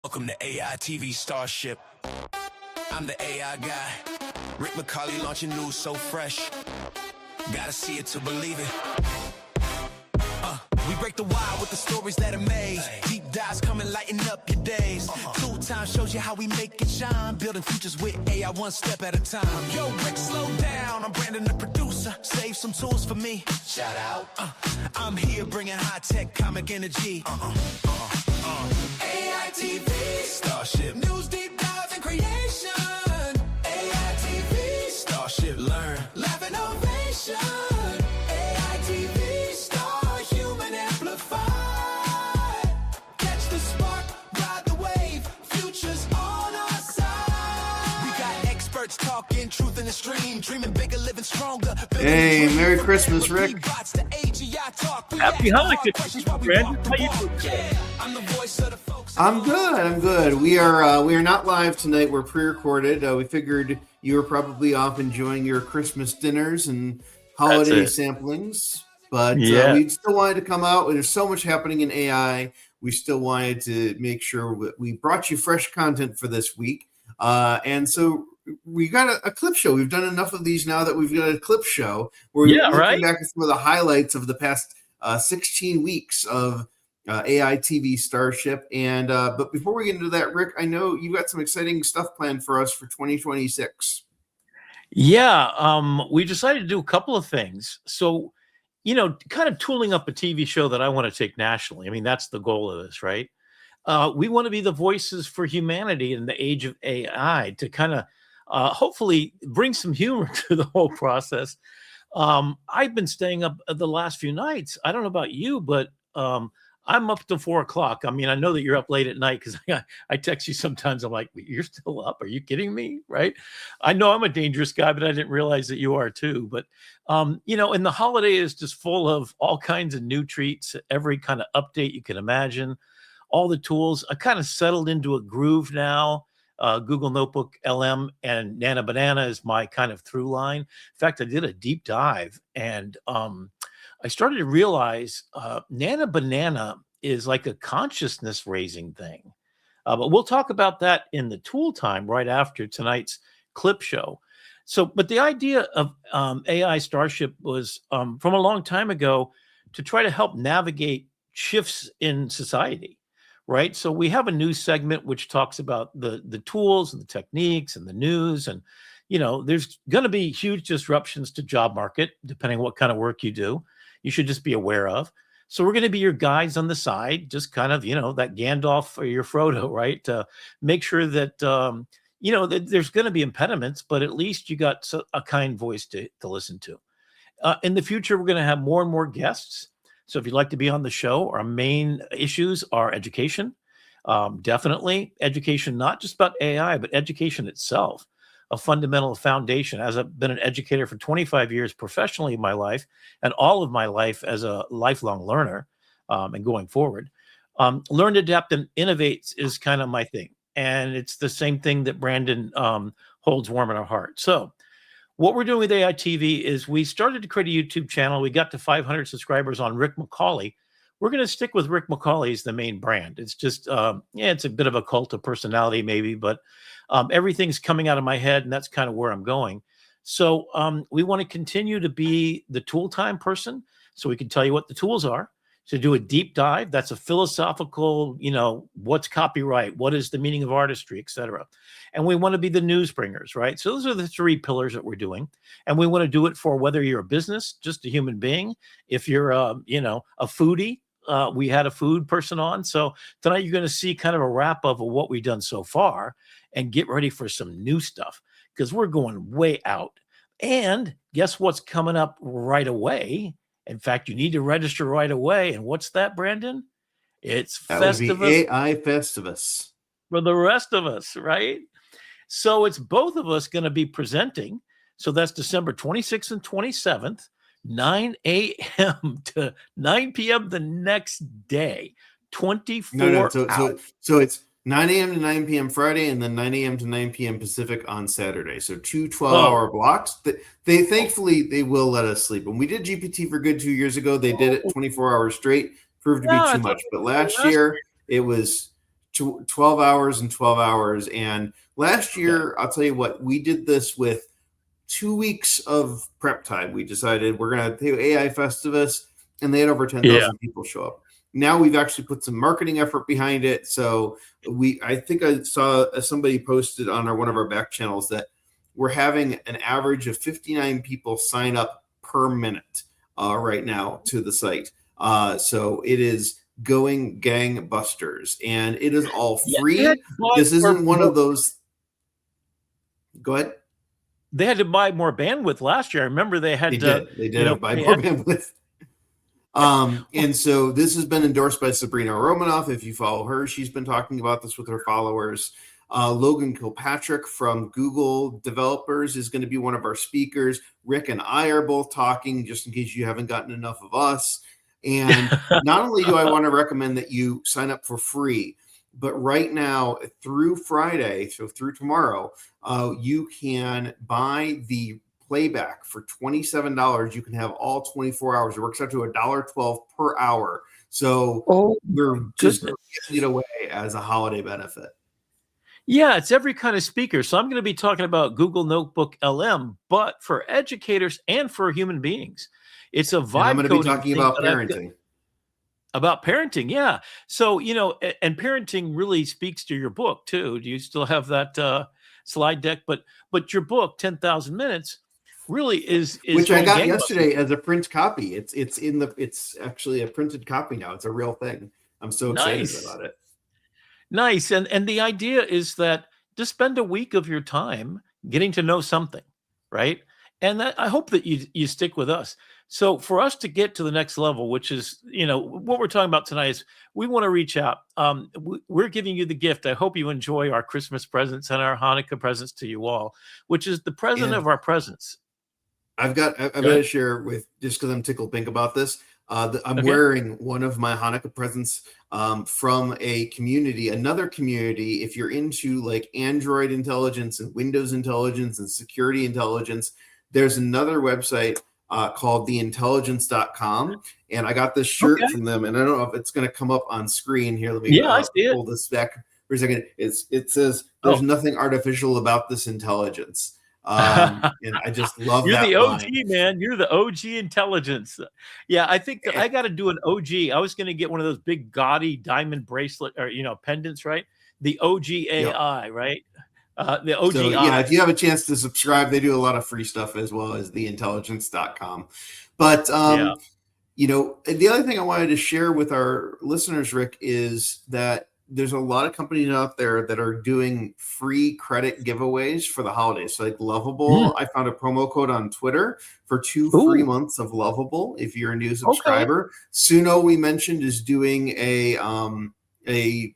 Welcome to AITV Starship. I'm the AI guy. Rick McCauley launching news so fresh. Gotta see it to believe it. We break the wire with the stories that amaze. Deep dives come and lighten up your days. Tool Times shows you how we make it shine. Building futures with AI one step at a time. Yo, Rick, slow down. I'm Brandon, the producer. Save some tools for me. Shout out. I'm here bringing high-tech comic energy. AITV Starship. News deep dive and creation. AITV Starship. Learn, laugh, innovation. AITV Star, human amplified. Catch the spark, ride the wave. Future's on our side. We got experts talking truth in the stream. Dreaming bigger, living stronger. Hey, Merry Christmas, Rick. Happy holidays, Brandon. How you doing? I'm good. We are not live tonight. We're pre-recorded. We figured you were probably off enjoying your Christmas dinners and holiday samplings, but we still wanted to come out. There's so much happening in AI. We still wanted to make sure that we brought you fresh content for this week, and so we got a clip show. We've done enough of these now that we've got a clip show where we're looking back at some of the highlights of the past 16 weeks of AITV Starship. And but before we get into that, Rick, I know you've got some exciting stuff planned for us for 2026. Yeah, we decided to do a couple of things. So, kind of tooling up a TV show that I want to take nationally. I mean, that's the goal of this, right? We want to be the voices for humanity in the age of AI to kind of hopefully bring some humor to the whole process. I've been staying up the last few nights. I don't know about you, but I'm up till 4 o'clock. I mean, I know that you're up late at night because I text you sometimes. I'm like, you're still up? Are you kidding me? Right? I know I'm a dangerous guy, but I didn't realize that you are too. But, and the holiday is just full of all kinds of new treats, every kind of update you can imagine, all the tools. I kind of settled into a groove now. Google Notebook LM and Nana Banana is my kind of through line. In fact, I did a deep dive and I started to realize Nana Banana is like a consciousness raising thing. But we'll talk about that in the tool time right after tonight's clip show. So, but the idea of AI Starship was from a long time ago to try to help navigate shifts in society, right? So we have a news segment which talks about the tools and the techniques and the news. And, there's going to be huge disruptions to job market, depending on what kind of work you do. You should just be aware of. So we're going to be your guides on the side, just kind of, that Gandalf or your Frodo, right? To make sure that, that there's going to be impediments, but at least you got a kind voice to listen to. In the future, we're going to have more and more guests. So if you'd like to be on the show, our main issues are education. Definitely education, not just about AI, but education itself. A fundamental foundation. As I've been an educator for 25 years professionally in my life and all of my life as a lifelong learner and going forward, learn, adapt, and innovate is kind of my thing. And it's the same thing that Brandon holds warm in our heart. So what we're doing with AITV is we started to create a YouTube channel. We got to 500 subscribers on Rick McCauley. We're going to stick with Rick McCauley as the main brand. It's just, it's a bit of a cult of personality maybe, but everything's coming out of my head, and that's kind of where I'm going. So we want to continue to be the tool time person, so we can tell you what the tools are. To do a deep dive, that's a philosophical, what's copyright, what is the meaning of artistry, etc. And we want to be the news bringers, right? So those are the 3 pillars that we're doing. And we want to do it for whether you're a business, just a human being, if you're, a foodie. We had a food person on. So tonight you're going to see kind of a wrap up of what we've done so far and get ready for some new stuff because we're going way out. And guess what's coming up right away? In fact, you need to register right away. And what's that, Brandon? It's Festivus. AI Festivus. For the rest of us, right? So it's both of us going to be presenting. So that's December 26th and 27th. 9 a.m. to 9 p.m. the next day, 24 hours. So it's 9 a.m. to 9 p.m. Friday and then 9 a.m. to 9 p.m. Pacific on Saturday. So 2 12-hour blocks. They thankfully, they will let us sleep. When we did GPT for Good 2 years ago, they did it 24 hours straight. Proved to be too much. But last year, it was 12 hours and 12 hours. And last year, I'll tell you what, we did this with 2 weeks of prep time. We decided we're going to do AI Festivus, and they had over 10,000 people show up. Now we've actually put some marketing effort behind it. So I think I saw somebody posted on one of our back channels that we're having an average of 59 people sign up per minute right now to the site. So it is going gangbusters, and it is all free. This isn't one of those. Go ahead. They had to buy more bandwidth last year. I remember they had they did buy more bandwidth. And so this has been endorsed by Sabrina Romanoff. If you follow her, she's been talking about this with her followers. Logan Kilpatrick from Google Developers is going to be one of our speakers. Rick and I are both talking, just in case you haven't gotten enough of us. And not only do I want to recommend that you sign up for free, but right now through Friday, so through tomorrow, you can buy the playback for $27. You can have all 24 hours. It works out to $1.12 per hour. So we're just giving it away as a holiday benefit. Yeah, it's every kind of speaker. So I'm going to be talking about Google Notebook LM, but for educators and for human beings. It's a vibe. And I'm going to be talking about parenting. About parenting, yeah. So, and parenting really speaks to your book too. Do you still have that slide deck? But your book, 10,000 Minutes, really is which I got yesterday as a print copy. It's actually a printed copy now. It's a real thing. I'm so excited about it. Nice. And the idea is that just spend a week of your time getting to know something, right? And that I hope that you stick with us. So for us to get to the next level, which is, what we're talking about tonight, is we want to reach out. We're giving you the gift. I hope you enjoy our Christmas presents and our Hanukkah presents to you all, which is the present of our presents. I've got to share with, just because I'm tickled pink about this. I'm wearing one of my Hanukkah presents from another community. If you're into like Android intelligence and Windows intelligence and security intelligence, there's another website called theintelligence.com. And I got this shirt from them, and I don't know if it's going to come up on screen here. Let me I see pull this back for a second. It says there's nothing artificial about this intelligence. And I just love You're that the OG line. Man. You're the OG intelligence. Yeah, I think that I got to do an OG. I was going to get one of those big gaudy diamond bracelet or pendants, right? The OG AI, right? The OG. So, if you have a chance to subscribe, they do a lot of free stuff as well as theintelligence.com. But the other thing I wanted to share with our listeners, Rick, is that there's a lot of companies out there that are doing free credit giveaways for the holidays. So like Lovable, I found a promo code on Twitter for 2 free months of Lovable if you're a new subscriber. Suno, we mentioned, is doing a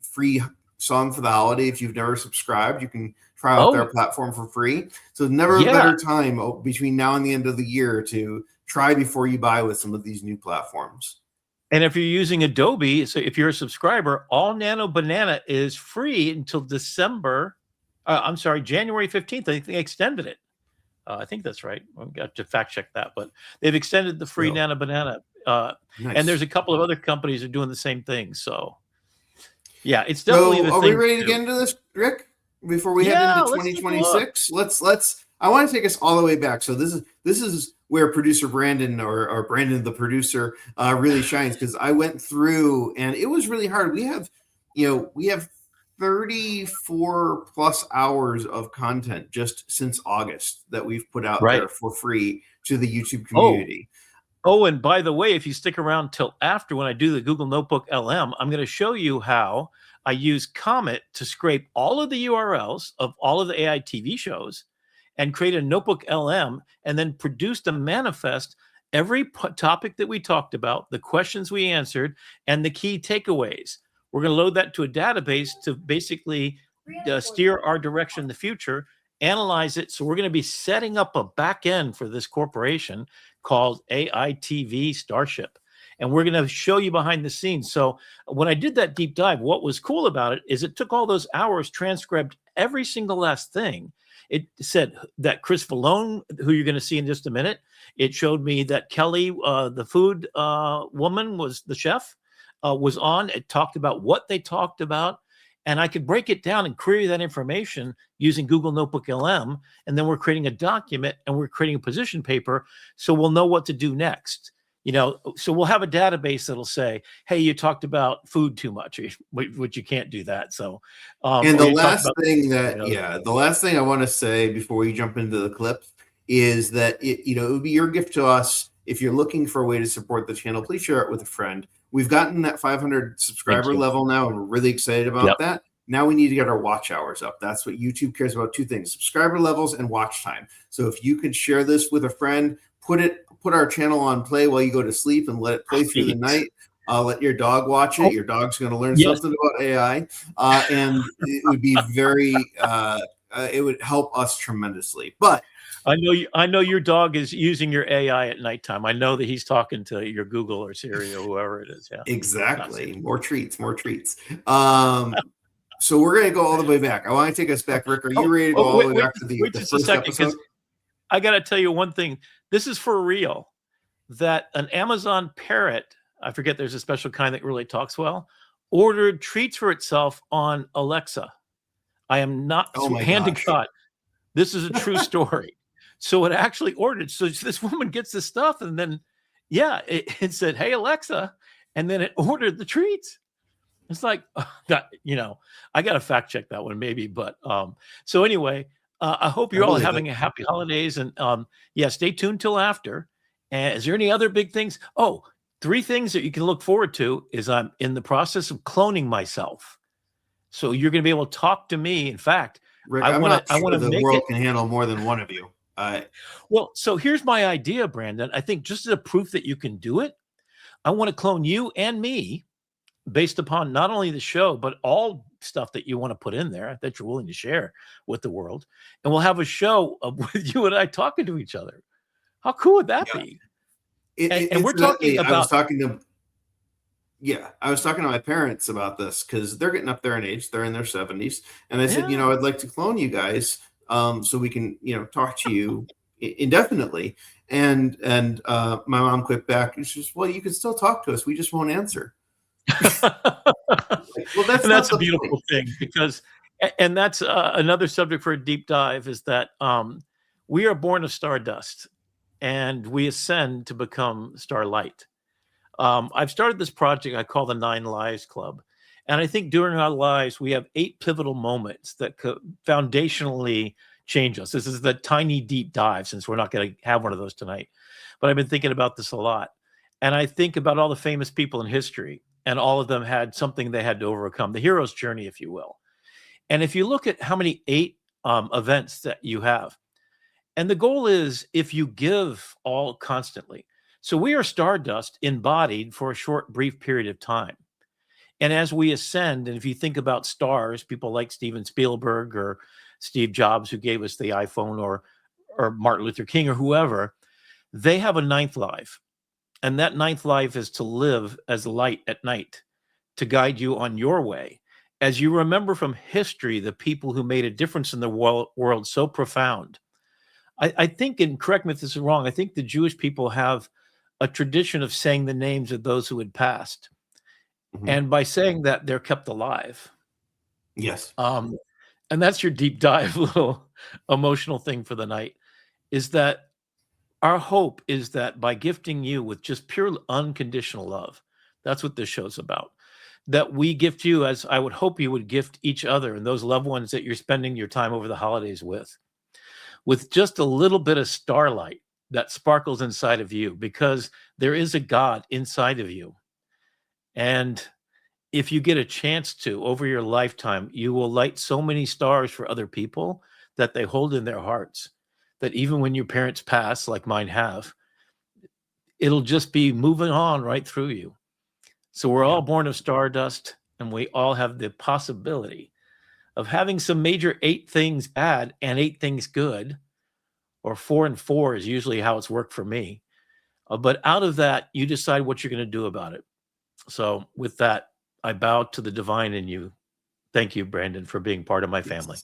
free song for the holiday. If you've never subscribed, you can try out their platform for free. So never a better time between now and the end of the year to try before you buy with some of these new platforms. And if you're using Adobe, so if you're a subscriber, all Nano Banana is free until January 15th. I think they extended it. I think that's right. I've got to fact check that, but they've extended the free Nano Banana. Nice. And there's a couple of other companies that are doing the same thing. So yeah, it's definitely the thing. Are we ready to get into this, Rick? Before we head into 2026, let's. I want to take us all the way back. So this is where producer Brandon or Brandon the producer really shines, because I went through and it was really hard. We have 34 plus hours of content just since August that we've put out there for free to the YouTube community. Oh, and by the way, if you stick around till after when I do the Google Notebook LM, I'm going to show you how I use Comet to scrape all of the URLs of all of the AITV shows and create a Notebook LM, and then produced a manifest, every topic that we talked about, the questions we answered, and the key takeaways. We're going to load that to a database to basically steer our direction in the future, analyze it. So we're going to be setting up a back end for this corporation called AITV Starship. And we're going to show you behind the scenes. So when I did that deep dive, what was cool about it is it took all those hours, transcribed every single last thing. It said that Chris Vallone, who you're going to see in just a minute, it showed me that Kelly, the food woman, was the chef, was on. It talked about what they talked about. And I could break it down and query that information using Google Notebook LM. And then we're creating a document and we're creating a position paper. So we'll know what to do next. So we'll have a database that'll say, hey, you talked about food too much, which you can't do that. So, and the last thing the last thing I want to say before we jump into the clips is that it would be your gift to us. If you're looking for a way to support the channel, please share it with a friend. We've gotten that 500 subscriber level now, and we're really excited about that. Now we need to get our watch hours up. That's what YouTube cares about, 2 things: subscriber levels and watch time. So if you could share this with a friend, put our channel on play while you go to sleep and let it play through the night. Let your dog watch it. Your dog's going to learn something about AI. And it would be very, it would help us tremendously. But I know your dog is using your AI at nighttime. I know that he's talking to your Google or Siri or whoever it is. Yeah, exactly. More treats. So we're going to go all the way back. I want to take us back. Rick, are you ready to go all the way back to the first episode? I got to tell you one thing. This is for real. That an Amazon parrot, I forget, there's a special kind that really talks well, ordered treats for itself on Alexa. I am not handing shot. This is a true story. So it actually ordered. So this woman gets the stuff, and then, it said, "Hey Alexa," and then it ordered the treats. It's like, I got to fact check that one maybe, but so anyway, I hope you're all having a happy holidays, and stay tuned till after. And is there any other big things? 3 things that you can look forward to is I'm in the process of cloning myself, so you're going to be able to talk to me. In fact, Rick, I want to the world can handle more than one of you. So here's my idea, Brandon. I think just as a proof that you can do it, I want to clone you and me based upon not only the show, but all stuff that you want to put in there that you're willing to share with the world. And we'll have a show with you and I talking to each other. How cool would that be? And we're talking about... I was talking to my parents about this because they're getting up there in age. They're in their 70s. And I said, I'd like to clone you guys so we can, talk to you indefinitely. And my mom clicked back and she says, well, you can still talk to us. We just won't answer. Well, that's a beautiful thing, because, and that's another subject for a deep dive, is that we are born of stardust and we ascend to become starlight. I've started this project I call the 9 Lives Club. And I think during our lives, we have 8 pivotal moments that could foundationally change us. This is the tiny deep dive, since we're not going to have one of those tonight. But I've been thinking about this a lot. And I think about all the famous people in history, and all of them had something they had to overcome, the hero's journey, if you will. And if you look at how many 8 events that you have, and the goal is if you give all constantly. So we are stardust embodied for a short, brief period of time. And as we ascend, and if you think about stars, people like Steven Spielberg or Steve Jobs, who gave us the iPhone, or Martin Luther King or whoever, they have a 9th life. And that 9th life is to live as light at night, to guide you on your way. As you remember from history, the people who made a difference in the world so profound. I think, and correct me if this is wrong, I think the Jewish people have a tradition of saying the names of those who had passed. Mm-hmm. And by saying that, they're kept alive. Yes. And that's your deep dive little emotional thing for the night, is that our hope is that by gifting you with just pure unconditional love, that's what this show's about, that we gift you, as I would hope you would gift each other and those loved ones that you're spending your time over the holidays with just a little bit of starlight that sparkles inside of you, because there is a God inside of you. And if you get a chance to, over your lifetime, you will light so many stars for other people that they hold in their hearts, that even when your parents pass, like mine have, it'll just be moving on right through you. So we're all born of stardust, and we all have the possibility of having some major 8 things bad and 8 things good, or 4 and 4 is usually how it's worked for me. But out of that, you decide what you're going to do about it. So with that, I bow to the divine in you. Thank you, Brandon, for being part of my family.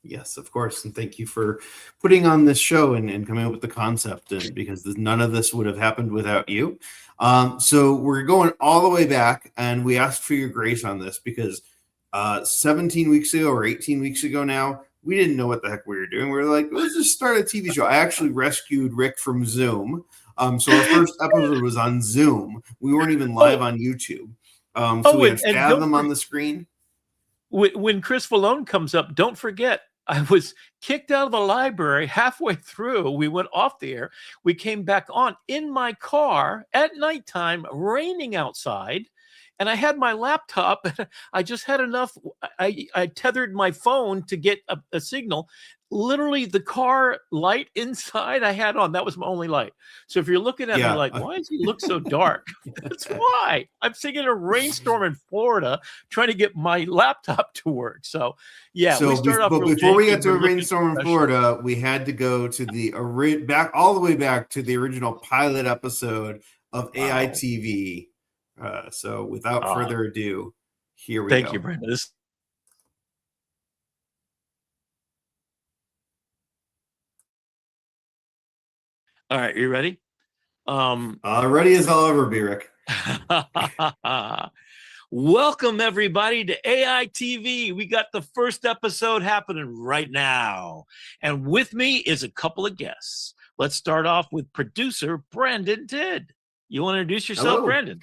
Yes, of course. And thank you for putting on this show and coming up with the concept, because none of this would have happened without you. So we're going all the way back, and we asked for your grace on this because 17 weeks ago or 18 weeks ago now. We didn't know what the heck we were doing. We were like, let's just start a TV show. I actually rescued Rick from Zoom. So our first episode was on Zoom. We weren't even live on YouTube. So we had Fathom on the screen. When Chris Vallone comes up, don't forget, I was kicked out of the library halfway through. We went off the air. We came back on in my car at nighttime, raining outside. And I had my laptop. I just had enough. I tethered my phone to get a signal. Literally, the car light inside I had on. That was my only light. So if you're looking at me like, why does he look so dark? That's why. I'm sitting in a rainstorm in Florida trying to get my laptop to work. So, yeah. So before we got to a rainstorm in Florida, we had to go to the all the way back to the original pilot episode of AITV. So without further ado, here we go. Thank you, Brandon. All right, you ready? Ready as I'll ever be, Rick. Welcome, everybody, to AITV. We got the first episode happening right now. And with me is a couple of guests. Let's start off with producer Brandon Tidd. You want to introduce yourself, Hello. Brandon?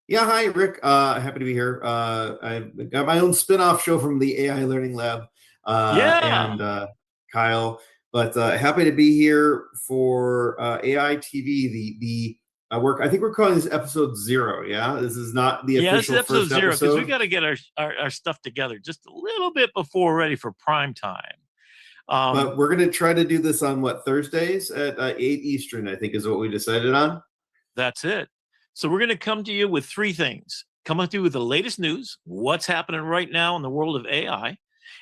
Yeah, hi, Rick. Happy to be here. I've got my own spin-off show from the AI Learning Lab and Kyle. But happy to be here for AITV, the work. I think we're calling this episode 0. Yeah, this is not the official this is first episode 0 because we episode. got to get our stuff together just a little bit before we're ready for prime time. But we're going to try to do this on Thursdays at 8 Eastern, I think is what we decided on. That's it. So we're going to come to you with 3 things. Coming to you with the latest news, what's happening right now in the world of AI,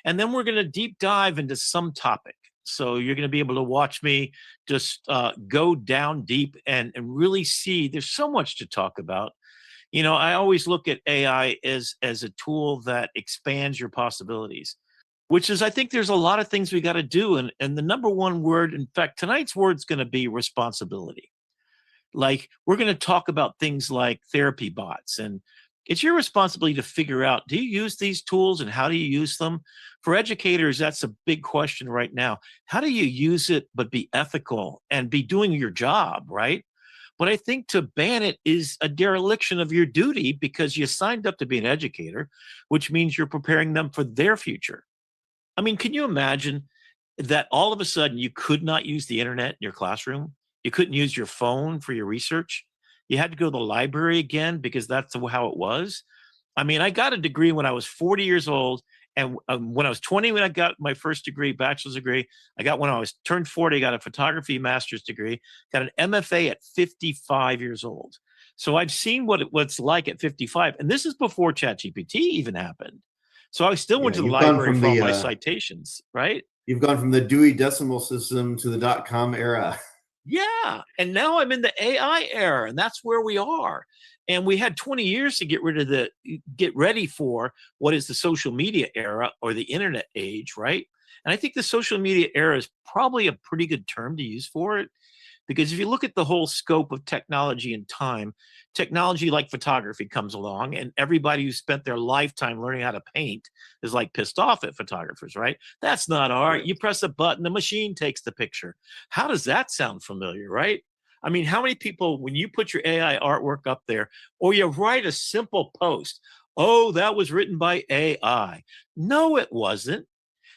and then we're going to deep dive into some topic. So you're going to be able to watch me just go down deep and really see there's so much to talk about. You know, I always look at AI as a tool that expands your possibilities, which is, I think there's a lot of things we got to do. And the number one word, in fact, tonight's word is going to be responsibility. Like, we're going to talk about things like therapy bots, and it's your responsibility to figure out, do you use these tools and how do you use them? For educators, that's a big question right now. How do you use it but be ethical and be doing your job, right? But I think to ban it is a dereliction of your duty because you signed up to be an educator, which means you're preparing them for their future. I mean, can you imagine that all of a sudden you could not use the internet in your classroom? You couldn't use your phone for your research. You had to go to the library again because that's how it was. I mean, I got a degree when I was 40 years old. And when I was 20, when I got my first degree, bachelor's degree, I got when I was turned 40, I got a photography master's degree, got an MFA at 55 years old. So I've seen what it's like at 55. And this is before ChatGPT even happened. So I still went to the library for all my citations, right? You've gone from the Dewey Decimal System to the .com era. Yeah. And now I'm in the AI era, and that's where we are. And we had 20 years to get ready for what is the social media era or the internet age, right? And I think the social media era is probably a pretty good term to use for it. Because if you look at the whole scope of technology and time, technology like photography comes along, and everybody who spent their lifetime learning how to paint is like pissed off at photographers, right? That's not art. You press a button, the machine takes the picture. How does that sound familiar, right? I mean, how many people, when you put your AI artwork up there, or you write a simple post, oh, that was written by AI. No, it wasn't.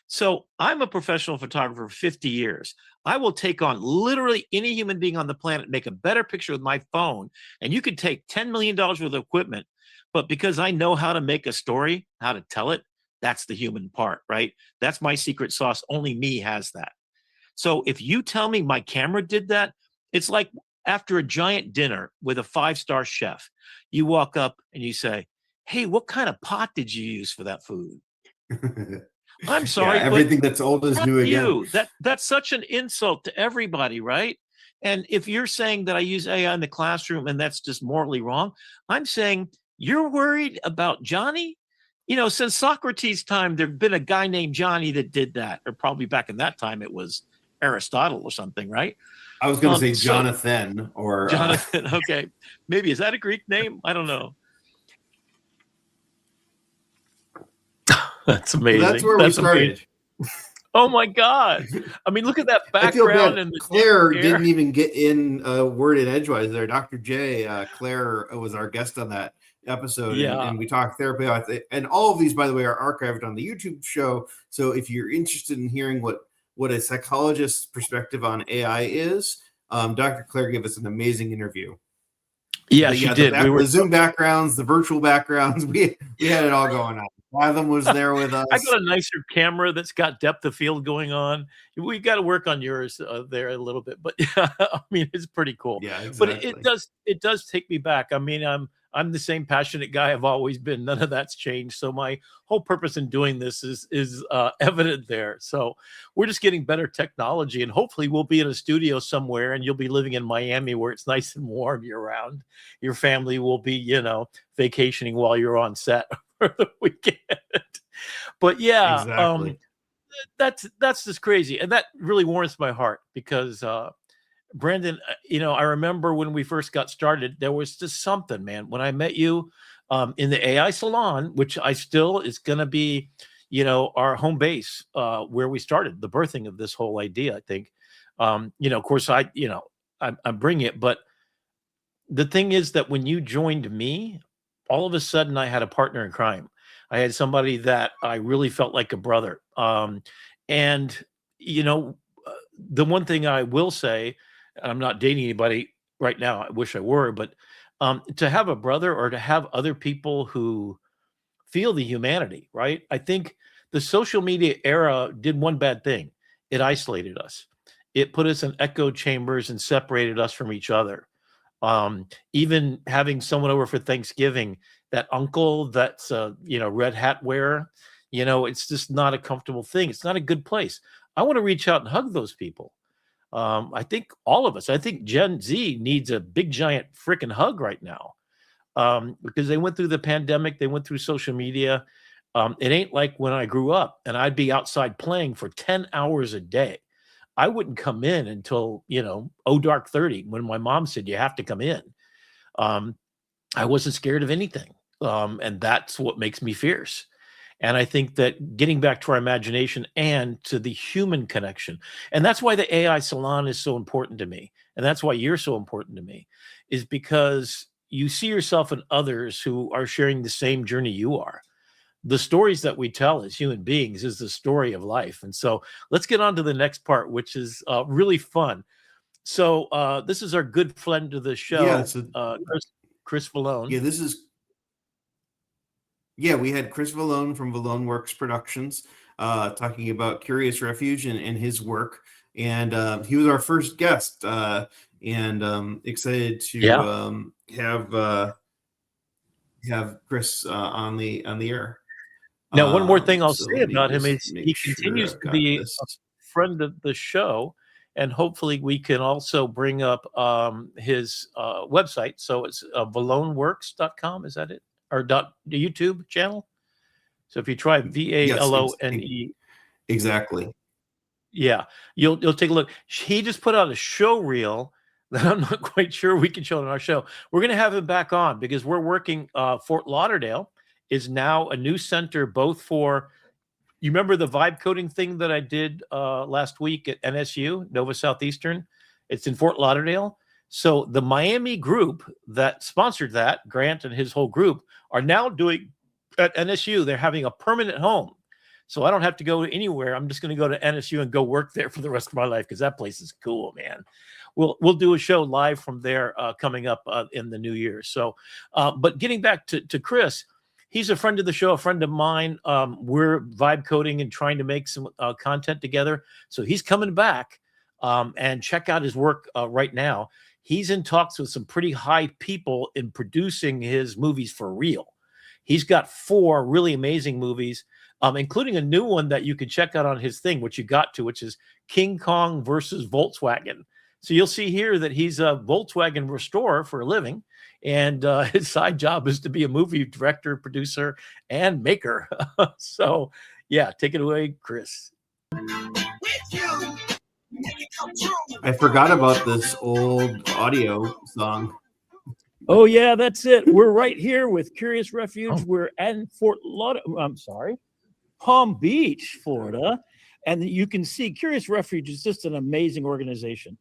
So I'm a professional photographer for 50 years. I will take on literally any human being on the planet, make a better picture with my phone. And you could take $10 million worth of equipment. But because I know how to make a story, how to tell it, that's the human part, right? That's my secret sauce. Only me has that. So if you tell me my camera did that, it's like after a giant dinner with a 5-star chef, you walk up and you say, hey, what kind of pot did you use for that food? I'm sorry. Yeah, everything that's old is new again. That's such an insult to everybody, right? And if you're saying that I use AI in the classroom and that's just morally wrong, I'm saying you're worried about Johnny? You know, since Socrates' time, there'd been a guy named Johnny that did that, or probably back in that time it was Aristotle or something, right? I was going to say Jonathan or Jonathan. Okay, maybe is that a Greek name? I don't know. That's amazing. So that's where we started. Amazing. Oh my God. I mean, look at that background. I feel bad. And Claire didn't even get in a word in edgewise there. Dr. J, Claire was our guest on that episode. Yeah. And we talked therapy. And all of these, by the way, are archived on the YouTube show. So if you're interested in hearing what a psychologist's perspective on AI is, Dr. Claire gave us an amazing interview. Yeah, she did. The Zoom backgrounds, the virtual backgrounds, we had it all going on. Fathom was there with us. I got a nicer camera that's got depth of field going on. We got to work on yours there a little bit, but yeah, I mean, it's pretty cool. Yeah, exactly. But it does take me back. I mean, I'm the same passionate guy I've always been. None of that's changed. So my whole purpose in doing this is evident there. So we're just getting better technology, and hopefully we'll be in a studio somewhere, and you'll be living in Miami where it's nice and warm year round. Your family will be, vacationing while you're on set for the weekend. But yeah, exactly. That's just crazy, and that really warms my heart because Brandon, I remember when we first got started, there was just something, man. When I met you in the AI salon, which I still is going to be, our home base where we started the birthing of this whole idea. I think, of course, I'm bringing it, but the thing is that when you joined me, all of a sudden I had a partner in crime. I had somebody that I really felt like a brother. And the one thing I will say, I'm not dating anybody right now. I wish I were, but to have a brother or to have other people who feel the humanity, right? I think the social media era did one bad thing. It isolated us. It put us in echo chambers and separated us from each other. Even having someone over for Thanksgiving, that uncle that's red hat wearer, it's just not a comfortable thing. It's not a good place. I want to reach out and hug those people. I think all of us, I think Gen Z needs a big giant freaking hug right now, because they went through the pandemic, they went through social media. It ain't like when I grew up and I'd be outside playing for 10 hours a day. I wouldn't come in until, dark 30 when my mom said, you have to come in. I wasn't scared of anything. And that's what makes me fierce. And I think that getting back to our imagination and to the human connection, and that's why the AI salon is so important to me. And that's why you're so important to me, is because you see yourself in others who are sharing the same journey you are. The stories that we tell as human beings is the story of life. And so let's get on to the next part, which is really fun. So this is our good friend of the show, Chris Vallone. We had Chris Vallone from Vallone Works Productions talking about Curious Refuge and his work. And he was our first guest, and excited to have Chris on the air. Now, one more thing I'll say about him is he continues to be a friend of the show, and hopefully we can also bring up his website. So it's valloneworks.com. Is that it? Or the YouTube channel. So if you try VALONE. Exactly. Yeah, you'll take a look. He just put out a show reel that I'm not quite sure we can show on our show. We're going to have him back on because we're working. Fort Lauderdale is now a new center, both for, you remember the vibe coding thing that I did last week at NSU, Nova Southeastern? It's in Fort Lauderdale. So the Miami group that sponsored that, Grant and his whole group, are now doing at NSU. They're having a permanent home. So I don't have to go anywhere. I'm just going to go to NSU and go work there for the rest of my life because that place is cool, man. We'll do a show live from there coming up in the new year. So, but getting back to Chris, he's a friend of the show, a friend of mine. We're vibe coding and trying to make some content together. So he's coming back and check out his work right now. He's in talks with some pretty high people in producing his movies for real. He's got 4 really amazing movies, including a new one that you can check out on his thing, which you got to, which is King Kong versus Volkswagen. So you'll see here that he's a Volkswagen restorer for a living, and his side job is to be a movie director, producer, and maker. So, yeah, take it away, Chris. I forgot about this old audio song. Oh, yeah, that's it. We're right here with Curious Refuge. We're in Fort Lauderdale. I'm sorry. Palm Beach, Florida. And you can see Curious Refuge is just an amazing organization.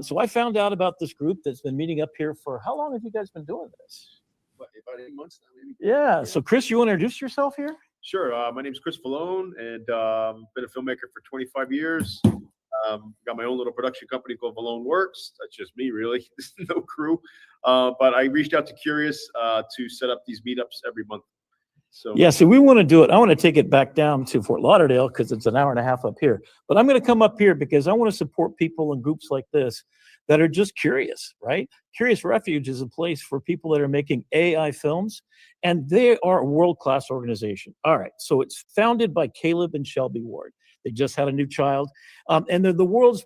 So I found out about this group that's been meeting up here for, how long have you guys been doing this? About 8 months now, maybe. Yeah. So Chris, you want to introduce yourself here? Sure. My name is Chris Falone, and been a filmmaker for 25 years. Got my own little production company called Falone Works. That's just me, really. No crew. But I reached out to Curious to set up these meetups every month. So yeah, so we want to do it. I want to take it back down to Fort Lauderdale because it's an hour and a half up here. But I'm going to come up here because I want to support people in groups like this that are just curious, right? Curious Refuge is a place for people that are making AI films, and they are a world-class organization. All right, so it's founded by Caleb and Shelby Ward. They just had a new child, and they're the world's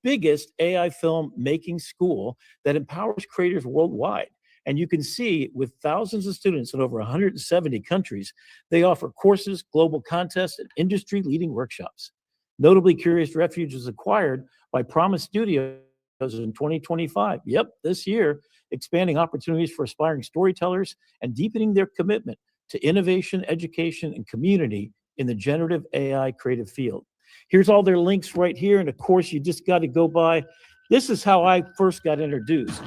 biggest AI film making school that empowers creators worldwide. And you can see with thousands of students in over 170 countries, they offer courses, global contests, and industry-leading workshops. Notably, Curious Refuge was acquired by Promise Studios in 2025. Yep, this year, expanding opportunities for aspiring storytellers and deepening their commitment to innovation, education, and community in the generative AI creative field. Here's all their links right here, and of course, you just got to go by. This is how I first got introduced.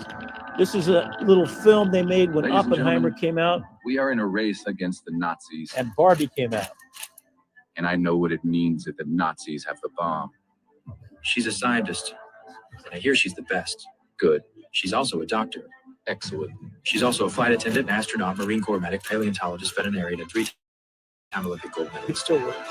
This is a little film they made when Oppenheimer came out. We are in a race against the Nazis. And Barbie came out. And I know what it means if the Nazis have the bomb. She's a scientist, and I hear she's the best. Good. She's also a doctor. Excellent. She's also a flight attendant, an astronaut, Marine Corps medic, paleontologist, veterinarian, and 3-time Olympic gold medalist. It still works.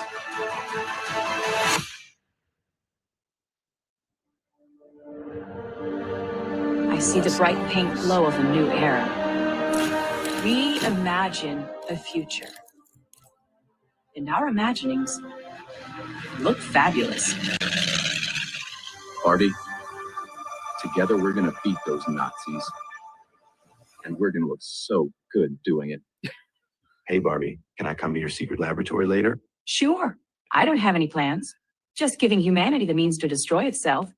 I see the bright pink glow of a new era. We imagine a future. And our imaginings look fabulous. Barbie, together we're going to beat those Nazis. And we're going to look so good doing it. Hey, Barbie, can I come to your secret laboratory later? Sure. I don't have any plans. Just giving humanity the means to destroy itself.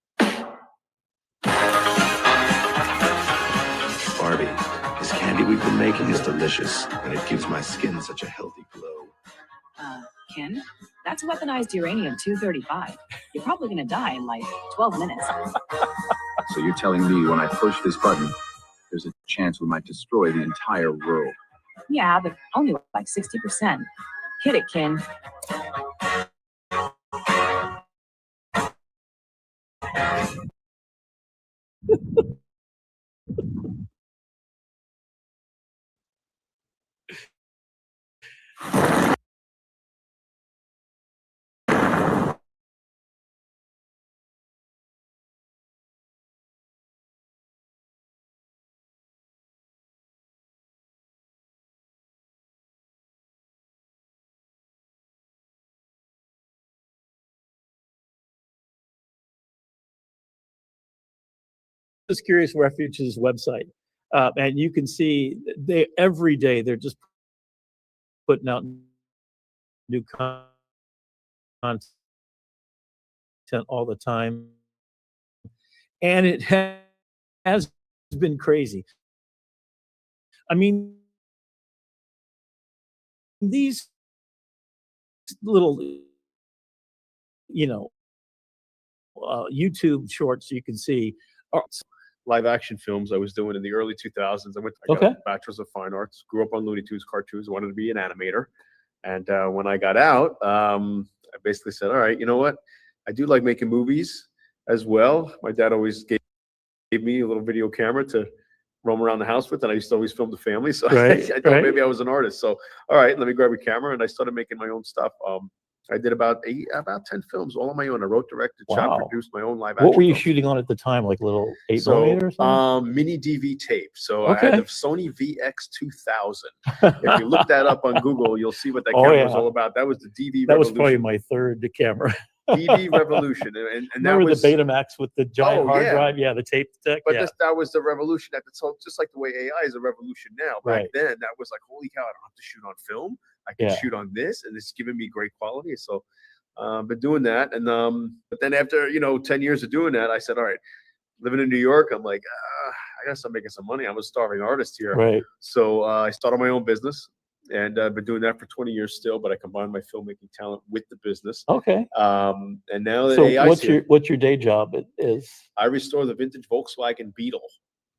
Barbie, this candy we've been making is delicious, and it gives my skin such a healthy glow. Ken, that's weaponized uranium-235. You're probably gonna die in like 12 minutes. So you're telling me when I push this button, there's a chance we might destroy the entire world? Yeah, but only like 60%. Hit it, Ken. This Curious Refuge's website, and you can see they every day they're just putting out new content all the time, and it has been crazy. I mean, these little, YouTube shorts you can see are live action films I was doing in the early 2000s. I got a Bachelor's of Fine Arts, grew up on Looney Tunes cartoons, wanted to be an animator. And when I got out, I basically said, all right, you know what? I do like making movies as well. My dad always gave me a little video camera to roam around the house with, and I used to always film the family. So I thought maybe I was an artist. So, all right, let me grab a camera, and I started making my own stuff. I did about 10 films all on my own. I wrote, directed, shot, produced my own live action. What were you films. shooting on at the time? Like little 8mm or something? Mini DV tape. So I had the Sony VX2000. If you look that up on Google, you'll see what that camera was all about. That was the DV That revolution. was probably my third camera. DV revolution. And remember that was the Betamax with the giant hard drive? Yeah, the tape deck. But that was the revolution at the time, just like the way AI is a revolution now. Back then, that was like, holy cow, I don't have to shoot on film. I can shoot on this, and it's giving me great quality. So been doing that. And but then after 10 years of doing that, I said, all right, living in New York, I'm like, I gotta start making some money. I'm a starving artist here. Right. So I started my own business. and I've been doing that for 20 years still. But I combine my filmmaking talent with the business. Okay. And now that So AI what's your day job? Is I restore the vintage Volkswagen Beetle.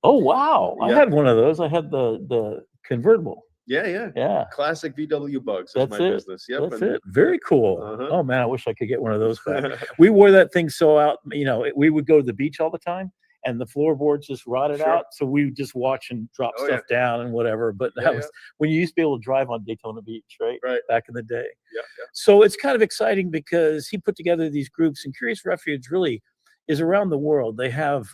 Oh wow! Yeah. I had one of those. I had the convertible. Yeah. Classic VW bugs. That's my it. business. Yep. That's it. Very cool. Uh-huh. Oh man, I wish I could get one of those back. We wore that thing so out. We would go to the beach all the time, and the floorboards just rotted out. So we would just watch and drop stuff down and whatever. But that was when you used to be able to drive on Daytona Beach, right? Right. Back in the day. Yeah. So it's kind of exciting because he put together these groups, and Curious Refuge really is around the world. They have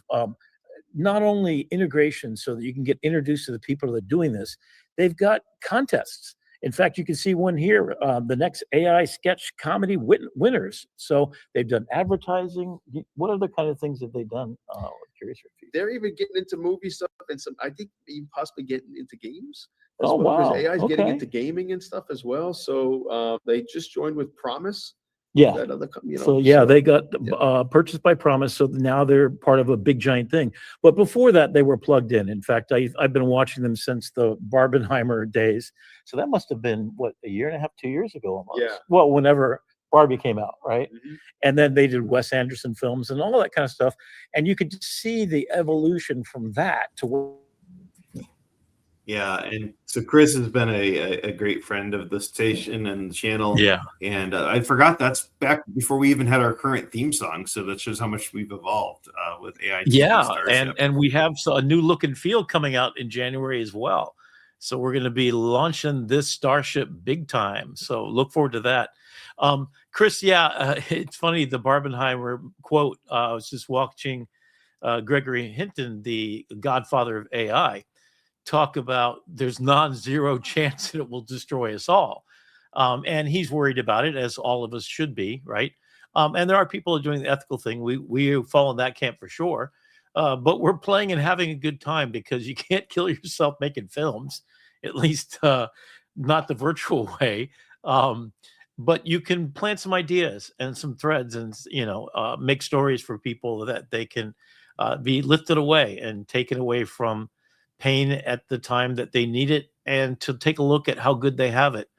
not only integration so that you can get introduced to the people that are doing this, they've got contests. In fact, you can see one here, the next AI sketch comedy winners. So they've done advertising. What other kind of things have they done? Curious Refuge. They're even getting into movie stuff and I think even possibly getting into games. Oh, wow. AI is getting into gaming and stuff as well. So they just joined with Promise. Yeah. That other, they got purchased by Promise. So now they're part of a big giant thing. But before that, they were plugged in. In fact, I've been watching them since the Barbenheimer days. So that must have been a year and a half, 2 years ago almost. Yeah. Well, whenever Barbie came out, right? Mm-hmm. And then they did Wes Anderson films and all that kind of stuff. And you could see the evolution from that to Yeah, and so Chris has been a great friend of the station and the channel. Yeah, and I forgot that's back before we even had our current theme song. So that shows how much we've evolved with AITV Starship. and we have a new look and feel coming out in January as well. So we're going to be launching this Starship big time. So look forward to that. Chris, it's funny, the Barbenheimer quote. I was just watching Gregory Hinton, the godfather of AI, talk about there's non-zero chance that it will destroy us all. And he's worried about it, as all of us should be, right? And there are people who are doing the ethical thing. We fall in that camp for sure. But we're playing and having a good time because you can't kill yourself making films, at least not the virtual way. But you can plant some ideas and some threads and, make stories for people that they can be lifted away and taken away from pain at the time that they need it, and to take a look at how good they have it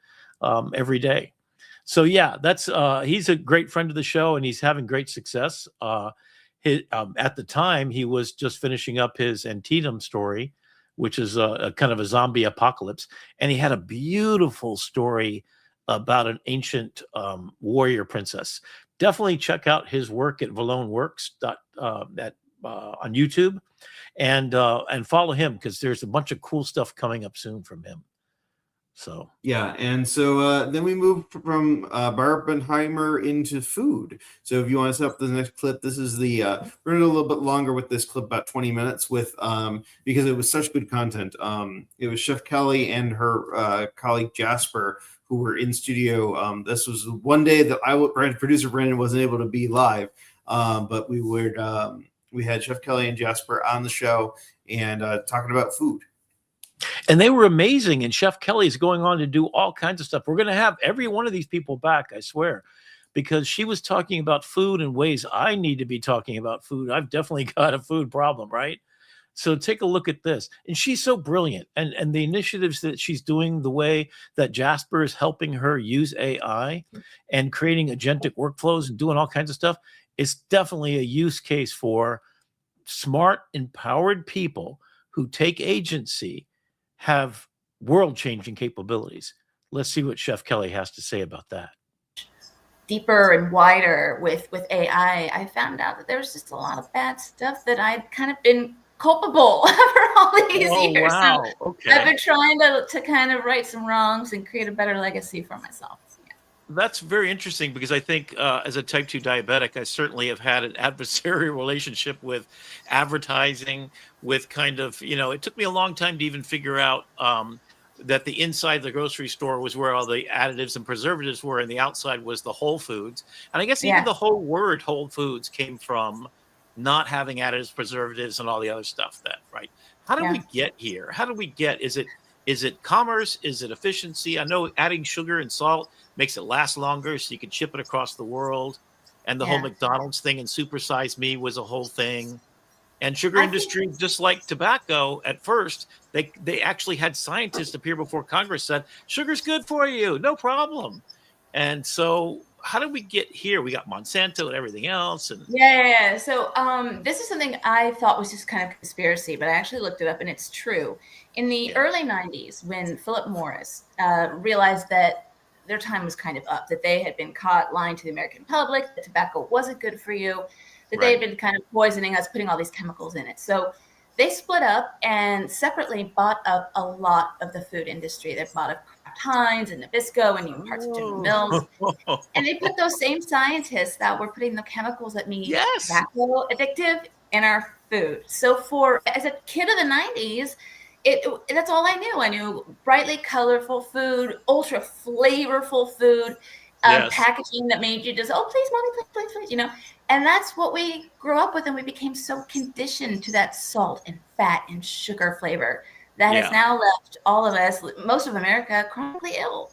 every day. So that's he's a great friend of the show, and he's having great success. At the time, he was just finishing up his Antietam story, which is a kind of a zombie apocalypse, and he had a beautiful story about an ancient warrior princess. Definitely check out his work at ValoneWorks on YouTube. And follow him, because there's a bunch of cool stuff coming up soon from him. So and so then we moved from Barbenheimer into food. So if you want to set up the next clip, this is the we're gonna go a little bit longer with this clip, about 20 minutes, with because it was such good content. It was Chef Kelly and her colleague Jasper who were in studio. This was one day that producer Brandon wasn't able to be live, but we had Chef Kelly and Jasper on the show and talking about food. And they were amazing. And Chef Kelly is going on to do all kinds of stuff. We're going to have every one of these people back, I swear, because she was talking about food in ways I need to be talking about food. I've definitely got a food problem, right? So take a look at this. And she's so brilliant. And the initiatives that she's doing, the way that Jasper is helping her use AI and creating agentic workflows and doing all kinds of stuff, it's definitely a use case for smart, empowered people who take agency, have world-changing capabilities. Let's see what Chef Kelly has to say about that. Deeper and wider with AI, I found out that there was just a lot of bad stuff that I'd kind of been culpable for all these years. Wow. So okay. I've been trying to kind of right some wrongs and create a better legacy for myself. That's very interesting, because I think as a type 2 diabetic, I certainly have had an adversarial relationship with advertising, with kind of, it took me a long time to even figure out that the inside of the grocery store was where all the additives and preservatives were, and the outside was the Whole Foods. And I guess even the whole word Whole Foods came from not having additives, preservatives, and all the other stuff right? How did we get here? How did we get, is it commerce? Is it efficiency? I know adding sugar and salt makes it last longer, so you can ship it across the world. And the whole McDonald's thing and Super Size Me was a whole thing. And sugar industry, just like tobacco, at first, they actually had scientists appear before Congress said, sugar's good for you, no problem. And so how did we get here? We got Monsanto and everything else. And yeah. So this is something I thought was just kind of conspiracy, but I actually looked it up and it's true. In the early 90s, when Philip Morris realized that their time was kind of up, that they had been caught lying to the American public, that tobacco wasn't good for you, that they had been kind of poisoning us, putting all these chemicals in it. So they split up and separately bought up a lot of the food industry. They bought up Kraft Heinz and Nabisco and even parts of General Mills. And they put those same scientists that were putting the chemicals that made tobacco addictive in our food. So as a kid of the 90s, that's all I knew. I knew brightly colorful food, ultra flavorful food, packaging that made you just, oh, please, mommy, please, you know. And that's what we grew up with, and we became so conditioned to that salt and fat and sugar flavor that has now left all of us, most of America, chronically ill.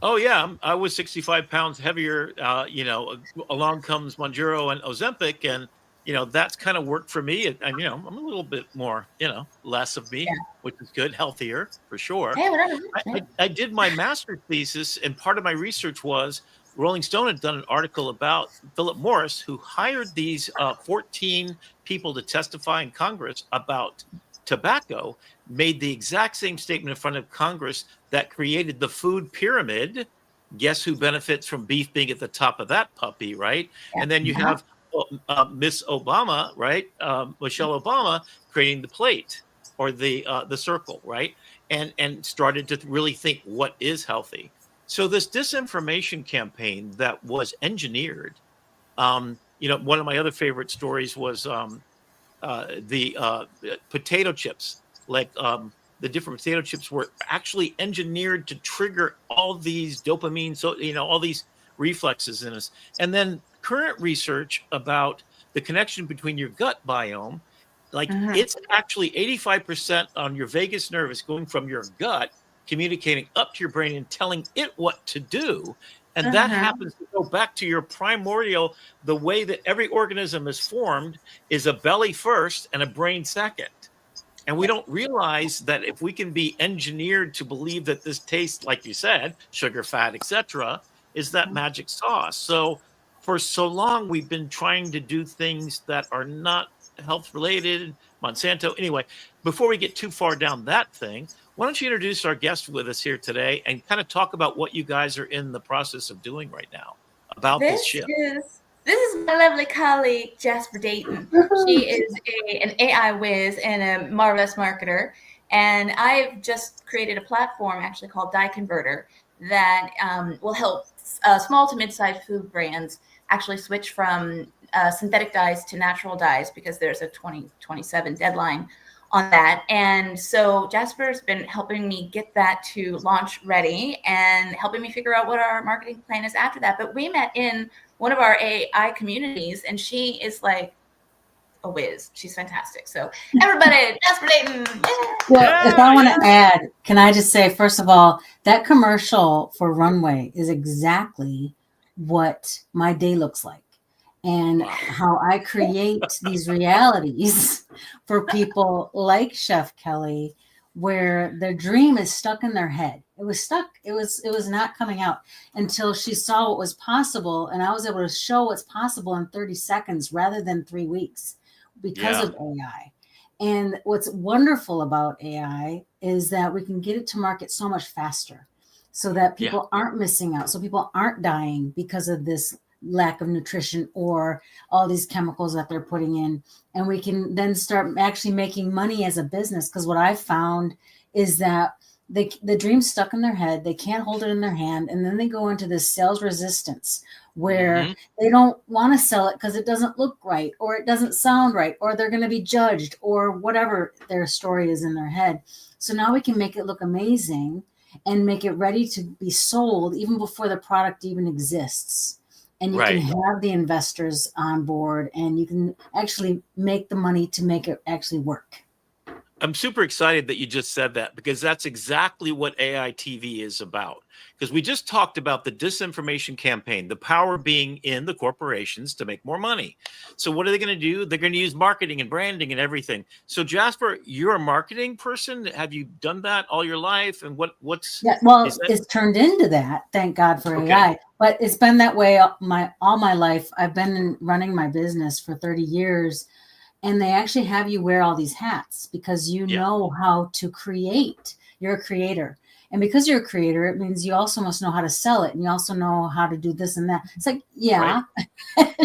Oh, yeah. I was 65 pounds heavier. You know, along comes Mounjaro and Ozempic, and, you know, that's kind of worked for me. And, you know, I'm a little bit more, you know, less of me, which is good, healthier for sure. Hey, whatever. I did my master's thesis, and part of my research was Rolling Stone had done an article about Philip Morris, who hired these 14 people to testify in Congress about tobacco, made the exact same statement in front of Congress that created the food pyramid. Guess who benefits from beef being at the top of that puppy, right? And then you have Miss Obama, right? Michelle Obama creating the plate or the circle, right? And started to really think what is healthy. So this disinformation campaign that was engineered, you know, one of my other favorite stories was the potato chips. Like the different potato chips were actually engineered to trigger all these dopamine, so you know, all these reflexes in us. And then current research about the connection between your gut biome, like it's actually 85% on your vagus nerve is going from your gut, communicating up to your brain and telling it what to do. And that happens to go back to your primordial, the way that every organism is formed is a belly first and a brain second. And we don't realize that if we can be engineered to believe that this tastes, like you said, sugar, fat, etc., is that magic sauce. So for so long, we've been trying to do things that are not health related, Monsanto. Anyway, before we get too far down that thing, why don't you introduce our guest with us here today and kind of talk about what you guys are in the process of doing right now about this ship. This is my lovely colleague, Jasper Dayton. She is an AI whiz and a marvelous marketer. And I've just created a platform actually called Dye Converter that will help small to mid-sized food brands actually switch from synthetic dyes to natural dyes, because there's a 2027 deadline on that. And so Jasper's been helping me get that to launch ready and helping me figure out what our marketing plan is after that. But we met in one of our AI communities, and she is like a whiz. She's fantastic. So everybody, Jasper Dayton. Well, if I want to add, can I just say, first of all, that commercial for Runway is exactly what my day looks like, and how I create these realities for people like Chef Kelly, where their dream is stuck in their head. It was stuck. It was not coming out until she saw what was possible. And I was able to show what's possible in 30 seconds rather than 3 weeks because of AI. And what's wonderful about AI is that we can get it to market so much faster so that people aren't missing out. So people aren't dying because of this lack of nutrition or all these chemicals that they're putting in. And we can then start actually making money as a business. Because what I've found is that the dream's stuck in their head. They can't hold it in their hand. And then they go into this sales resistance where they don't want to sell it because it doesn't look right, or it doesn't sound right, or they're going to be judged, or whatever their story is in their head. So now we can make it look amazing and make it ready to be sold even before the product even exists. And you can have the investors on board, and you can actually make the money to make it actually work. I'm super excited that you just said that, because that's exactly what AITV is about. because we just talked about the disinformation campaign, the power being in the corporations to make more money. So what are they going to do? They're going to use marketing and branding and everything. So Jasper, you're a marketing person. Have you done that all your life? And what's well, it's turned into that. Thank God for AI. But it's been that way all my life. I've been running my business for 30 years. And they actually have you wear all these hats because you know how to create. You're a creator. And because you're a creator, it means you also must know how to sell it. And you also know how to do this and that. It's like, yeah,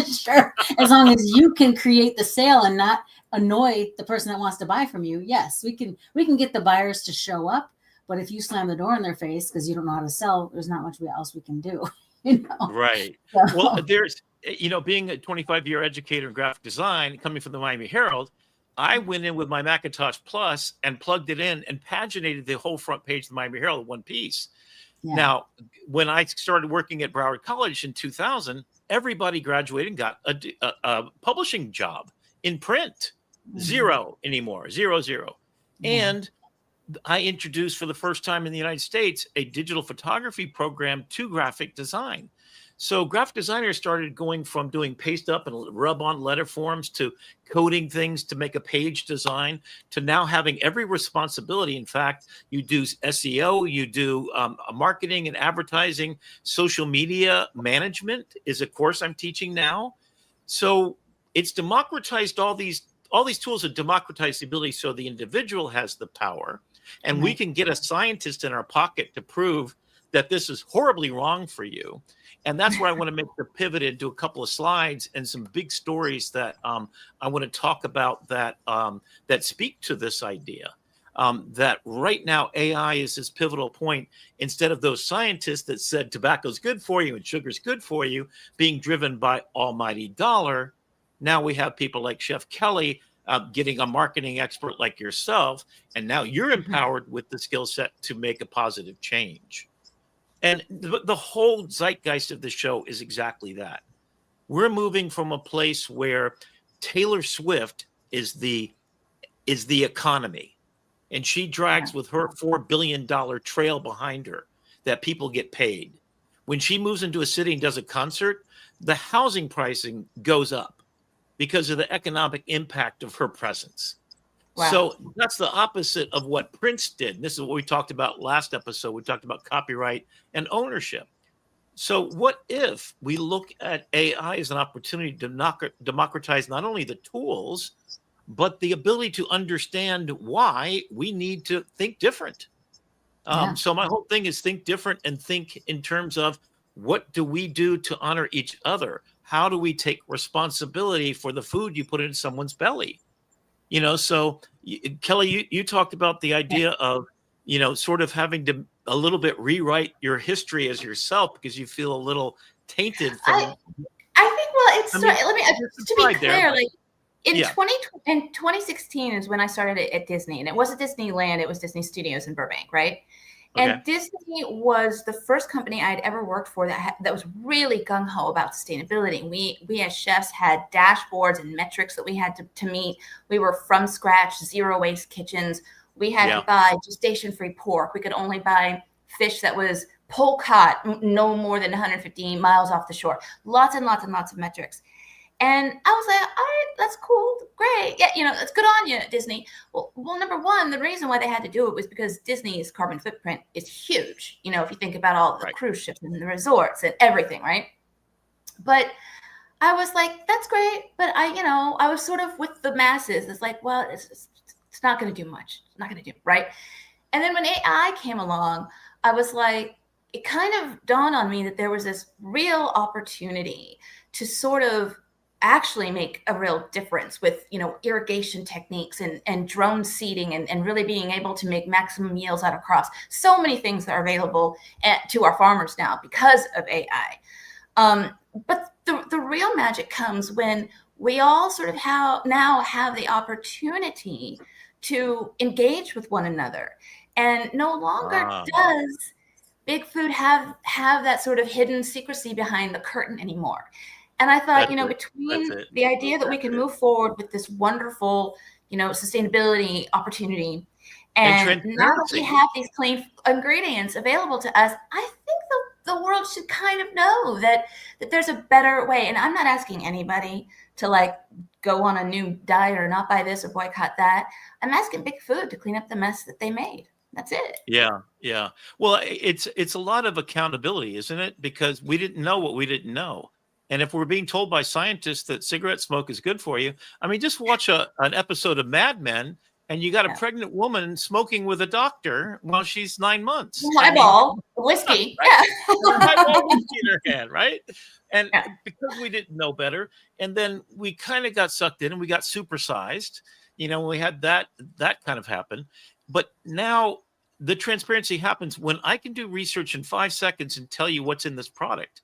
sure. As long as you can create the sale and not annoy the person that wants to buy from you. Yes, we can get the buyers to show up. But if you slam the door in their face because you don't know how to sell, there's not much else we can do. You know? Right. So. Well, there's, being a 25-year educator in graphic design, coming from the Miami Herald, I went in with my Macintosh Plus and plugged it in and paginated the whole front page of the Miami Herald in one piece. Yeah. Now, when I started working at Broward College in 2000, everybody graduated and got a publishing job in print. Zero anymore. Zero. And I introduced for the first time in the United States a digital photography program to graphic design. So graphic designers started going from doing paste up and rub on letter forms to coding things to make a page design to now having every responsibility. In fact, you do SEO, you do marketing and advertising, social media management is a course I'm teaching now. So it's democratized all these tools have democratized the ability so the individual has the power. And we can get a scientist in our pocket to prove that this is horribly wrong for you. And that's where I want to make the pivot into a couple of slides and some big stories that I want to talk about that speak to this idea. That right now AI is this pivotal point. Instead of those scientists that said tobacco's good for you and sugar's good for you being driven by almighty dollar, now we have people like Chef Kelly getting a marketing expert like yourself, and now you're empowered with the skill set to make a positive change. And the whole zeitgeist of the show is exactly that. We're moving from a place where Taylor Swift is the economy, and she drags with her $4 billion trail behind her that people get paid. When she moves into a city and does a concert, the housing pricing goes up because of the economic impact of her presence. Wow. So that's the opposite of what Prince did. And this is what we talked about last episode. We talked about copyright and ownership. So what if we look at AI as an opportunity to democratize not only the tools, but the ability to understand why we need to think different. So my whole thing is think different and think in terms of what do we do to honor each other? How do we take responsibility for the food you put in someone's belly? So Kelly, you talked about the idea of, sort of having to a little bit rewrite your history as yourself because you feel a little tainted from. I think, let me, to be clear, like in 2016 is when I started at Disney, and it wasn't Disneyland, it was Disney Studios in Burbank, right? And Disney was the first company I had ever worked for that was really gung-ho about sustainability. We as chefs had dashboards and metrics that we had to meet. We were from scratch, zero waste kitchens. We had to buy gestation-free pork. We could only buy fish that was pole caught no more than 150 miles off the shore. Lots and lots and lots of metrics. And I was like, all right, that's cool. Great. Yeah, that's good on you, Disney. Well, number one, the reason why they had to do it was because Disney's carbon footprint is huge. If you think about all the cruise ships and the resorts and everything, right? But I was like, that's great. But I was sort of with the masses. It's like, well, it's not going to do much. It's not going to do, right? And then when AI came along, I was like, it kind of dawned on me that there was this real opportunity to sort of actually make a real difference with, irrigation techniques and drone seeding and really being able to make maximum yields out of crops. So many things that are available to our farmers now because of AI. But the real magic comes when we all sort of now have the opportunity to engage with one another. And no longer does Big Food have that sort of hidden secrecy behind the curtain anymore. And I thought, between the idea that we can move forward with this wonderful, sustainability opportunity And now that we have these clean ingredients available to us, I think the world should kind of know that there's a better way. And I'm not asking anybody to like go on a new diet or not buy this or boycott that. I'm asking Big Food to clean up the mess that they made. That's it. Yeah, yeah. Well, it's a lot of accountability, isn't it? Because we didn't know what we didn't know. And if we're being told by scientists that cigarette smoke is good for you, I mean, just watch an episode of Mad Men, and you got a pregnant woman smoking with a doctor while she's 9 months. Highball, whiskey. Right? Yeah. Highball whiskey in her hand, right? And because we didn't know better, and then we kind of got sucked in and we got supersized. You know, we had that kind of happen. But now the transparency happens when I can do research in 5 seconds and tell you what's in this product.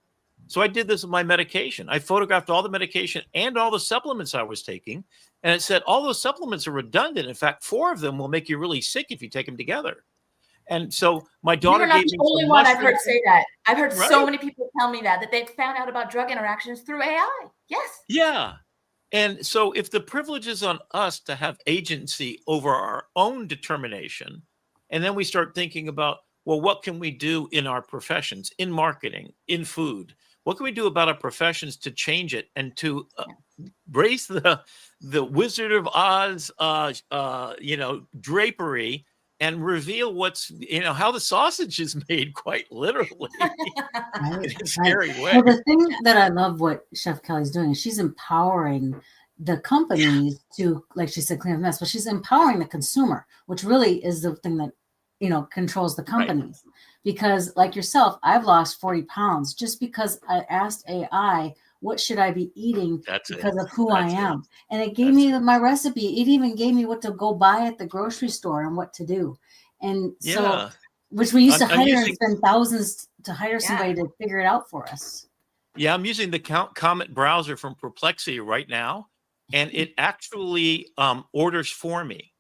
So I did this with my medication. I photographed all the medication and all the supplements I was taking. And it said all those supplements are redundant. In fact, 4 of them will make you really sick if you take them together. And so my daughter You're not gave the me only some one I've mushrooms. heard say that. I've heard Right? so many people tell me that they've found out about drug interactions through AI. Yes. Yeah. And so if the privilege is on us to have agency over our own determination, and then we start thinking about, well, what can we do in our professions, in marketing, in food? What can we do about our professions to change it and to raise the Wizard of Oz, drapery and reveal what's, how the sausage is made, quite literally, in a scary way. Well, the thing that I love what Chef Kelly's doing is she's empowering the companies to, like she said, clean up the mess, but she's empowering the consumer, which really is the thing that, controls the companies. Right. Because like yourself, I've lost 40 pounds just because I asked AI, what should I be eating of who I am? And it gave me my recipe. It even gave me what to go buy at the grocery store and what to do. And so, which we used to hire and spend thousands to hire somebody to figure it out for us. Yeah, I'm using the Comet browser from Perplexity right now, and it actually orders for me.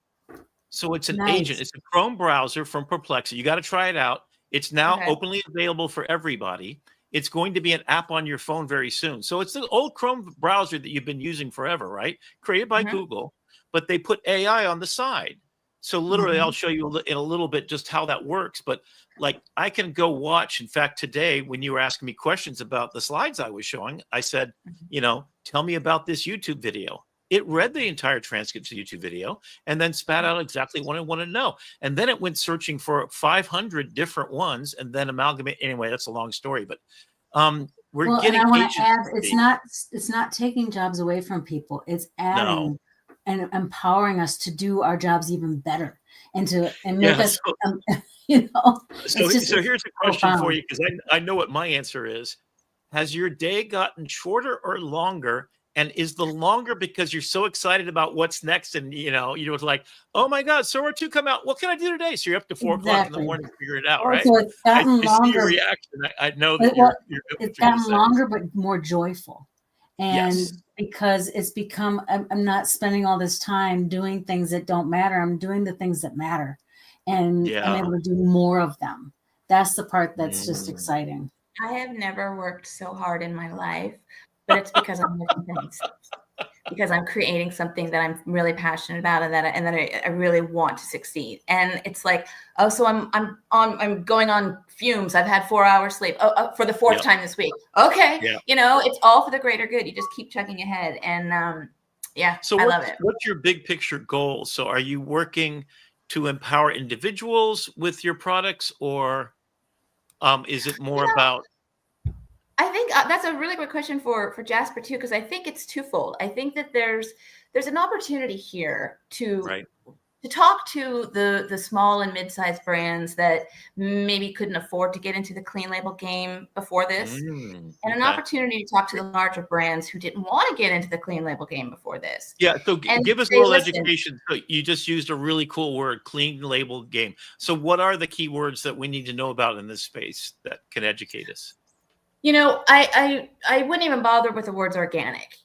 So it's an agent. It's a Chrome browser from Perplexity. You got to try it out. It's now openly available for everybody. It's going to be an app on your phone very soon. So it's the old Chrome browser that you've been using forever, right? Created by Google, but they put AI on the side. So literally, I'll show you in a little bit just how that works. But like, I can go watch. In fact, today, when you were asking me questions about the slides I was showing, I said, tell me about this YouTube video. It read the entire transcript of the YouTube video and then spat out exactly what I wanted to know. And then it went searching for 500 different ones and then amalgamate. Anyway, that's a long story, but we're getting. And I want to add, it's not taking jobs away from people. It's adding and empowering us to do our jobs even better and make us, So here's a question for you, because I know what my answer is. Has your day gotten shorter or longer? And is the longer because you're so excited about what's next? And, you're like, oh my God, Sora 2 come out. What can I do today? So you're up to 4 o'clock in the morning to figure it out, right? So it's gotten longer. I see your reaction. I know that it's gotten longer, but more joyful. And because it's become, I'm not spending all this time doing things that don't matter. I'm doing the things that matter. And I'm able to do more of them. That's the part that's just exciting. I have never worked so hard in my life. But it's because I'm making things, because I'm creating something that I'm really passionate about and that I really want to succeed. And it's like, so I'm going on fumes. I've had 4 hours sleep for the 4th time this week. Okay, it's all for the greater good. You just keep chugging ahead, and So I love it. What's your big picture goal? So are you working to empower individuals with your products, or is it more about? I think that's a really good question for Jasper too, because I think it's twofold. I think that there's an opportunity here to talk to the small and mid-sized brands that maybe couldn't afford to get into the clean label game before this, and an opportunity to talk to the larger brands who didn't want to get into the clean label game before this. Yeah, so give us a little education. So you just used a really cool word, clean label game. So what are the key words that we need to know about in this space that can educate us? I wouldn't even bother with the words organic.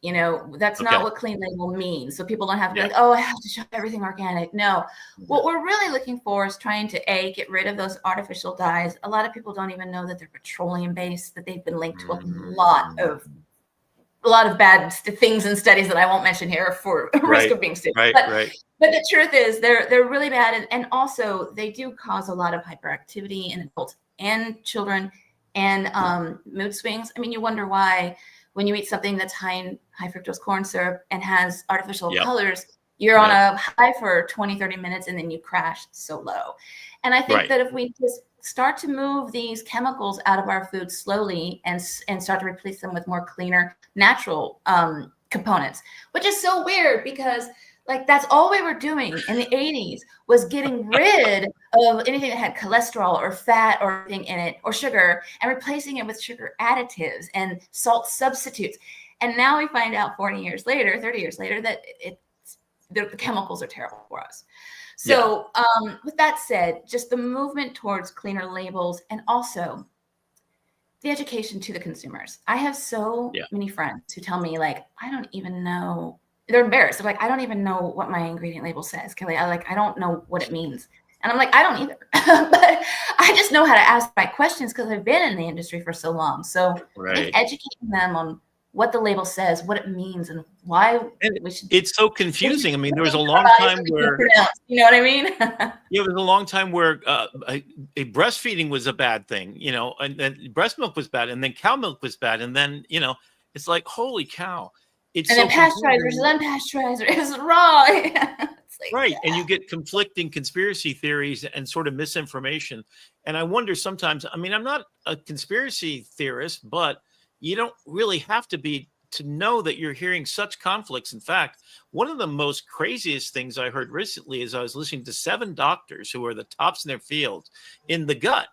That's not what clean label means. So people don't have to be like, oh, I have to show everything organic. No, what we're really looking for is trying to get rid of those artificial dyes. A lot of people don't even know that they're petroleum based, that they've been linked to a lot of a lot of bad things and studies that I won't mention here for risk of being sued. But the truth is they're really bad. And also they do cause a lot of hyperactivity in adults and children and mood swings. I mean, you wonder why when you eat something that's high in high fructose corn syrup and has artificial colors, you're on a high for 20, 30 minutes and then you crash so low. And I think that if we just start to move these chemicals out of our food slowly and start to replace them with more cleaner, natural components, which is so weird because like that's all we were doing in the 80s was getting rid of anything that had cholesterol or fat or anything in it or sugar and replacing it with sugar additives and salt substitutes. And now we find out 40 years later, 30 years later, that the chemicals are terrible for us. So with that said, just the movement towards cleaner labels and also the education to the consumers. I have so many friends who tell me like, I don't even know. They're embarrassed. They're like, I don't even know what my ingredient label says, Kelly. I don't know what it means. And I'm like, I don't either. But I just know how to ask the right questions because I've been in the industry for so long. So I think educating them on what the label says, what it means, and why we should. It's so confusing. I mean, there was a long time where, you know what I mean? There was a long time where a breastfeeding was a bad thing, you know, and then breast milk was bad, and then cow milk was bad, and then, you know, it's like, holy cow. It's and so then pasteurizers and unpasteurizers is wrong. It's like, right. And you get conflicting conspiracy theories and sort of misinformation. And I wonder sometimes, I mean, I'm not a conspiracy theorist, but you don't really have to be to know that you're hearing such conflicts. In fact, one of the most craziest things I heard recently is I was listening to 7 doctors who are the tops in their field in the gut.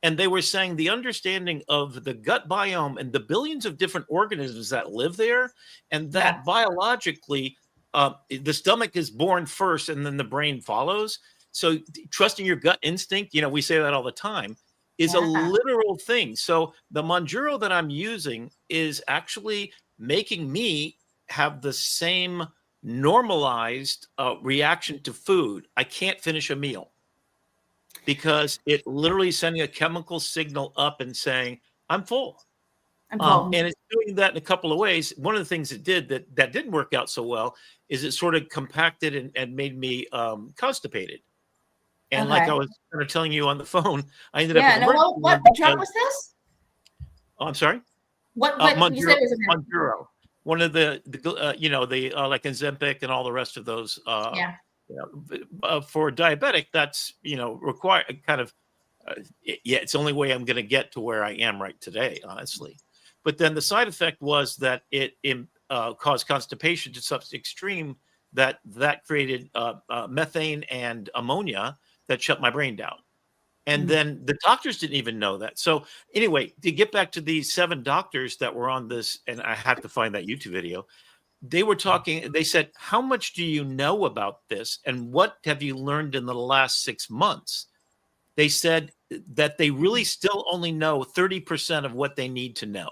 And they were saying the understanding of the gut biome and the billions of different organisms that live there, and that biologically, the stomach is born first and then the brain follows. So trusting your gut instinct, you know, we say that all the time, is a literal thing. So the Monjuro that I'm using is actually making me have the same normalized reaction to food. I can't finish a meal, because it literally is sending a chemical signal up and saying, I'm full. And it's doing that in a couple of ways. One of the things it did that didn't work out so well is it sort of compacted and made me constipated. And like I was kind of telling you on the phone, I ended up. What drug was this? Oh, I'm sorry. What you said was Monjuro. One of the you know, the like Ozempic and all the rest of those. For diabetic, that's, you know, require kind of it's the only way I'm going to get to where I am right today, honestly. But then the side effect was that it caused constipation to such extreme that created methane and ammonia that shut my brain down. And then the doctors didn't even know that. So anyway, to get back to these 7 doctors that were on this, and I have to find that YouTube video. They were talking, they said, how much do you know about this? And what have you learned in the last 6 months? They said that they really still only know 30% of what they need to know.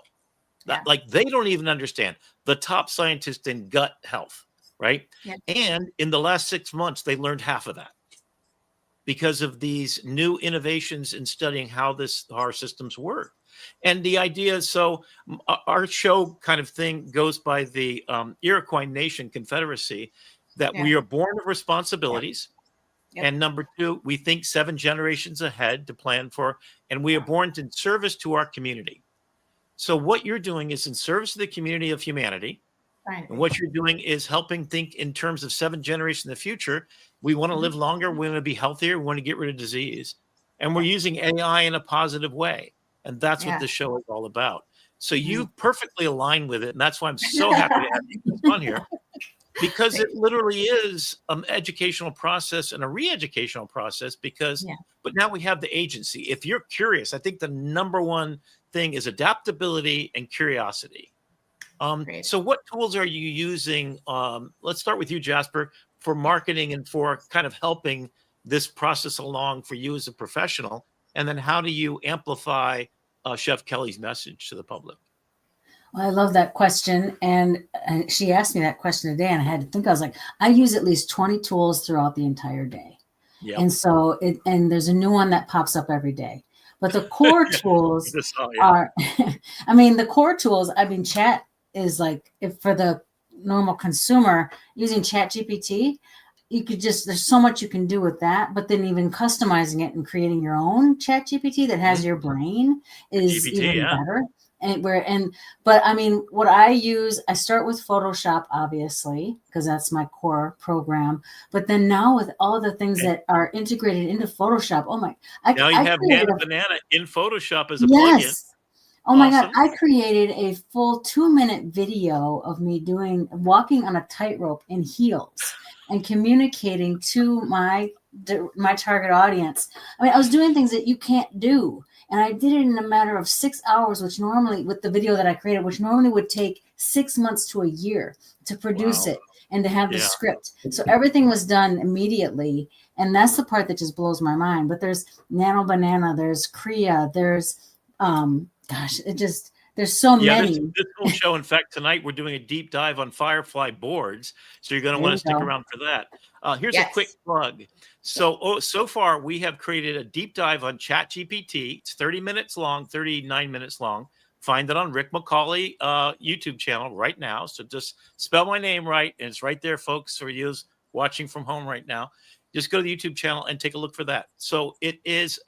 Like they don't even understand. The top scientists in gut health, right? And in the last 6 months, they learned half of that because of these new innovations in studying how our systems work. And the idea is, so our show kind of thing goes by the Iroquois Nation Confederacy, that we are born of responsibilities. And number 2, we think 7 generations ahead to plan for, and we are born in service to our community. So what you're doing is in service to the community of humanity. Right. And what you're doing is helping think in terms of 7 generations in the future. We want to live longer. We want to be healthier. We want to get rid of disease. And we're using AI in a positive way. And that's what this show is all about. So you perfectly align with it. And that's why I'm so happy to have you on here, because it literally is an educational process and a re-educational process but now we have the agency. If you're curious, I think the number one thing is adaptability and curiosity. So what tools are you using? Let's start with you, Jasper, for marketing and for kind of helping this process along for you as a professional. And then how do you amplify Chef Kelly's message to the public? Well, I love that question. And she asked me that question today, and I had to think. I was like, I use at least 20 tools throughout the entire day. And so and there's a new one that pops up every day. But the core tools are, I mean, the core tools, I mean, chat is like, if for the normal consumer using ChatGPT, you could just, there's so much you can do with that, but then even customizing it and creating your own ChatGPT that has your brain is GPT, even better. But I mean, what I use, I start with Photoshop, obviously, because that's my core program. But then now with all the things that are integrated into Photoshop, oh my, now you have Nana Banana in Photoshop as a plugin. Oh my God, I created a full 2-minute video of me walking on a tightrope in heels and communicating to my target audience. I mean, I was doing things that you can't do. And I did it in a matter of 6 hours, which normally, with the video that I created, which normally would take 6 months to a year to produce it and to have the script. So everything was done immediately. And that's the part that just blows my mind. But there's Nano Banana, there's Kriya, there's, there's so many. This whole show, in fact, tonight we're doing a deep dive on Firefly boards. So you're going to want to stick around for that. Here's a quick plug. So far we have created a deep dive on ChatGPT. It's 30 minutes long, 39 minutes long. Find it on Rick McCauley YouTube channel right now. So just spell my name right. And it's right there, folks, for you watching from home right now. Just go to the YouTube channel and take a look for that. So it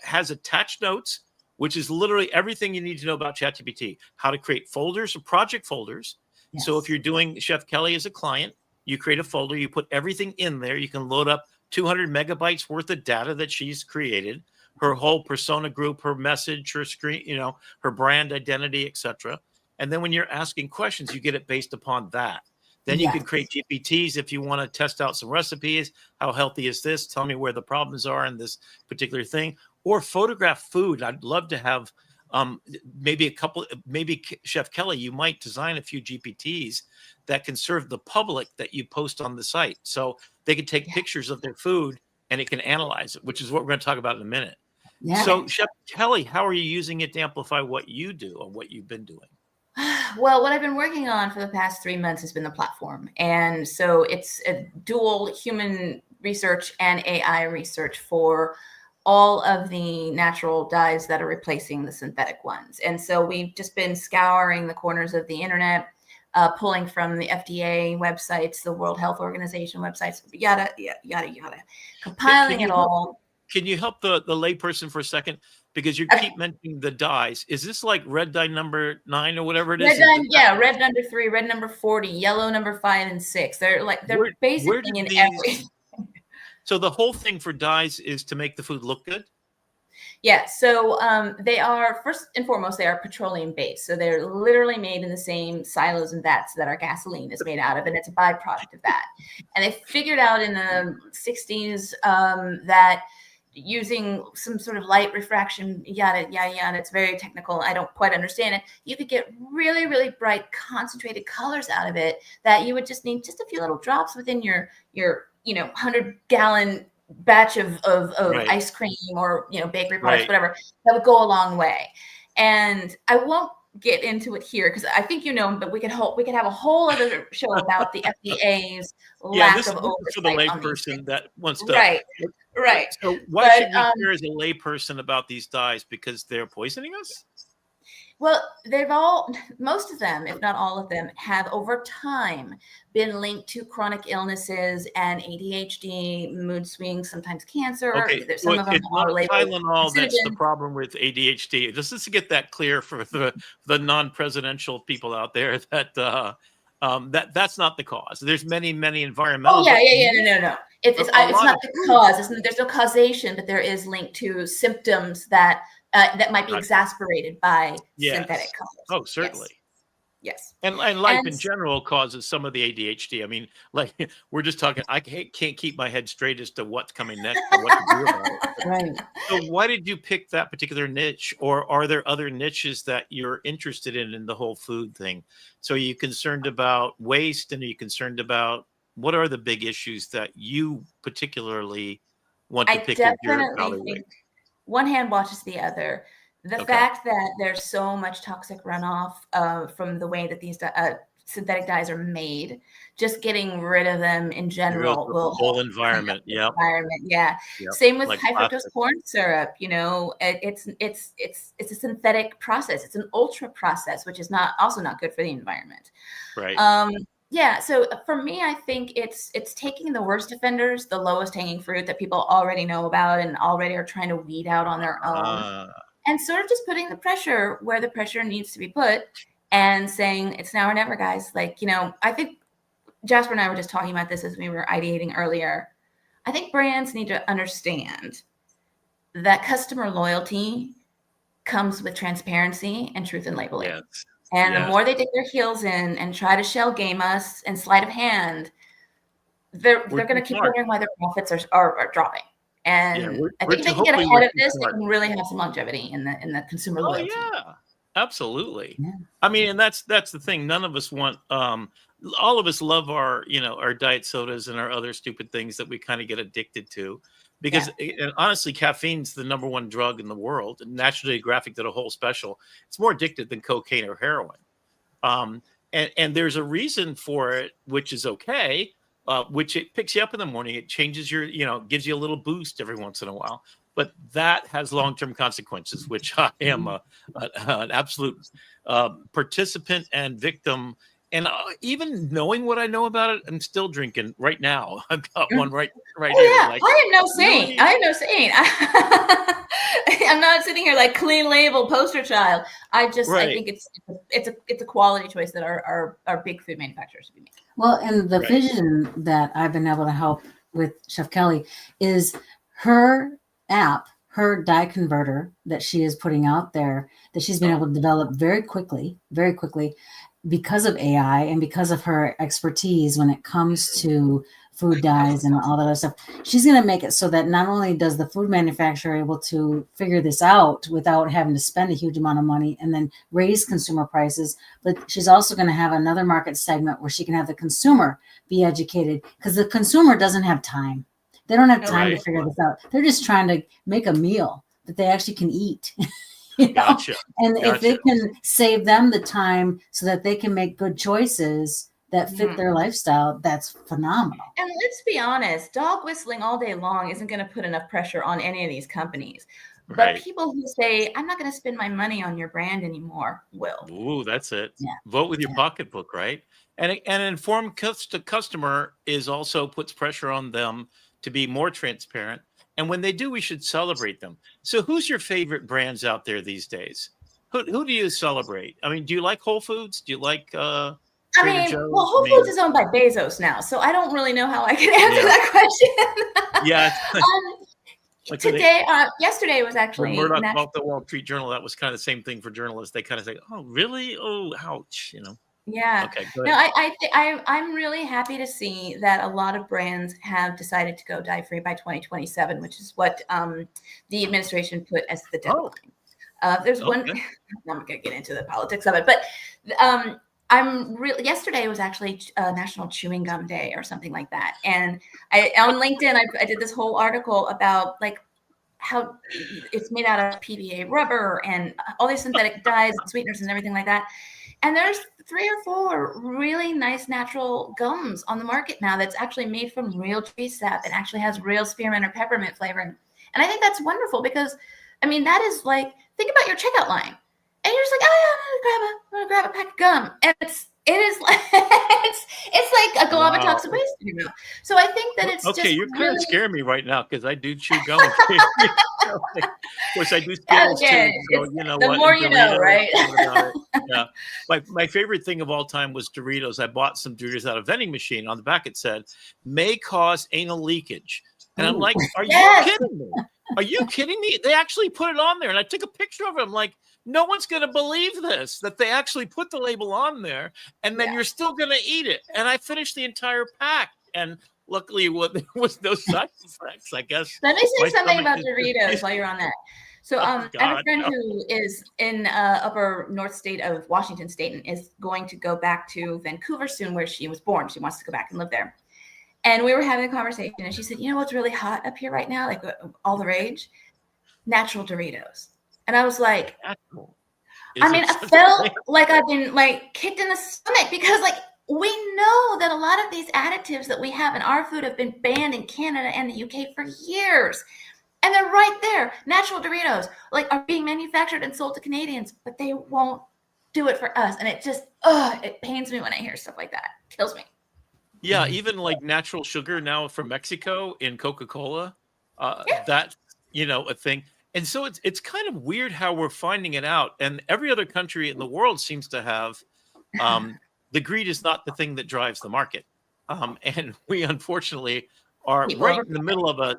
has attached notes, which is literally everything you need to know about ChatGPT, how to create folders or project folders. Yes. So if you're doing Chef Kelly as a client, you create a folder, you put everything in there. You can load up 200 megabytes worth of data that she's created, her whole persona group, her message, her screen, her brand identity, etc. And then when you're asking questions, you get it based upon that. Then you can create GPTs if you want to test out some recipes. How healthy is this? Tell me where the problems are in this particular thing. Or photograph food. I'd love to have maybe Chef Kelly, you might design a few GPTs that can serve the public that you post on the site. So they can take pictures of their food and it can analyze it, which is what we're going to talk about in a minute. Yeah. So Chef Kelly, how are you using it to amplify what you do or what you've been doing? Well, what I've been working on for the past 3 months has been the platform. And so it's a dual human research and AI research for all of the natural dyes that are replacing the synthetic ones. And so we've just been scouring the corners of the internet, pulling from the FDA websites, the World Health Organization websites, yada, yada, compiling it all. Can you help the layperson for a second? Because you keep mentioning the dyes. Is this like red dye number 9 or whatever it is? Red number 3, red number 40, yellow number 5 and 6. They're basically in everything. So the whole thing for dyes is to make the food look good? Yeah. So they are, first and foremost, they are petroleum based. So they're literally made in the same silos and vats that our gasoline is made out of. And it's a byproduct of that. And they figured out in the 60s that using some sort of light refraction, yada, it's very technical. I don't quite understand it. You could get really, really bright, concentrated colors out of it that you would just need just a few little drops within your 100-gallon batch of ice cream or, bakery products, whatever, that would go a long way. And I won't get into it here because I think but we could have a whole other show about the FDA's lack of oversight for the layperson that wants to. Right. So why should we care as a layperson about these dyes? Because they're poisoning us? Well, most of them, if not all of them, have over time been linked to chronic illnesses and ADHD, mood swings, sometimes cancer. Okay, some of them are Tylenol that's the problem with ADHD. Just to get that clear for the non-presidential people out there, that that's not the cause. There's many environmental. Oh no. It's not the cause. There's no causation, but there is linked to symptoms that might be exasperated by synthetic colors. Oh, certainly. Yes. And life in general causes some of the ADHD. I mean, like we're just talking, I can't keep my head straight as to what's coming next or what to do about it. Right. So why did you pick that particular niche, or are there other niches that you're interested in the whole food thing? So are you concerned about waste, and are you concerned about what are the big issues that you particularly want to pick up your colleague? One hand washes the other. The fact that there's so much toxic runoff from the way that these synthetic dyes are made. Just getting rid of them in general will whole environment. Yeah. Environment. Yeah. Yep. Same with Like high fructose plastic. corn syrup. You know, it's a synthetic process. It's an ultra process, which is also not good for the environment. Right. Yeah. So for me, I think it's taking the worst offenders, the lowest hanging fruit that people already know about and already are trying to weed out on their own, and sort of just putting the pressure where the pressure needs to be put, and saying it's now or never, guys. Like, you know, I think Jasper and I were just talking about this as we were ideating earlier. I think brands need to understand that customer loyalty comes with transparency and truth in labeling. Yes. And the more they dig their heels in and try to shell game us and sleight of hand, they're going to keep wondering why their profits are dropping. And I think they can get ahead of this. They can really have some longevity in the consumer loyalty. Oh yeah, absolutely. Yeah. I mean, and that's the thing. None of us want. All of us love our our diet sodas and our other stupid things that we kind of get addicted to, because and honestly, caffeine's the #1 drug in the world. And National Geographic did a whole special. It's more addictive than cocaine or heroin. And there's a reason for it, which is okay. Which it picks you up in the morning. It changes your, gives you a little boost every once in a while. But that has long-term consequences, which I am an absolute participant and victim. And even knowing what I know about it, I'm still drinking right now. I've got one right here. Yeah, Like, I am no saint. I am no saint. I'm not sitting here like clean label poster child. I think it's a quality choice that our big food manufacturers should be making. Well, and the vision that I've been able to help with Chef Kelly is her app, her dye converter that she is putting out there, that she's been able to develop very quickly, because of AI and because of her expertise when it comes to food dyes and all that other stuff. She's going to make it so that not only does the food manufacturer able to figure this out without having to spend a huge amount of money and then raise consumer prices, but she's also going to have another market segment where she can have the consumer be educated, because the consumer doesn't have time. They don't have time to figure this out. They're just trying to make a meal that they actually can eat. Gotcha. And if they can save them the time so that they can make good choices that fit their lifestyle, that's phenomenal. And let's be honest, dog whistling all day long isn't going to put enough pressure on any of these companies. But people who say, I'm not going to spend my money on your brand anymore, will. Ooh, that's it. Yeah. Vote with your pocketbook, right? And an informed customer also puts pressure on them to be more transparent. And when they do, we should celebrate them. So who's your favorite brands out there these days? Who do you celebrate? I mean, do you like Whole Foods? Do you like Whole Foods is owned by Bezos now, so I don't really know how I can answer that question. Yeah. Yesterday was actually Murdoch bought the Wall Street Journal. That was kind of the same thing for journalists. They kind of say, "Oh, really? Oh, ouch!" Yeah. Okay. No, I'm really happy to see that a lot of brands have decided to go dye free by 2027, which is what the administration put as the deadline. There's one. I'm not going to get into the politics of it, but yesterday was actually National Chewing Gum Day or something like that, and on LinkedIn I did this whole article about like how it's made out of PVA rubber and all these synthetic dyes and sweeteners and everything like that. And there's 3 or 4 really nice natural gums on the market now that's actually made from real tree sap and actually has real spearmint or peppermint flavoring. And I think that's wonderful because, I mean, that is like, think about your checkout line. And you're just like, oh, I'm gonna grab a pack of gum. And it is like it's like a glob of toxic waste in your mouth. So I think that it's okay. Just You're kind really... of scaring me right now because I do chew gum. Of course, I do Skittles too. So you know the what? more you know, right? Yeah. My favorite thing of all time was Doritos. I bought some Doritos out of a vending machine. On the back it said, "May cause anal leakage," and I'm like, "Are you kidding me? Are you kidding me?" They actually put it on there, and I took a picture of it. I'm like, no one's going to believe this, that they actually put the label on there, and then you're still going to eat it. And I finished the entire pack, and luckily there was no side effects, I guess. Let me say something about Doritos while you're on that. So I have a friend who is in upper north state of Washington state and is going to go back to Vancouver soon, where she was born. She wants to go back and live there. And we were having a conversation, and she said, you know what's really hot up here right now, like all the rage? Natural Doritos. And I was like, I mean, I felt like I've been like kicked in the stomach because like we know that a lot of these additives that we have in our food have been banned in Canada and the UK for years. And they're right there. Natural Doritos like are being manufactured and sold to Canadians, but they won't do it for us. And it just, it pains me when I hear stuff like that. It kills me. Yeah, even like natural sugar now from Mexico in Coca-Cola, that's, a thing. And so it's kind of weird how we're finding it out. And every other country in the world seems to have the greed is not the thing that drives the market. And we unfortunately are right in the middle of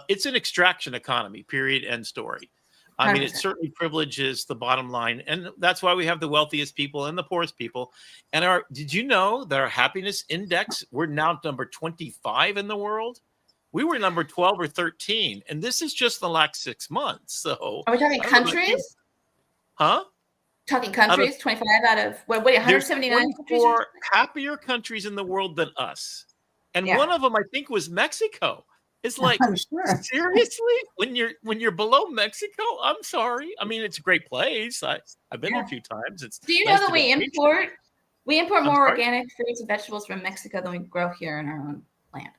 it's an extraction economy, period, end story. I mean, it certainly privileges the bottom line. And that's why we have the wealthiest people and the poorest people. And did you know that our happiness index, we're now number 25 in the world? We were number 12 or 13. And this is just the last 6 months. So are we talking countries? Huh? Talking countries, 25 out of, 179 countries? Happier countries in the world than us. And one of them, I think, was Mexico. It's like, seriously, when you're below Mexico, I'm sorry. I mean, it's a great place. I've been there a few times. Do you know that we import more organic fruits and vegetables from Mexico than we grow here in our own land?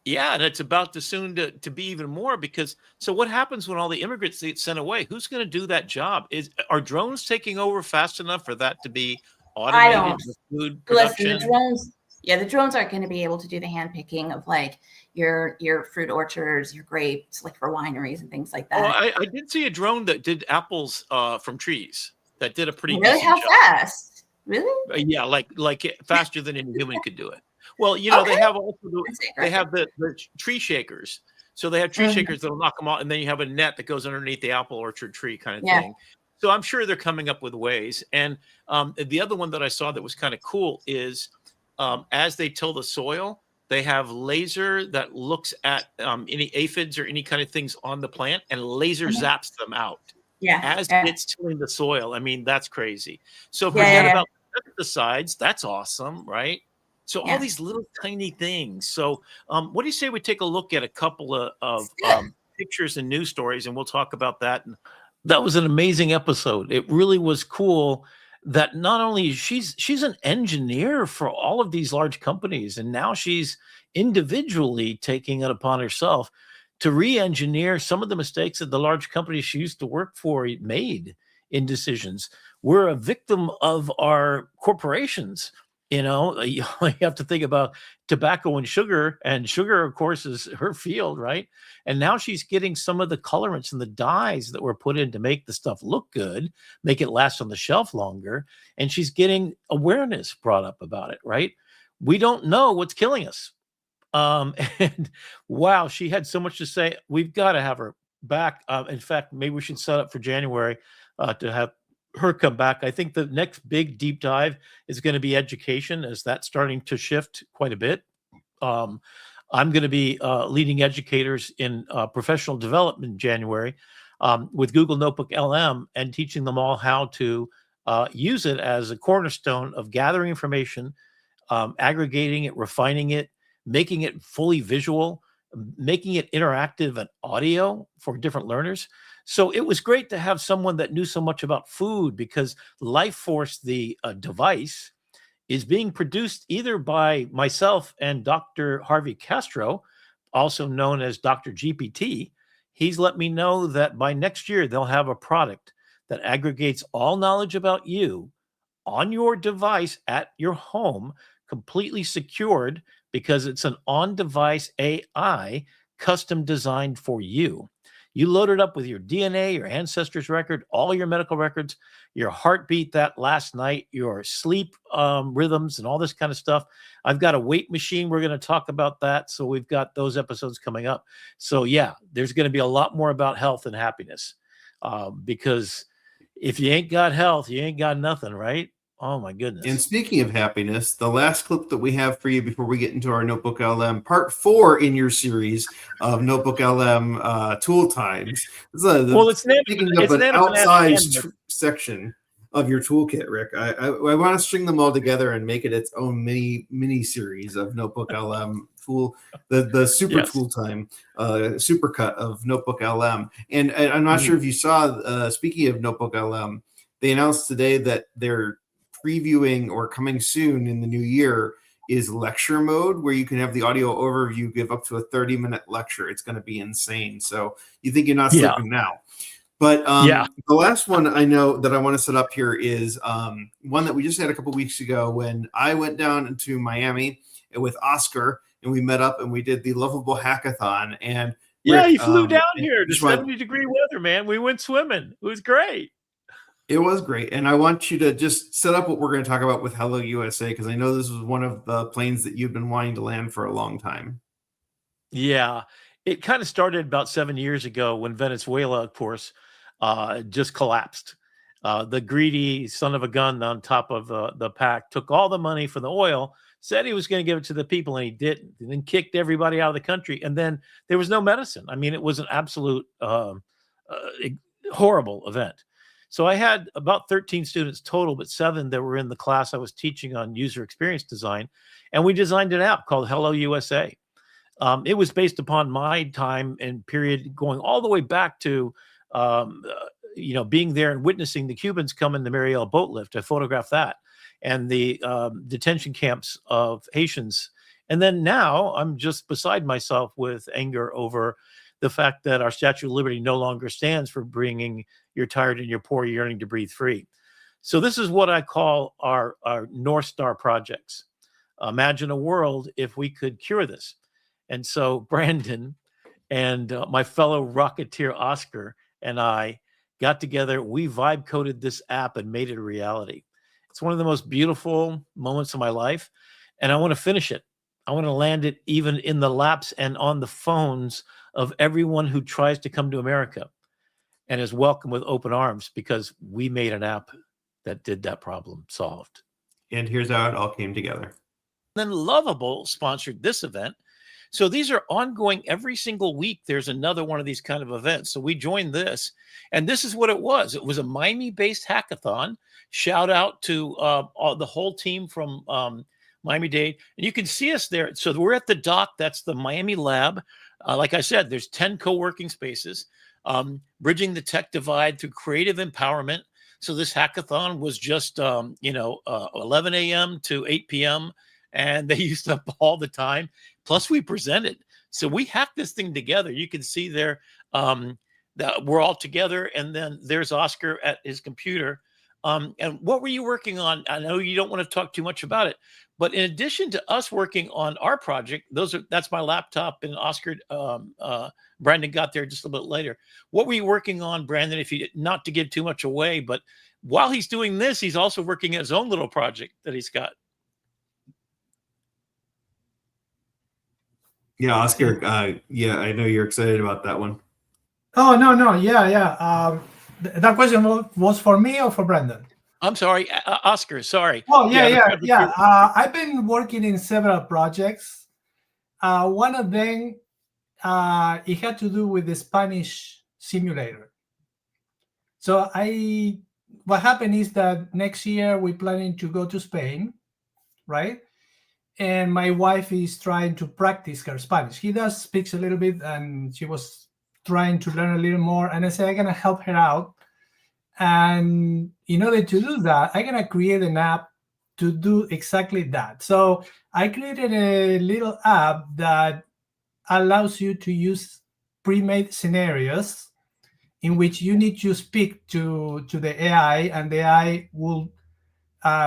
Yeah, and it's about to soon to be even more because so what happens when all the immigrants get sent away? Who's going to do that job? Are drones taking over fast enough for that to be automated food production? Listen, the drones aren't going to be able to do the hand picking of like your fruit orchards, your grapes, like for wineries and things like that. Well, I did see a drone that did apples from trees that did a pretty really how job. Fast? Really? Yeah, like faster than any human could do it. Well, they have also they have the tree shakers. So they have tree shakers that'll knock them out, and then you have a net that goes underneath the apple orchard tree kind of thing. So I'm sure they're coming up with ways. And the other one that I saw that was kind of cool is as they till the soil, they have laser that looks at any aphids or any kind of things on the plant and laser zaps them out. As it's tilling the soil. I mean, that's crazy. So forget about pesticides. That's awesome, right? So all these little tiny things. So what do you say we take a look at a couple of pictures and news stories, and we'll talk about that. And that was an amazing episode. It really was cool that not only she's an engineer for all of these large companies, and now she's individually taking it upon herself to re-engineer some of the mistakes that the large companies she used to work for made in decisions. We're a victim of our corporations. You have to think about tobacco and sugar, of course, is her field, right? And now she's getting some of the colorants and the dyes that were put in to make the stuff look good, make it last on the shelf longer. And she's getting awareness brought up about it, right? We don't know what's killing us. And wow, she had so much to say. We've got to have her back. In fact, maybe we should set up for January to have her come back. I think the next big deep dive is going to be education, as that's starting to shift quite a bit. I'm going to be leading educators in professional development in January with Google Notebook LM and teaching them all how to use it as a cornerstone of gathering information, aggregating it, refining it, making it fully visual, making it interactive and audio for different learners. So it was great to have someone that knew so much about food, because Life Force, the device, is being produced either by myself and Dr. Harvey Castro, also known as Dr. GPT. He's let me know that by next year, they'll have a product that aggregates all knowledge about you on your device at your home, completely secured, because it's an on-device AI custom designed for you. You load it up with your DNA, your ancestors record, all your medical records, your heartbeat that last night, your sleep rhythms, and all this kind of stuff. I've got a weight machine. We're going to talk about that. So we've got those episodes coming up. So yeah, there's going to be a lot more about health and happiness, because if you ain't got health, you ain't got nothing, right? Oh my goodness. And speaking of happiness, the last clip that we have for you before we get into our Notebook LM part 4 in your series of Notebook LM Tool Times. It's an outsized section of your toolkit, Rick. I want to string them all together and make it its own mini series of Notebook LM tool, the super tool time, super cut of Notebook LM. And I'm not sure if you saw, speaking of Notebook LM, they announced today that they're previewing or coming soon in the new year is lecture mode, where you can have the audio overview give up to a 30-minute lecture. It's going to be insane. So you think you're not sleeping now. But the last one I know that I want to set up here is one that we just had a couple weeks ago when I went down into Miami with Oscar, and we met up and we did the Lovable Hackathon. And Rick, you flew down here to 70-degree weather, man. We went swimming. It was great. It was great. And I want you to just set up what we're going to talk about with HelloUSA, because I know this was one of the planes that you've been wanting to land for a long time. Yeah, it kind of started about 7 years ago when Venezuela, of course, just collapsed. The greedy son of a gun on top of the pack took all the money for the oil, said he was going to give it to the people, and he didn't, and then kicked everybody out of the country. And then there was no medicine. I mean, it was an absolute horrible event. So I had about 13 students total, but 7 that were in the class I was teaching on user experience design. And we designed an app called HelloUSA. It was based upon my time and period going all the way back to, being there and witnessing the Cubans come in the Mariel boat lift. I photographed that, and the detention camps of Haitians. And then now I'm just beside myself with anger over the fact that our Statue of Liberty no longer stands for bringing "you're tired and you're poor, you're yearning to breathe free." So this is what I call our North Star projects. Imagine a world if we could cure this. And so Brandon and my fellow Rocketeer Oscar and I got together. We vibe coded this app and made it a reality. It's one of the most beautiful moments of my life, and I want to finish it. I want to land it even in the laps and on the phones of everyone who tries to come to America and is welcome with open arms, because we made an app that did that problem solved. And here's how it all came together. Then Lovable sponsored this event. So these are ongoing. Every single week, there's another one of these kind of events. So we joined this, and this is what it was. It was a Miami-based hackathon. Shout out to the whole team from Miami-Dade. And you can see us there. So we're at the dock. That's the Miami lab. Like I said, there's 10 co-working spaces, bridging the tech divide through creative empowerment. So this hackathon was just, 11 a.m. to 8 p.m., and they used up all the time. Plus, we presented. So we hacked this thing together. You can see there that we're all together, and then there's Oscar at his computer. And what were you working on? I know you don't want to talk too much about it, but in addition to us working on our project, that's my laptop, and Oscar, Brandon got there just a little bit later. What were you working on, Brandon? Not to give too much away, but while he's doing this, he's also working at his own little project that he's got. Yeah, Oscar. I know you're excited about that one. Oh, no. Yeah. That question was for me or for Brandon? I'm sorry, Oscar. Sorry. Oh, yeah. I've been working in several projects. One of them, it had to do with the Spanish simulator. So what happened is that next year we're planning to go to Spain, right? And my wife is trying to practice her Spanish. He does speaks a little bit, and she was trying to learn a little more. And I said, I'm going to help her out. And in order to do that, I'm going to create an app to do exactly that. So I created a little app that allows you to use pre-made scenarios in which you need to speak to the AI, and the AI will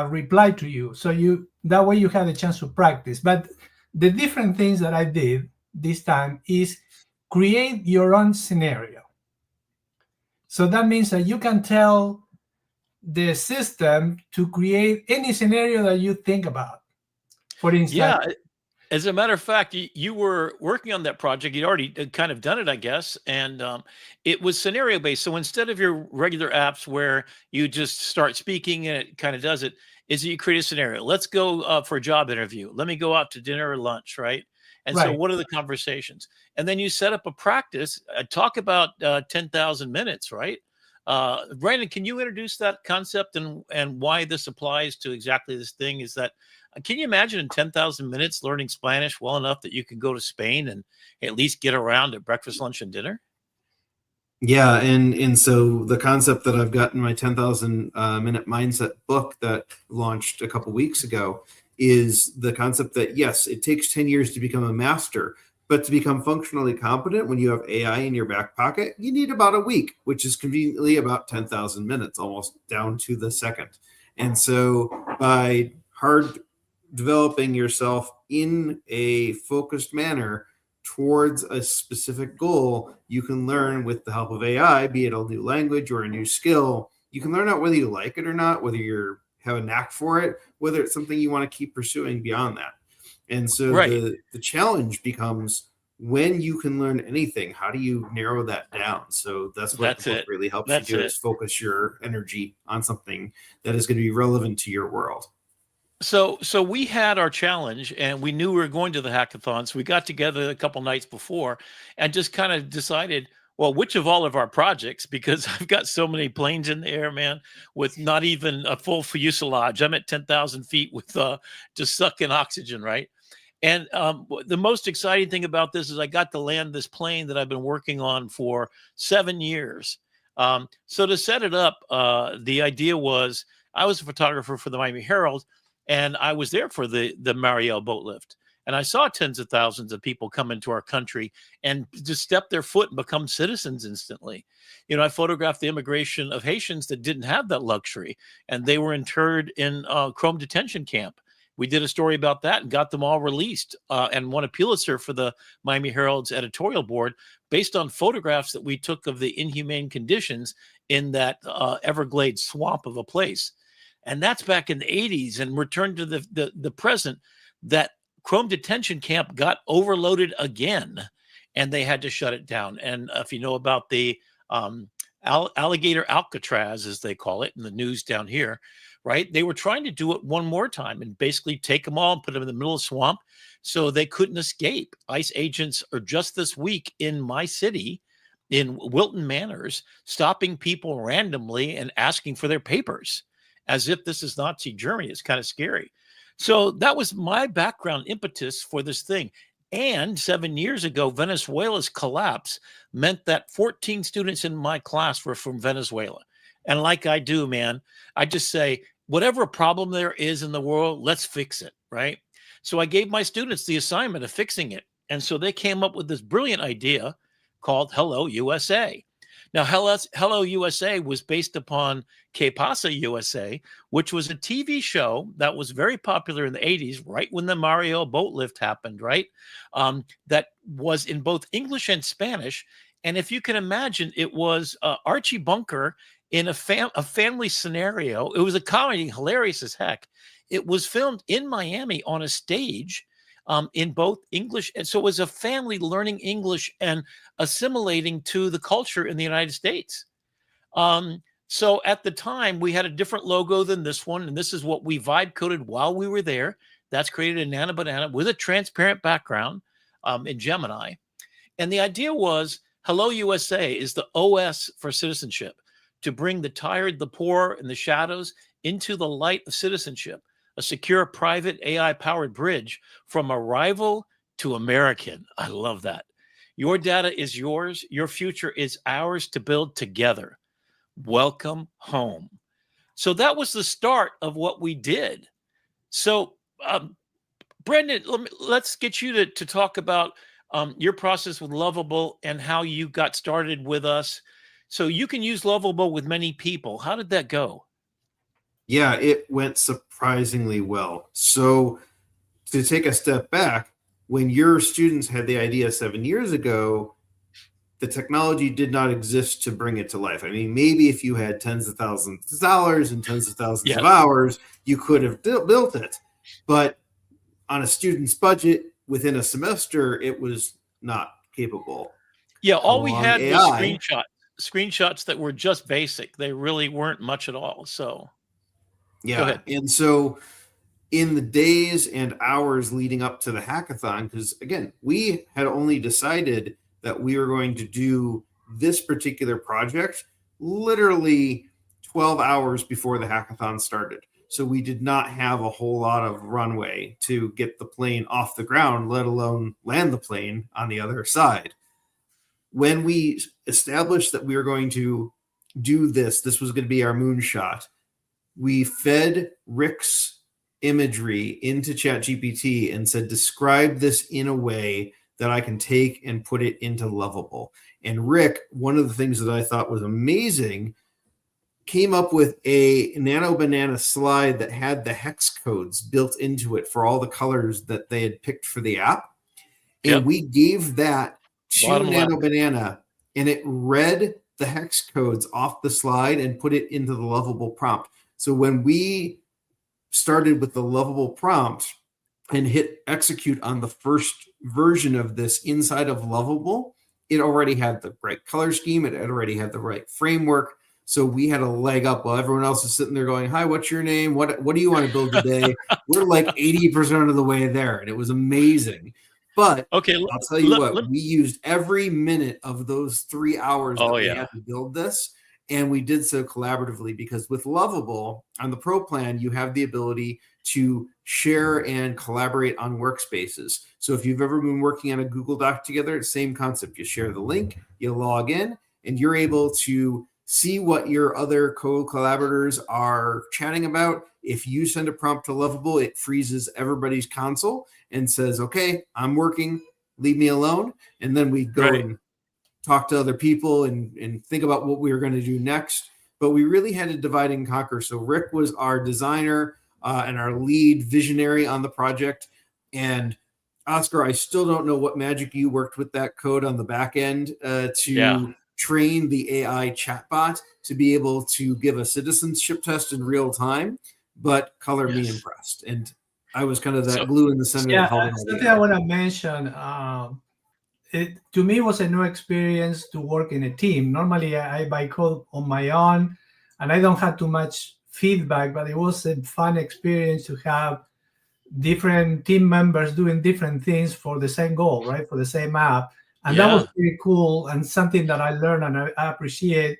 reply to you. So that way you have a chance to practice. But the different things that I did this time is create your own scenario. So that means that you can tell the system to create any scenario that you think about. For instance, yeah. As a matter of fact, you were working on that project. You'd already kind of done it, I guess, and it was scenario-based. So instead of your regular apps where you just start speaking and it kind of does it, is you create a scenario. Let's go for a job interview. Let me go out to dinner or lunch, right? And so what are the conversations? And then you set up a practice. Talk about 10,000 minutes, right? Brandon, can you introduce that concept and why this applies to exactly this thing? Is that, can you imagine in 10,000 minutes learning Spanish well enough that you can go to Spain and at least get around at breakfast, lunch, and dinner? Yeah, and so the concept that I've got in my 10,000 minute mindset book that launched a couple weeks ago is the concept that yes, it takes 10 years to become a master, but to become functionally competent when you have AI in your back pocket, you need about a week, which is conveniently about 10,000 minutes, almost down to the second. And so by hard developing yourself in a focused manner towards a specific goal, you can learn with the help of AI, be it a new language or a new skill. You can learn out whether you like it or not, whether you have a knack for it, whether it's something you want to keep pursuing beyond that. And so the challenge becomes, when you can learn anything, how do you narrow that down? So that's what the book really helps you do, is focus your energy on something that is going to be relevant to your world. So we had our challenge, and we knew we were going to the hackathon. So we got together a couple nights before and just kind of decided, well, which of all of our projects, because I've got so many planes in the air, man, with not even a full fuselage. I'm at 10,000 feet with just sucking oxygen, right? And the most exciting thing about this is I got to land this plane that I've been working on for 7 years. So to set it up, the idea was, I was a photographer for the Miami Herald, and I was there for the Mariel boat lift. And I saw tens of thousands of people come into our country and just step their foot and become citizens instantly. You know, I photographed the immigration of Haitians that didn't have that luxury, and they were interred in Chrome detention camp. We did a story about that and got them all released, and won a Pulitzer for the Miami Herald's editorial board based on photographs that we took of the inhumane conditions in that Everglades swamp of a place. And that's back in the 80s. And return to the present, that Chrome detention camp got overloaded again, and they had to shut it down. And if you know about the alligator Alcatraz, as they call it in the news down here, right? They were trying to do it one more time and basically take them all and put them in the middle of the swamp so they couldn't escape. ICE agents are just this week in my city, in Wilton Manors, stopping people randomly and asking for their papers, as if this is Nazi Germany. It's kind of scary. So that was my background impetus for this thing. And 7 years ago, Venezuela's collapse meant that 14 students in my class were from Venezuela. And like I do, man, I just say, whatever problem there is in the world, let's fix it, right? So I gave my students the assignment of fixing it. And so they came up with this brilliant idea called HelloUSA. Now, HelloUSA was based upon Que Pasa USA, which was a TV show that was very popular in the 80s, right when the Mario boat lift happened, right? That was in both English and Spanish. And if you can imagine, it was Archie Bunker in a family scenario. It was a comedy, hilarious as heck. It was filmed in Miami on a stage in both English. And so it was a family learning English and assimilating to the culture in the United States. So at the time, we had a different logo than this one. And this is what we vibe coded while we were there. That's created in Nana Banana with a transparent background in Gemini. And the idea was, HelloUSA is the OS for citizenship, to bring the tired, the poor, and the shadows into the light of citizenship, a secure, private, AI-powered bridge from arrival to American. I love that. Your data is yours. Your future is ours to build together. Welcome home. So that was the start of what we did. So, Brendan, let's get you to talk about your process with Lovable and how you got started with us. So you can use Lovable with many people. How did that go? Yeah, it went surprisingly well. So to take a step back, when your students had the idea 7 years ago, the technology did not exist to bring it to life. I mean, maybe if you had tens of thousands of dollars and tens of thousands of hours, you could have built it. But on a student's budget within a semester, it was not capable. Yeah, all we had was screenshots that were just basic. They really weren't much at all. So yeah. Go ahead. And so in the days and hours leading up to the hackathon, because again, we had only decided that we were going to do this particular project literally 12 hours before the hackathon started. So we did not have a whole lot of runway to get the plane off the ground, let alone land the plane on the other side. when we established that we were going to do this was going to be our moonshot, we fed Rick's imagery into ChatGPT and said, describe this in a way that I can take and put it into Lovable. And Rick, one of the things that I thought was amazing, came up with a Nano Banana slide that had the hex codes built into it for all the colors that they had picked for the app. And we gave that to Nano Banana, and it read the hex codes off the slide and put it into the Lovable prompt. So when we started with the Lovable prompt and hit execute on the first version of this inside of Lovable, it already had the right color scheme. It already had the right framework. So we had a leg up while everyone else is sitting there going, hi, what's your name? What do you want to build today? We're like 80% of the way there. And it was amazing. But okay, I'll tell you what, we used every minute of those 3 hours that we had to build this. And we did so collaboratively, because with Lovable on the Pro plan, you have the ability to share and collaborate on workspaces. So if you've ever been working on a Google Doc together, same concept. You share the link, you log in, and you're able to see what your other co-collaborators are chatting about. If you send a prompt to Lovable, it freezes everybody's console and says, okay, I'm working, leave me alone. And then we go and talk to other people and think about what we were going to do next. But we really had to divide and conquer. So Rick was our designer and our lead visionary on the project. And Oscar, I still don't know what magic you worked with that code on the back end to train the AI chatbot to be able to give a citizenship test in real time, but color me impressed. And I was kind of that glue in the center. Yeah, something I want to mention. It to me was a new experience to work in a team. Normally, I buy code on my own, and I don't have too much feedback. But it was a fun experience to have different team members doing different things for the same goal, right? For the same app. And that was pretty cool and something that I learned and I appreciate.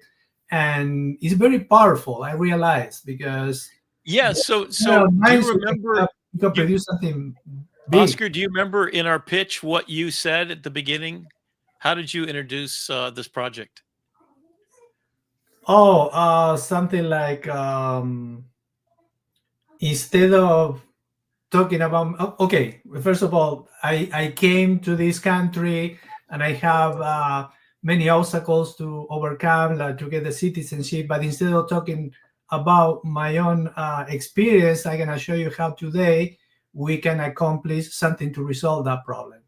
And it's very powerful, I realized, because so do you remember you can produce something big. Oscar, do you remember in our pitch what you said at the beginning? How did you introduce this project? Something like instead of talking about, okay, first of all, I came to this country and I have many obstacles to overcome to get the citizenship. But instead of talking about my own experience, I'm going to show you how today we can accomplish something to resolve that problem.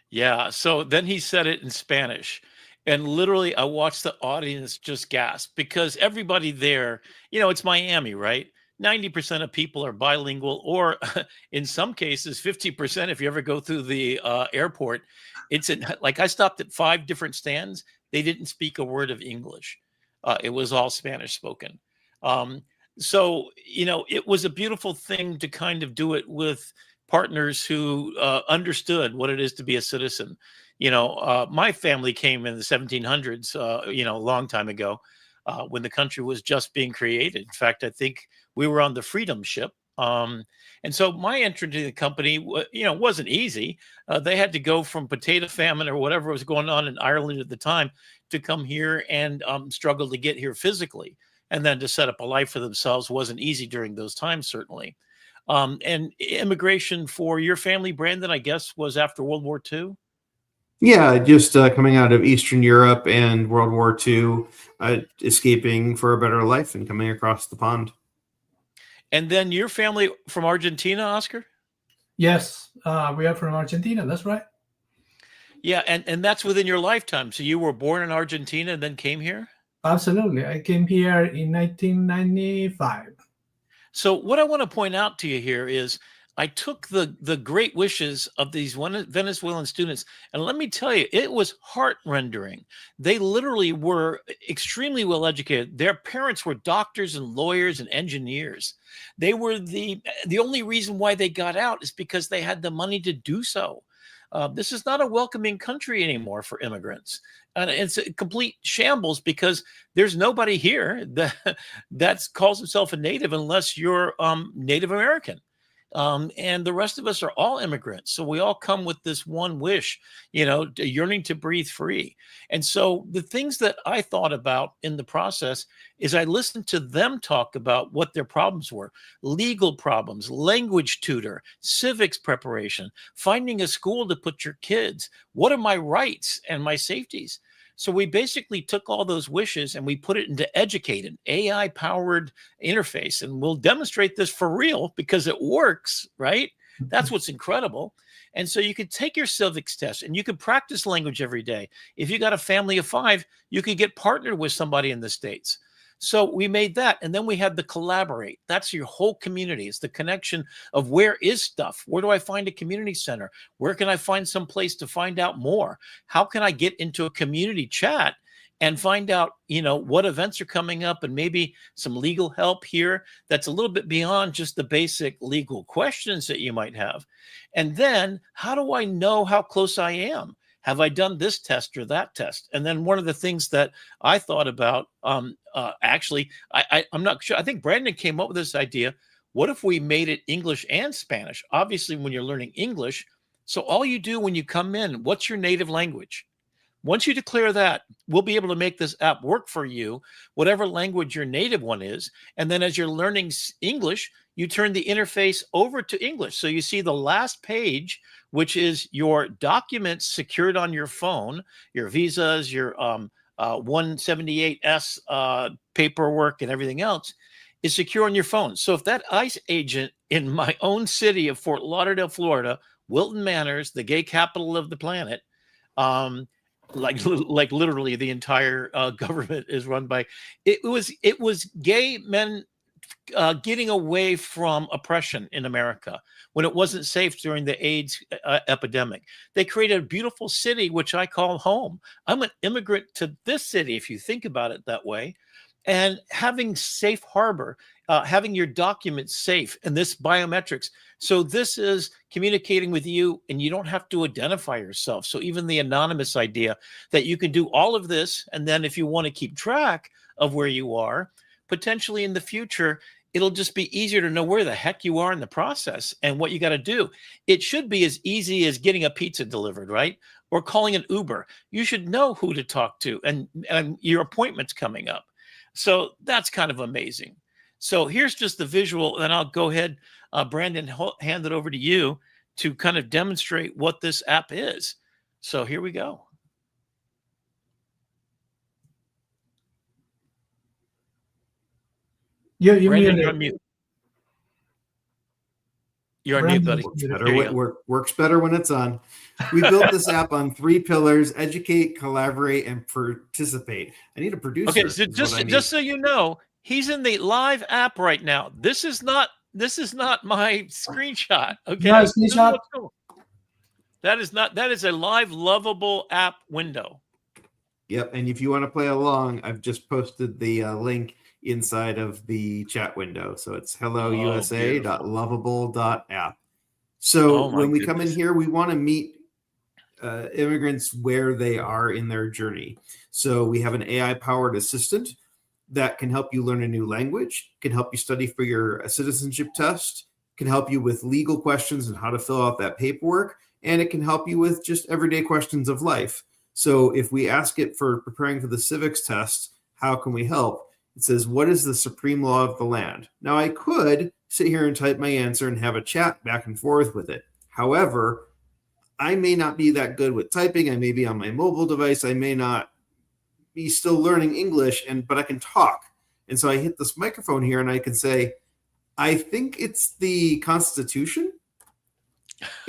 Yeah. So then he said it in Spanish. And literally, I watched the audience just gasp, because everybody there, it's Miami, right? 90% of people are bilingual, or in some cases, 50% if you ever go through the airport. Like I stopped at 5 different stands. They didn't speak a word of English. It was all Spanish spoken. So, it was a beautiful thing to kind of do it with partners who understood what it is to be a citizen. My family came in the 1700s, a long time ago, when the country was just being created. In fact, I think we were on the Freedom Ship. And so my entry to the company, wasn't easy. They had to go from potato famine or whatever was going on in Ireland at the time to come here and struggle to get here physically. And then to set up a life for themselves wasn't easy during those times, certainly. And immigration for your family, Brandon, I guess, was after World War II? Yeah, just coming out of Eastern Europe and World War II, escaping for a better life and coming across the pond. And then your family from Argentina, Oscar? Yes, we are from Argentina. That's right. Yeah, and that's within your lifetime. So you were born in Argentina and then came here? Absolutely. I came here in 1995. So what I want to point out to you here is I took the great wishes of these Venezuelan students, and let me tell you, it was heart-rending. They literally were extremely well educated. Their parents were doctors and lawyers and engineers. They were the only reason why they got out is because they had the money to do so. This is not a welcoming country anymore for immigrants. And it's a complete shambles because there's nobody here that calls himself a native unless you're Native American. And the rest of us are all immigrants. So we all come with this one wish, yearning to breathe free. And so the things that I thought about in the process is I listened to them talk about what their problems were: legal problems, language tutor, civics preparation, finding a school to put your kids. What are my rights and my safeties? So we basically took all those wishes and we put it into educated AI-powered interface, and we'll demonstrate this for real because it works, right? That's what's incredible. And so you could take your civics test and you could practice language every day. If you got a family of 5, you could get partnered with somebody in the States. So we made that, and then we had the collaborate. That's your whole community. It's the connection of where is stuff? Where do I find a community center? Where can I find some place to find out more? How can I get into a community chat and find out, what events are coming up and maybe some legal help here that's a little bit beyond just the basic legal questions that you might have? And then how do I know how close I am? Have I done this test or that test? And then one of the things that I thought about, actually, I'm not sure. I think Brandon came up with this idea. What if we made it English and Spanish? Obviously, when you're learning English, so all you do when you come in, what's your native language? Once you declare that, we'll be able to make this app work for you, whatever language your native one is. And then as you're learning English, you turn the interface over to English. So you see the last page, which is your documents secured on your phone, your visas, your 178S paperwork and everything else is secure on your phone. So if that ICE agent in my own city of Fort Lauderdale, Florida, Wilton Manors, the gay capital of the planet, like literally the entire government is run by, it was gay men getting away from oppression in America when it wasn't safe during the AIDS epidemic. They created a beautiful city, which I call home. I'm an immigrant to this city, if you think about it that way. And having safe harbor, having your documents safe, and this biometrics. So this is communicating with you, and you don't have to identify yourself. So even the anonymous idea that you can do all of this, and then if you want to keep track of where you are, potentially in the future, it'll just be easier to know where the heck you are in the process and what you got to do. It should be as easy as getting a pizza delivered, right? Or calling an Uber. You should know who to talk to, and your appointment's coming up. So that's kind of amazing. So here's just the visual, and I'll go ahead, Brandon, hand it over to you to kind of demonstrate what this app is. So here we go. Brandon, you're on mute. You're on mute, buddy. Works better when it's on. We built this app on 3 pillars: educate, collaborate, and participate. I need a producer. Okay, so just so you know, he's in the live app right now. This is not my screenshot. Okay. No, screenshot. That is a live lovable app window. Yep. And if you want to play along, I've just posted the link inside of the chat window. So it's hellousa.lovable.app. So when we come in here, we want to meet immigrants where they are in their journey. So we have an AI-powered assistant that can help you learn a new language, can help you study for your citizenship test, can help you with legal questions and how to fill out that paperwork, and it can help you with just everyday questions of life. So if we ask it for preparing for the civics test, how can we help? It says, what is the supreme law of the land? Now, I could sit here and type my answer and have a chat back and forth with it. However, I may not be that good with typing. I may be on my mobile device. I may not be still learning English, but I can talk. And so I hit this microphone here and I can say, I think it's the Constitution.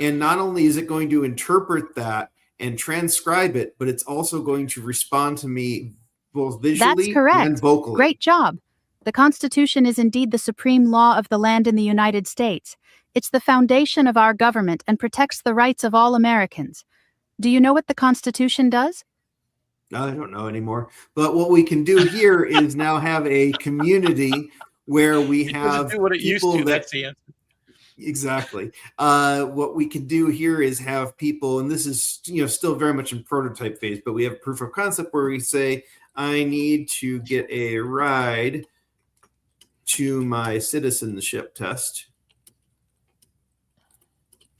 And not only is it going to interpret that and transcribe it, but it's also going to respond to me both visually and vocally. Great job. The Constitution is indeed the supreme law of the land in the United States. It's the foundation of our government and protects the rights of all Americans. Do you know what the Constitution does? I don't know anymore. But what we can do here is now have a community where we have do what it used to. That's the answer. Exactly. What we can do here is have people, and this is still very much in prototype phase, but we have proof of concept where we say, I need to get a ride to my citizenship test.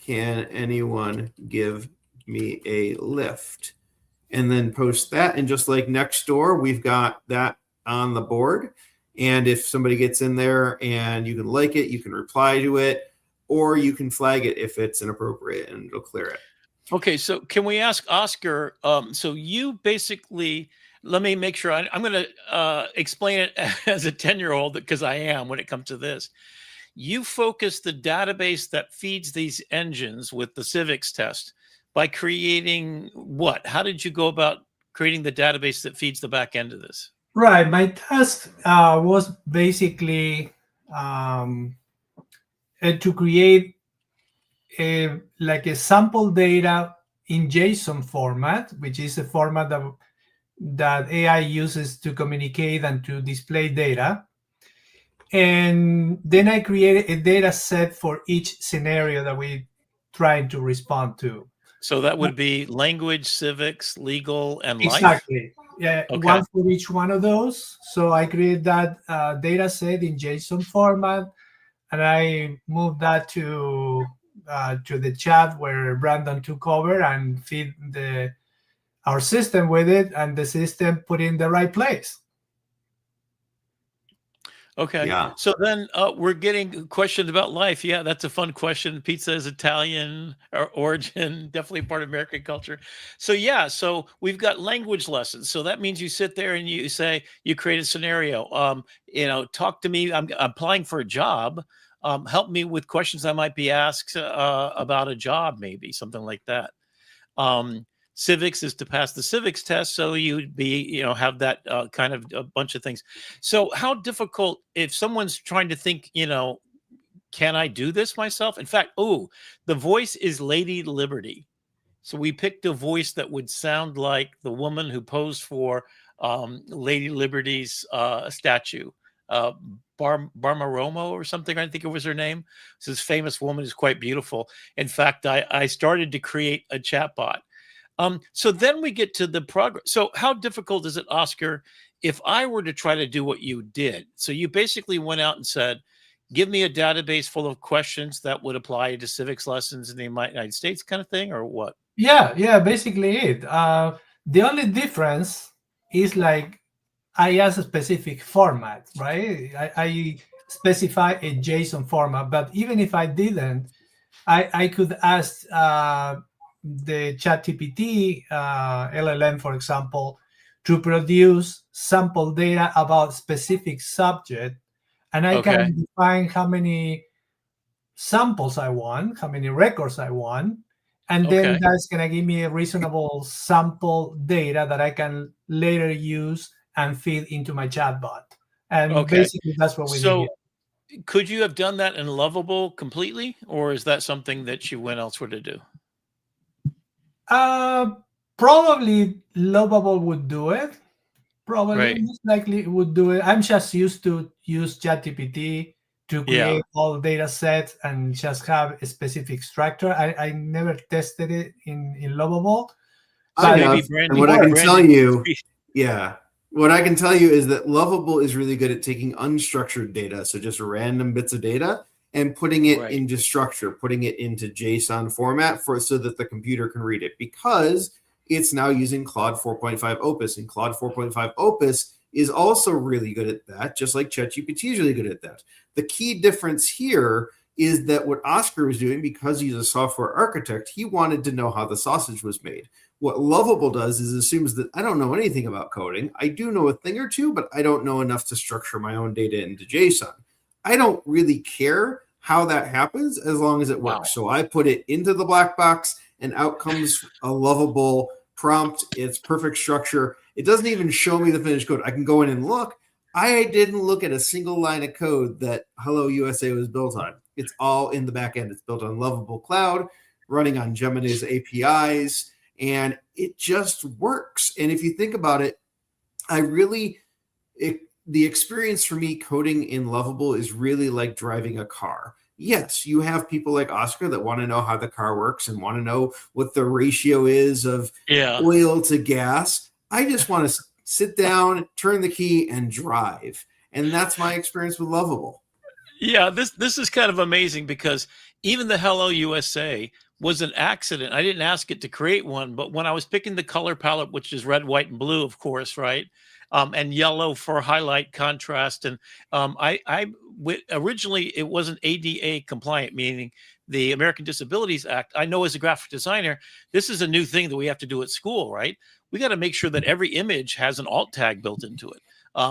can anyone give me a lift? And then post that. And just like next door, we've got that on the board. And if somebody gets in there and you can like it, you can reply to it, or you can flag it if it's inappropriate and it'll clear it. Okay, so can we ask Oscar? So you basically, let me make sure I'm going to explain it as a 10-year-old, because I am when it comes to this. You focus the database that feeds these engines with the civics test by creating what? How did you go about creating the database that feeds the back end of this? Right. My task was basically to create like a sample data in JSON format, which is a format that AI uses to communicate and to display data. And then I created a data set for each scenario that we trying to respond to. So that would be language, civics, legal, and life? Exactly. Yeah, okay. One for each one of those. So I create that data set in JSON format, and I moved that to the chat where Brandon took over and feed our system with it, and the system put in the right place. Okay. Yeah. So then we're getting questions about life. Yeah, that's a fun question. Pizza is Italian origin, definitely part of American culture. So yeah, so we've got language lessons. So that means you sit there and you say, you create a scenario. Talk to me. I'm applying for a job. Help me with questions I might be asked about a job, maybe something like that. Civics is to pass the civics test, so you'd be, have that kind of a bunch of things. So how difficult, if someone's trying to think, can I do this myself? In fact, the voice is Lady Liberty. So we picked a voice that would sound like the woman who posed for Lady Liberty's statue, Barmaromo or something, I think it was her name. This famous woman is quite beautiful. In fact, I started to create a chatbot. So then we get to the progress. So how difficult is it, Oscar, if I were to try to do what you did? So you basically went out and said, give me a database full of questions that would apply to civics lessons in the United States kind of thing, or what? Yeah, basically it. The only difference is like I ask a specific format, right? I specify a JSON format, but even if I didn't, I could ask the ChatGPT LLM, for example, to produce sample data about specific subject, and I can define how many samples I want, how many records I want, and then that's going to give me a reasonable sample data that I can later use and feed into my chatbot. And basically that's what we did here. Could you have done that in Lovable completely, or is that something that you went elsewhere to do? Probably Lovable would do it. Probably, most likely it would do it. I'm just used to use ChatGPT to create all data sets and just have a specific structure. I never tested it in Lovable. And what I can tell you, what I can tell you is that Lovable is really good at taking unstructured data, so just random bits of data, and putting it into structure, putting it into JSON format so that the computer can read it, because it's now using Claude 4.5 Opus, and Claude 4.5 Opus is also really good at that, just like ChatGPT is really good at that. The key difference here is that what Oscar was doing, because he's a software architect, he wanted to know how the sausage was made. What Lovable does is assumes that I don't know anything about coding. I do know a thing or two, but I don't know enough to structure my own data into JSON. I don't really care how that happens as long as it works. So I put it into the black box, and out comes a Lovable prompt. It's perfect structure. It doesn't even show me the finished code. I can go in and look. I didn't look at a single line of code that HelloUSA was built on. It's all in the back end. It's built on Lovable Cloud, running on Gemini's APIs, and it just works. And if you think about it, the experience for me coding in Lovable is really like driving a car. Yes, you have people like Oscar that want to know how the car works and want to know what the ratio is of oil to gas. I just want to sit down, turn the key, and drive. And that's my experience with Lovable. Yeah, this is kind of amazing because even the Hello USA was an accident. I didn't ask it to create one, but when I was picking the color palette, which is red, white, and blue, of course, right? And yellow for highlight contrast. And originally it wasn't ADA compliant, meaning the American Disabilities Act. I know as a graphic designer, this is a new thing that we have to do at school, right? We got to make sure that every image has an alt tag built into it.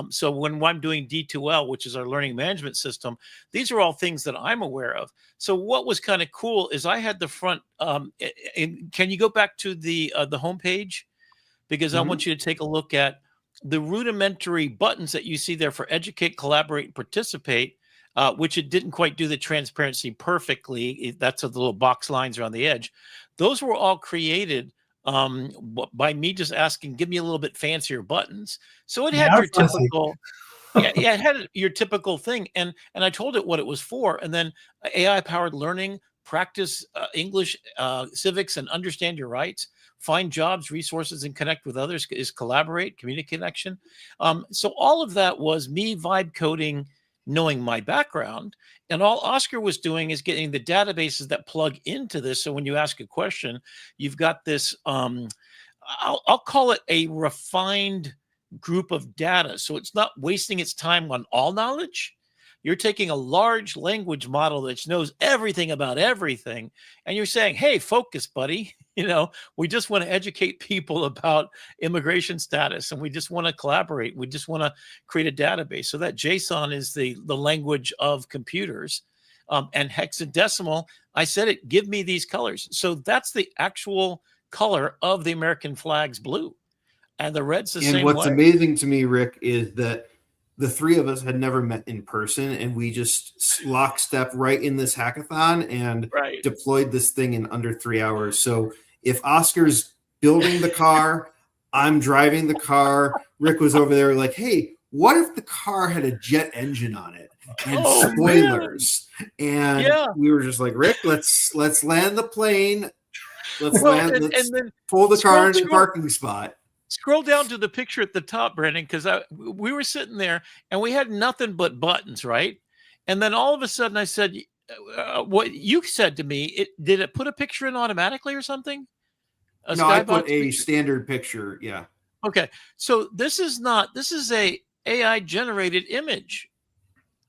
So when I'm doing D2L, which is our learning management system, these are all things that I'm aware of. So what was kind of cool is I had the front. Can you go back to the homepage? Because I want you to take a look at the rudimentary buttons that you see there for educate, collaborate, and participate, which it didn't quite do the transparency perfectly. That's the little box lines around the edge. Those were all created by me just asking, give me a little bit fancier buttons. So it had your typical, it had your typical thing. And I told it what it was for. And then AI powered learning, practice English, civics, and understand your rights, find jobs, resources, and connect with others is collaborate, communicate connection. So all of that was me vibe coding, knowing my background. And all Oscar was doing is getting the databases that plug into this. So when you ask a question, you've got this, I'll call it a refined group of data. So it's not wasting its time on all knowledge. You're taking a large language model that knows everything about everything. And you're saying, hey, focus, buddy. We just want to educate people about immigration status, and we just want to collaborate. We just want to create a database. So that JSON is the language of computers, and hexadecimal. I said it, give me these colors. So that's the actual color of the American flag's blue, and the red's the same way. And what's amazing to me, Rick, is that the three of us had never met in person, and we just lockstep right in this hackathon and deployed this thing in under 3 hours. So if Oscar's building the car, I'm driving the car, Rick was over there like, hey, what if the car had a jet engine on it and spoilers? Man. And we were just like, Rick, let's land the plane. Let's pull the car into the parking spot. Scroll down to the picture at the top, Brandon, because we were sitting there and we had nothing but buttons, right? And then all of a sudden I said, what you said to me, did it put a picture in automatically or something? No, I put a standard picture. Yeah. Okay. So this is a AI generated image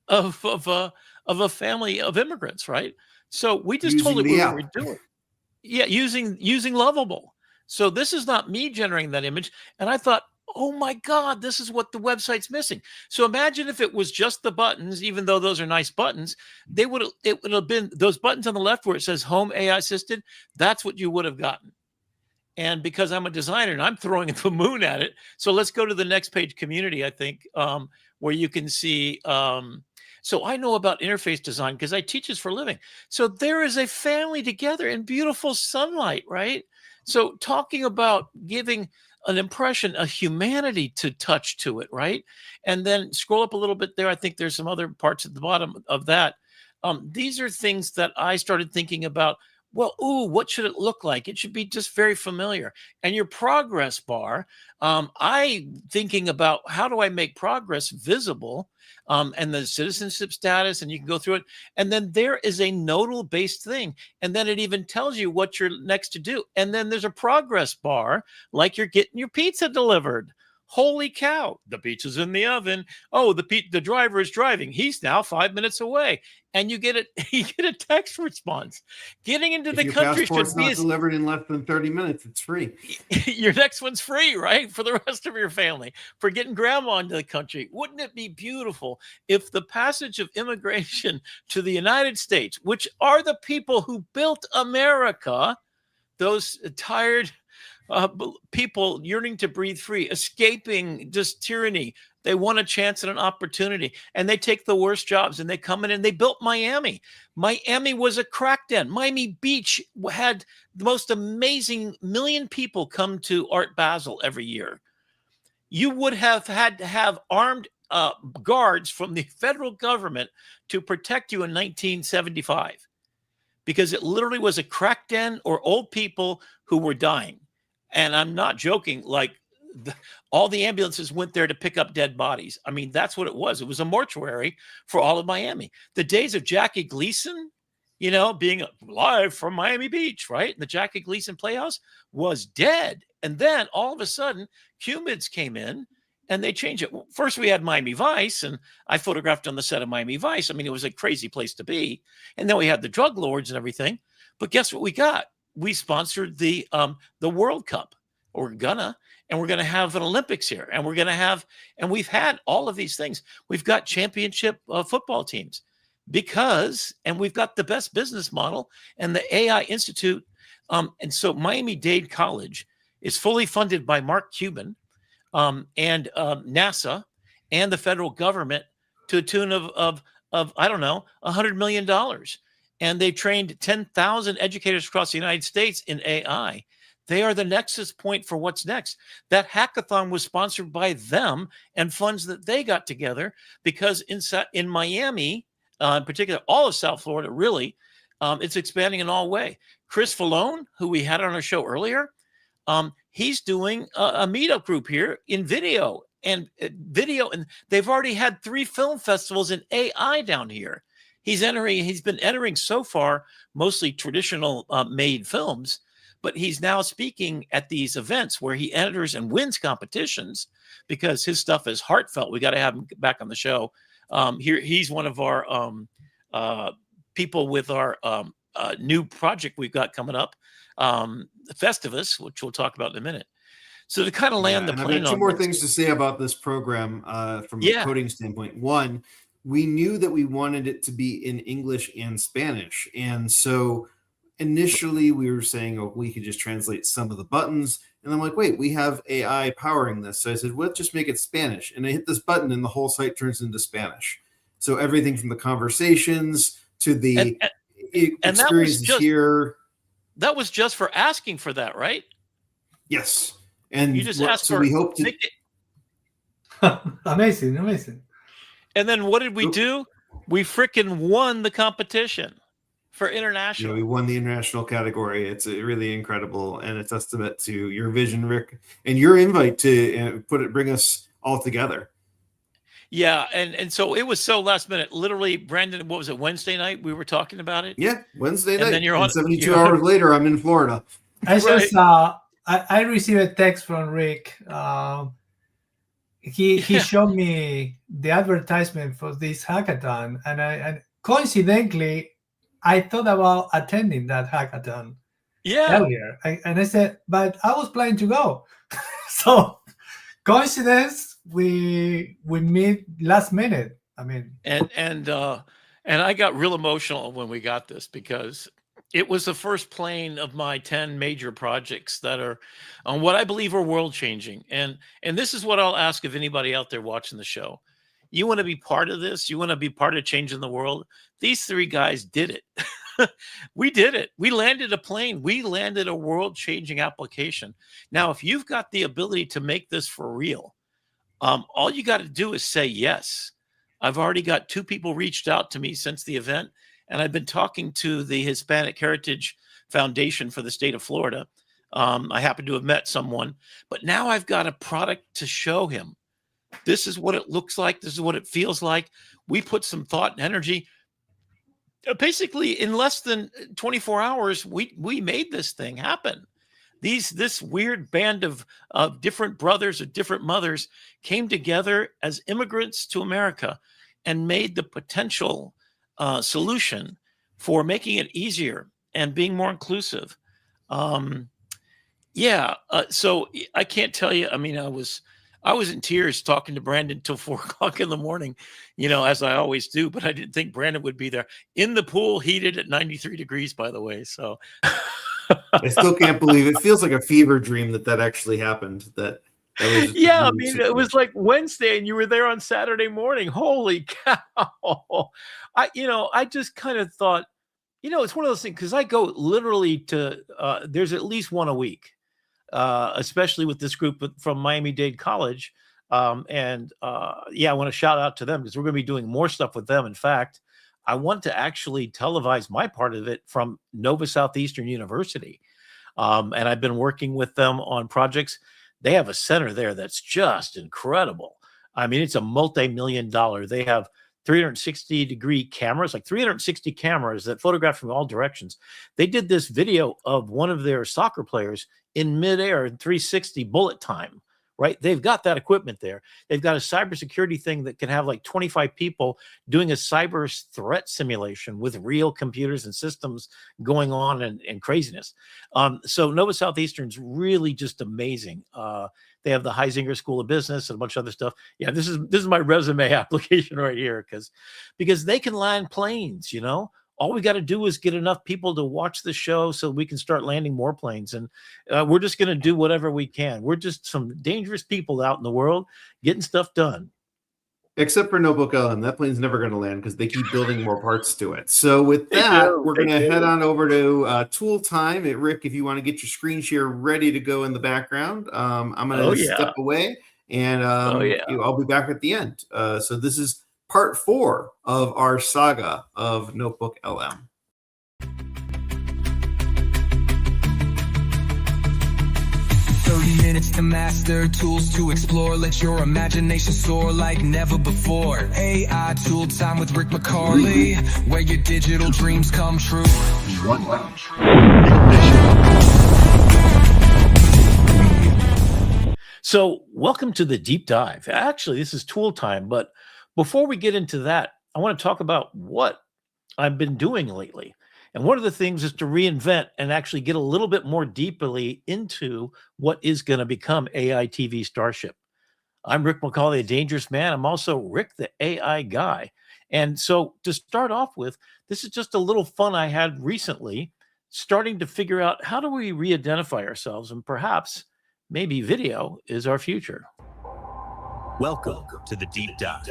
of a family of immigrants, right? So we just told it what we were doing. Yeah, using Lovable. So this is not me generating that image. And I thought, oh my God, this is what the website's missing. So imagine if it was just the buttons, even though those are nice buttons, it would have been those buttons on the left where it says Home AI Assisted. That's what you would have gotten. And because I'm a designer and I'm throwing the moon at it. So let's go to the next page, community, I think, where you can see. So I know about interface design because I teach this for a living. So there is a family together in beautiful sunlight, right? So talking about giving an impression, a humanity to touch to it, right? And then scroll up a little bit there. I think there's some other parts at the bottom of that. These are things that I started thinking about. Well, what should it look like? It should be just very familiar. And your progress bar, thinking about how do I make progress visible, and the citizenship status, and you can go through it. And then there is a nodal based thing. And then it even tells you what you're next to do. And then there's a progress bar, like you're getting your pizza delivered. Holy cow, the pizza's in the oven. Oh, the driver is driving. He's now 5 minutes away. And you get a text response. Getting into the country should be not delivered in less than 30 minutes. It's free. Your next one's free, right? For the rest of your family, for getting grandma into the country. Wouldn't it be beautiful if the passage of immigration to the United States, which are the people who built America, those tired people yearning to breathe free, escaping just tyranny. They want a chance and an opportunity, and they take the worst jobs, and they come in and they built Miami. Miami was a crack den. Miami Beach had the most amazing million people come to Art Basel every year. You would have had to have armed guards from the federal government to protect you in 1975, because it literally was a crack den or old people who were dying. And I'm not joking, like all the ambulances went there to pick up dead bodies. I mean, that's what it was. It was a mortuary for all of Miami. The days of Jackie Gleason, you know, being live from Miami Beach, right? And the Jackie Gleason Playhouse was dead. And then all of a sudden, Cumids came in and they changed it. First, we had Miami Vice, and I photographed on the set of Miami Vice. I mean, it was a crazy place to be. And then we had the drug lords and everything. But guess what we got? We sponsored the World Cup. We're gonna have an Olympics here, and we've had all of these things. We've got championship football teams and we've got the best business model and the AI Institute. And so Miami-Dade College is fully funded by Mark Cuban and NASA and the federal government to a tune of I don't know, $100 million. And they trained 10,000 educators across the United States in AI. They are the nexus point for what's next. That hackathon was sponsored by them and funds that they got together because in Miami, in particular, all of South Florida, really, it's expanding in all way. Chris Fallone, who we had on our show earlier, he's doing a meetup group here in video, and they've already had 3 film festivals in AI down here. He's been entering so far mostly traditional made films, but he's now speaking at these events where he enters and wins competitions because his stuff is heartfelt. We got to have him back on the show. Here, he's one of our people with our new project we've got coming up, Festivus, which we'll talk about in a minute. So to kind of land the plane, I've got 2 more things to say about this program from a coding standpoint. One, we knew that we wanted it to be in English and Spanish, and so initially we were saying, oh, we could just translate some of the buttons. And I'm like, wait, we have AI powering this. So I said, well, let's just make it Spanish. And I hit this button and the whole site turns into Spanish. So everything from the conversations to the experiences here. That was just for asking for that, right? Yes. And you just asked so for we hope to. Amazing. And then what did we do? We freaking won the competition for international. We won the international category. It's really incredible, and a testament to your vision, Rick, and your invite to bring us all together. Yeah, and so it was so last minute. Literally, Brandon, what was it, Wednesday night? We were talking about it. Yeah, Wednesday night. And then you're on. 72 hours later, I'm in Florida. I received a text from Rick. He showed me the advertisement for this hackathon, and coincidentally, I thought about attending that hackathon earlier. And I said, but I was planning to go. So coincidence, we meet last minute. I mean, and I got real emotional when we got this because it was the first plane of my 10 major projects that are on what I believe are world changing. And this is what I'll ask of anybody out there watching the show. You want to be part of this? You want to be part of changing the world? These 3 guys did it. We did it. We landed a plane. We landed a world-changing application. Now, if you've got the ability to make this for real, all you got to do is say yes. I've already got 2 people reached out to me since the event, and I've been talking to the Hispanic Heritage Foundation for the state of Florida. I happen to have met someone, but now I've got a product to show him. This is what it looks like. This is what it feels like. We put some thought and energy. Basically, in less than 24 hours, we made this thing happen. This weird band of different brothers of different mothers came together as immigrants to America and made the potential solution for making it easier and being more inclusive. So I can't tell you. I mean, I was in tears talking to Brandon till 4 o'clock in the morning, as I always do, but I didn't think Brandon would be there in the pool, heated at 93 degrees, by the way. So I still can't believe it. Feels like a fever dream that actually happened. That was I mean, it was like Wednesday and you were there on Saturday morning. Holy cow. I just kind of thought, it's one of those things because I go literally to, there's at least one a week. Especially with this group from Miami-Dade College. I want to shout out to them because we're going to be doing more stuff with them. In fact, I want to actually televise my part of it from Nova Southeastern University. And I've been working with them on projects. They have a center there that's just incredible. I mean, it's a multi-million-dollar. They have 360-degree cameras, like 360 cameras that photograph from all directions. They did this video of one of their soccer players in midair in 360 bullet time, right? They've got that equipment there. They've got a cybersecurity thing that can have like 25 people doing a cyber threat simulation with real computers and systems going on and craziness. So Nova Southeastern's really just amazing. They have the Heisinger School of Business and a bunch of other stuff. Yeah, this is my resume application right here because they can land planes, you know. All we got to do is get enough people to watch the show so we can start landing more planes. And we're just going to do whatever we can. We're just some dangerous people out in the world getting stuff done. Except for NotebookLM. That plane's never going to land because they keep building more parts to it. So with that, we're going to head on over to Tool Time. Rick, if you want to get your screen share ready to go in the background, I'm going to step away, and I'll be back at the end. So this is part 4 of our saga of NotebookLM. 30 minutes to master, tools to explore. Let your imagination soar like never before. AI Tool Time with Rick McCarley, where your digital dreams come true. So welcome to the deep dive. Actually, this is Tool Time, but before we get into that, I want to talk about what I've been doing lately. And one of the things is to reinvent and actually get a little bit more deeply into what is going to become AITV Starship. I'm Rick McCauley, a dangerous man. I'm also Rick, the AI guy. And so to start off with, this is just a little fun I had recently, starting to figure out how do we re-identify ourselves, and perhaps maybe video is our future. Welcome to the Deep Dive.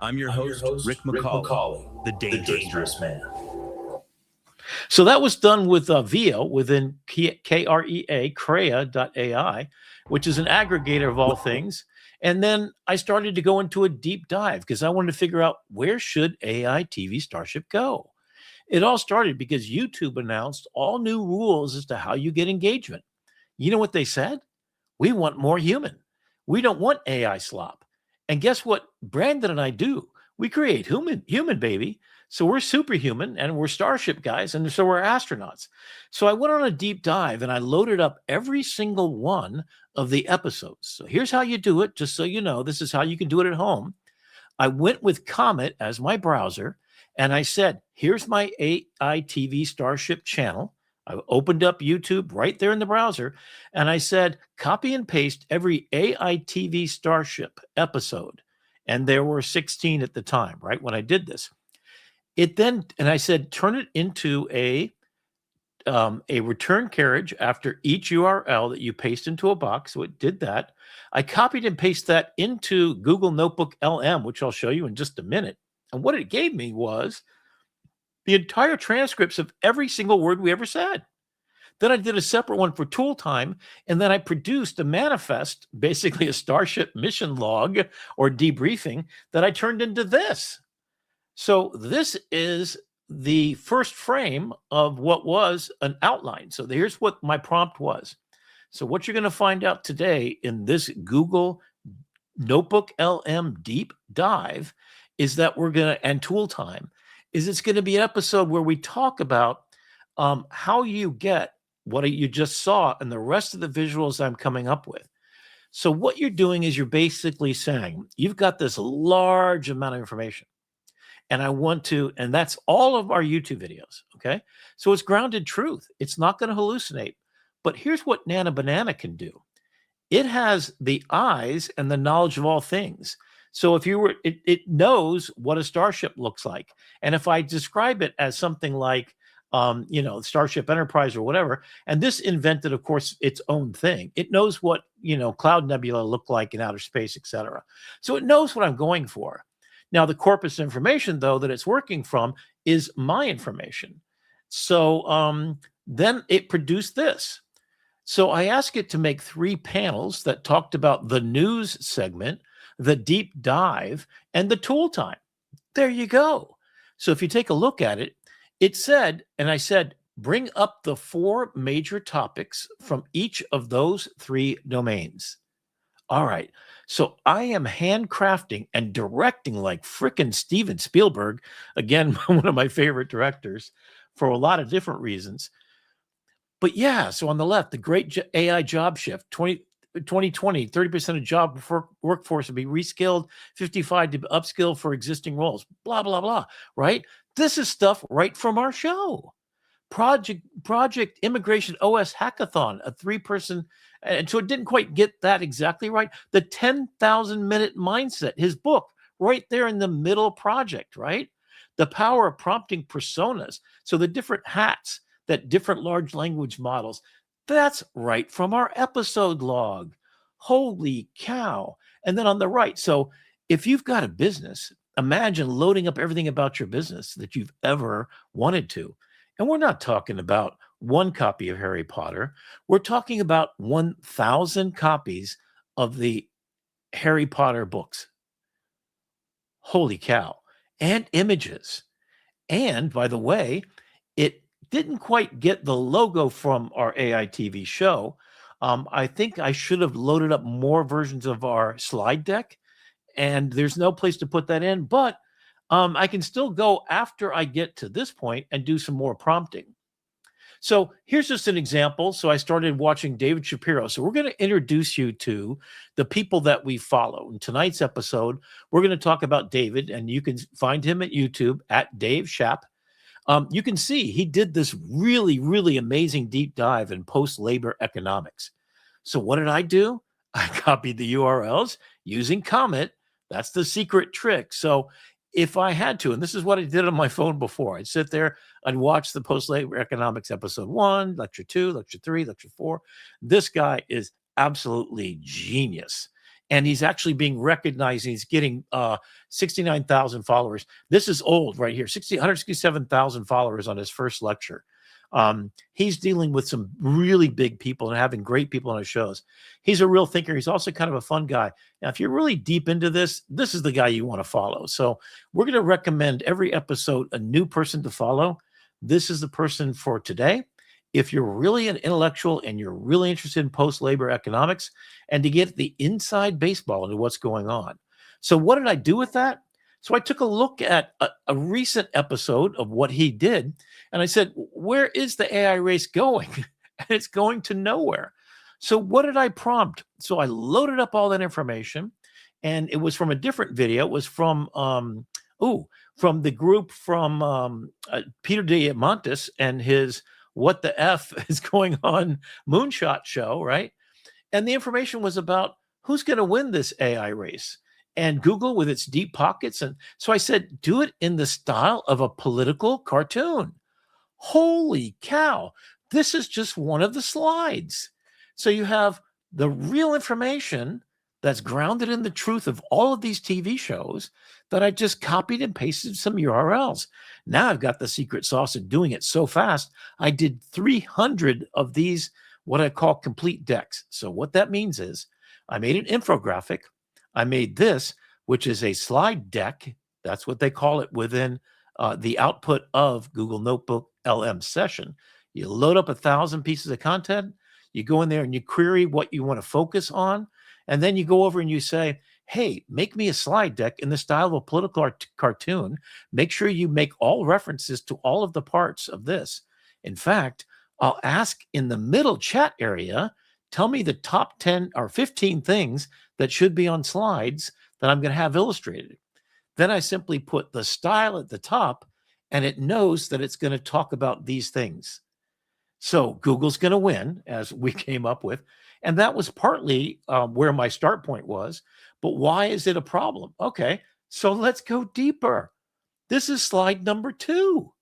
I'm your host, Rick McCauley, the dangerous man. So that was done with VIO within Crea.ai, which is an aggregator of all things. And then I started to go into a deep dive because I wanted to figure out where should AITV Starship go. It all started because YouTube announced all new rules as to how you get engagement. You know what they said? We want more human. We don't want AI slop. And guess what Brandon and I do? We create human baby. So we're superhuman and we're Starship guys, and so we're astronauts. So I went on a deep dive and I loaded up every single one of the episodes. So here's how you do it, just so you know, this is how you can do it at home. I went with Comet as my browser, and I said, here's my AITV Starship channel. I opened up YouTube right there in the browser, and I said, copy and paste every AITV Starship episode. And there were 16 at the time, right, when I did this. And I said, turn it into a return carriage after each URL that you paste into a box. So it did that. I copied and pasted that into Google Notebook LM, which I'll show you in just a minute. And what it gave me was the entire transcripts of every single word we ever said. Then I did a separate one for Tool Time, and then I produced a manifest, basically a Starship mission log or debriefing that I turned into this. So this is the first frame of what was an outline. So here's what my prompt was. So what you're going to find out today in this Google Notebook LM deep dive is that we're going to, and Tool Time, is it's going to be an episode where we talk about how you get what you just saw and the rest of the visuals I'm coming up with. So what you're doing is you're basically saying, you've got this large amount of information. And I want to, and that's all of our YouTube videos, okay? So it's grounded truth. It's not going to hallucinate. But here's what Nana Banana can do. It has the eyes and the knowledge of all things. So if you were, it knows what a starship looks like. And if I describe it as something like, Starship Enterprise or whatever, and this invented, of course, its own thing. It knows what, Cloud Nebula looked like in outer space, etc. So it knows what I'm going for. Now, the corpus information, though, that it's working from is my information. So then it produced this. So I asked it to make 3 panels that talked about the news segment, the deep dive, and the tool time. There you go. So if you take a look at it, it said, and I said, Bring up the 4 major topics from each of those 3 domains. All right. So I am handcrafting and directing like frickin' Steven Spielberg, again, one of my favorite directors, for a lot of different reasons. But yeah, so on the left, the great AI job shift, 2020, 30% of job workforce will be reskilled, 55 to upskill for existing roles, blah, blah, blah, right? This is stuff right from our show. Project Immigration OS Hackathon, a 3-person, and so it didn't quite get that exactly right. The 10,000 minute mindset, his book, right there in the middle project, right? The power of prompting personas. So the different hats that different large language models, that's right from our episode log. Holy cow. And then on the right, so if you've got a business, imagine loading up everything about your business that you've ever wanted to. And we're not talking about 1 copy of Harry Potter. We're talking about 1,000 copies of the Harry Potter books. Holy cow. And images. And by the way, it didn't quite get the logo from our AITV show. I think I should have loaded up more versions of our slide deck, and there's no place to put that in, but I can still go after I get to this point and do some more prompting. So here's just an example. So I started watching David Shapiro. So we're going to introduce you to the people that we follow. In tonight's episode, we're going to talk about David, and you can find him at YouTube at Dave Shap. You can see he did this really, really amazing deep dive in post-labor economics. So what did I do? I copied the URLs using Comet. That's the secret trick. So if I had to, and this is what I did on my phone before, I'd sit there, I'd watch the post-labor economics episode 1, lecture 2, lecture 3, lecture 4. This guy is absolutely genius. And he's actually being recognized. He's getting 69,000 followers. This is old right here, 167,000 followers on his first lecture. He's dealing with some really big people and having great people on his shows. He's a real thinker. He's also kind of a fun guy. Now, if you're really deep into this, this is the guy you want to follow. So we're going to recommend every episode a new person to follow. This is the person for today. If you're really an intellectual and you're really interested in post-labor economics and to get the inside baseball into what's going on. So what did I do with that? So I took a look at a recent episode of what he did, and I said, where is the AI race going? And it's going to nowhere. So what did I prompt? So I loaded up all that information, and it was from a different video. It was from the group from Peter Diamandis and his What the F is Going On Moonshot show, right? And the information was about who's going to win this AI race. And Google with its deep pockets. And so I said, do it in the style of a political cartoon. Holy cow. This is just one of the slides. So you have the real information that's grounded in the truth of all of these TV shows that I just copied and pasted some URLs. Now I've got the secret sauce in doing it so fast. I did 300 of these, what I call complete decks. So what that means is I made an infographic. I made this, which is a slide deck. That's what they call it within the output of Google Notebook LM session. You load up 1,000 pieces of content. You go in there and you query what you want to focus on. And then you go over and you say, hey, make me a slide deck in the style of a political cartoon. Make sure you make all references to all of the parts of this. In fact, I'll ask in the middle chat area, tell me the top 10 or 15 things that should be on slides that I'm going to have illustrated. Then I simply put the style at the top, and it knows that it's going to talk about these things. So Google's going to win, as we came up with. And that was partly where my start point was. But why is it a problem? Okay, so let's go deeper. This is slide number 2.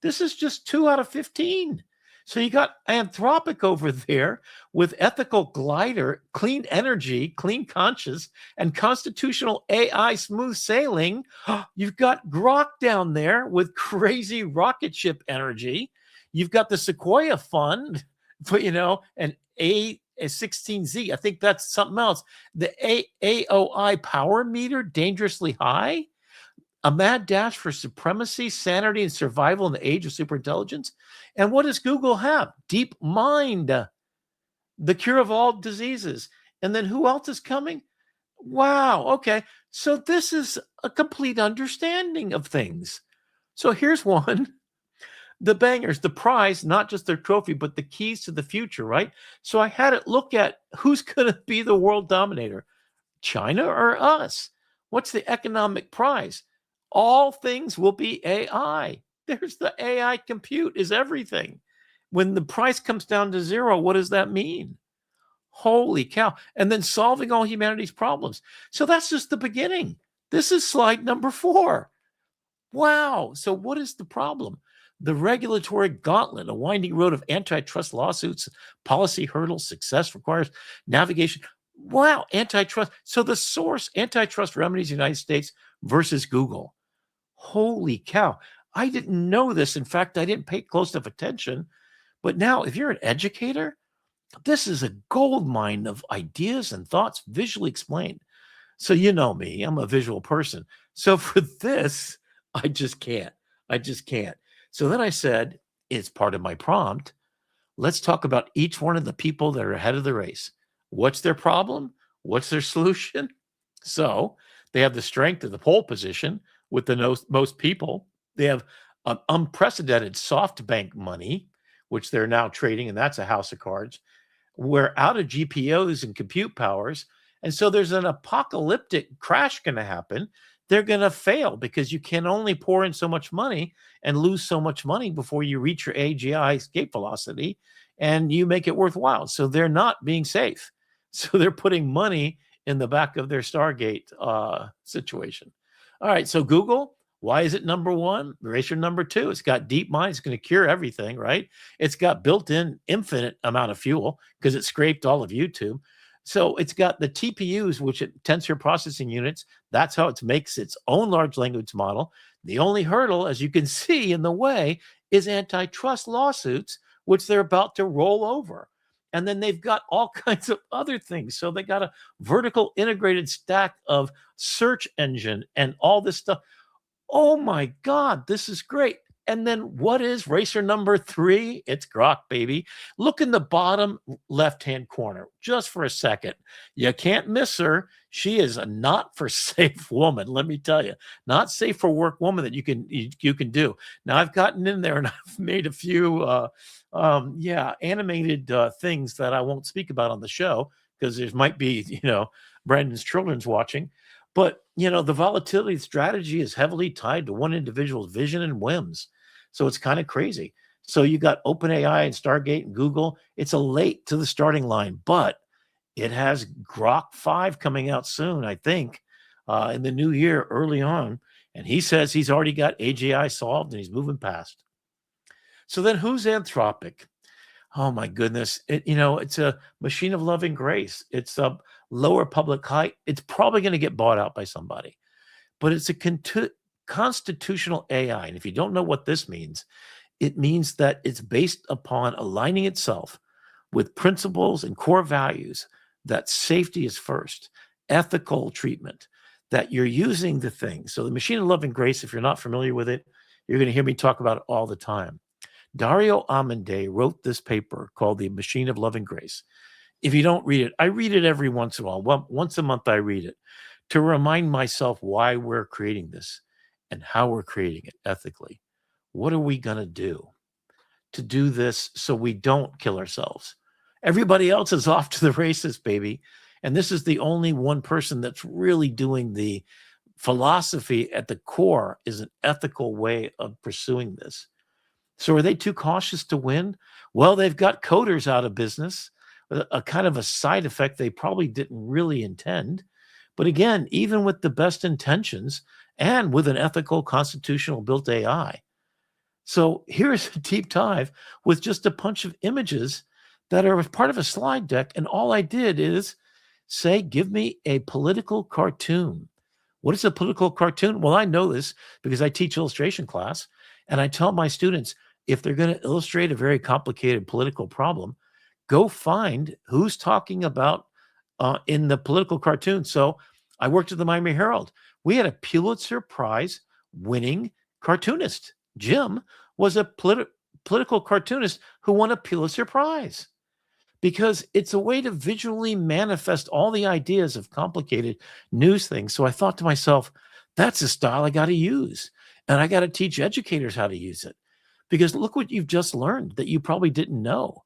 This is just 2 out of 15. So you got Anthropic over there with ethical glider, clean energy, clean conscious, and constitutional AI smooth sailing. You've got Grok down there with crazy rocket ship energy. You've got the Sequoia Fund, but an A16Z. I think that's something else. The AOI power meter, dangerously high. A mad dash for supremacy, sanity, and survival in the age of superintelligence. And what does Google have? Deep mind, the cure of all diseases. And then who else is coming? Wow. Okay. So this is a complete understanding of things. So here's one. The bangers, the prize, not just their trophy, but the keys to the future, right? So I had it look at who's going to be the world dominator, China or us? What's the economic prize? All things will be AI. There's the AI compute is everything. When the price comes down to zero, what does that mean? Holy cow. And then solving all humanity's problems. So that's just the beginning. This is slide number 4. Wow. So what is the problem? The regulatory gauntlet, a winding road of antitrust lawsuits, policy hurdles, success requires navigation. Wow, antitrust. So the source, antitrust remedies, United States versus Google. Holy cow. I didn't know this. In fact, I didn't pay close enough attention. But now, if you're an educator, this is a gold mine of ideas and thoughts visually explained. So you know me, I'm a visual person. So for this, I just can't. So then I said, it's part of my prompt. Let's talk about each one of the people that are ahead of the race. What's their problem? What's their solution? So they have the strength of the pole position with the most people. They have an unprecedented SoftBank money, which they're now trading, and that's a house of cards. We're out of GPUs and compute powers. And so there's an apocalyptic crash going to happen. They're going to fail because you can only pour in so much money and lose so much money before you reach your AGI escape velocity and you make it worthwhile. So they're not being safe. So they're putting money in the back of their Stargate situation. All right. So Google, why is it number 1? Eraser number 2. It's got deep mind. It's going to cure everything, right? It's got built-in infinite amount of fuel because it scraped all of YouTube. So it's got the TPUs, which are tensor processing units. That's how it makes its own large language model. The only hurdle, as you can see in the way, is antitrust lawsuits, which they're about to roll over. And then they've got all kinds of other things. So they got a vertical integrated stack of search engine and all this stuff. Oh my God, this is great. And then what is racer number 3? It's Grok, baby. Look in the bottom left-hand corner just for a second. You can't miss her. She is a not for safe woman, let me tell you. Not safe for work woman that you can do. Now, I've gotten in there and I've made a few animated things that I won't speak about on the show because there might be, Brandon's children's watching. But, the volatility strategy is heavily tied to one individual's vision and whims. So it's kind of crazy. So you got OpenAI and Stargate and Google. It's a late to the starting line, but it has Grok 5 coming out soon, I think, in the new year, early on. And he says he's already got AGI solved and he's moving past. So then who's Anthropic? Oh, my goodness. It's a machine of love and grace. It's a lower public height. It's probably going to get bought out by somebody. But it's a constitutional AI. And if you don't know what this means, it means that it's based upon aligning itself with principles and core values that safety is first, ethical treatment, that you're using the thing. So the machine of love and grace, if you're not familiar with it, you're going to hear me talk about it all the time. Dario Amodei wrote this paper called The Machine of Love and Grace. If you don't read it, I read it every once in a while. Well, once a month I read it to remind myself why we're creating this and how we're creating it ethically. What are we going to do this so we don't kill ourselves? Everybody else is off to the races, baby. And this is the only one person that's really doing the philosophy at the core is an ethical way of pursuing this. So are they too cautious to win? Well, they've got coders out of business, a kind of a side effect they probably didn't really intend. But again, even with the best intentions and with an ethical, constitutional built AI. So here's a deep dive with just a bunch of images that are part of a slide deck. And all I did is say, give me a political cartoon. What is a political cartoon? Well, I know this because I teach illustration class. And I tell my students, if they're going to illustrate a very complicated political problem, go find who's talking about in the political cartoon. So I worked at the Miami Herald. We had a Pulitzer Prize winning cartoonist. Jim was a political cartoonist who won a Pulitzer Prize, because it's a way to visually manifest all the ideas of complicated news things. So I thought to myself, that's a style I got to use. And I got to teach educators how to use it, because look what you've just learned that you probably didn't know.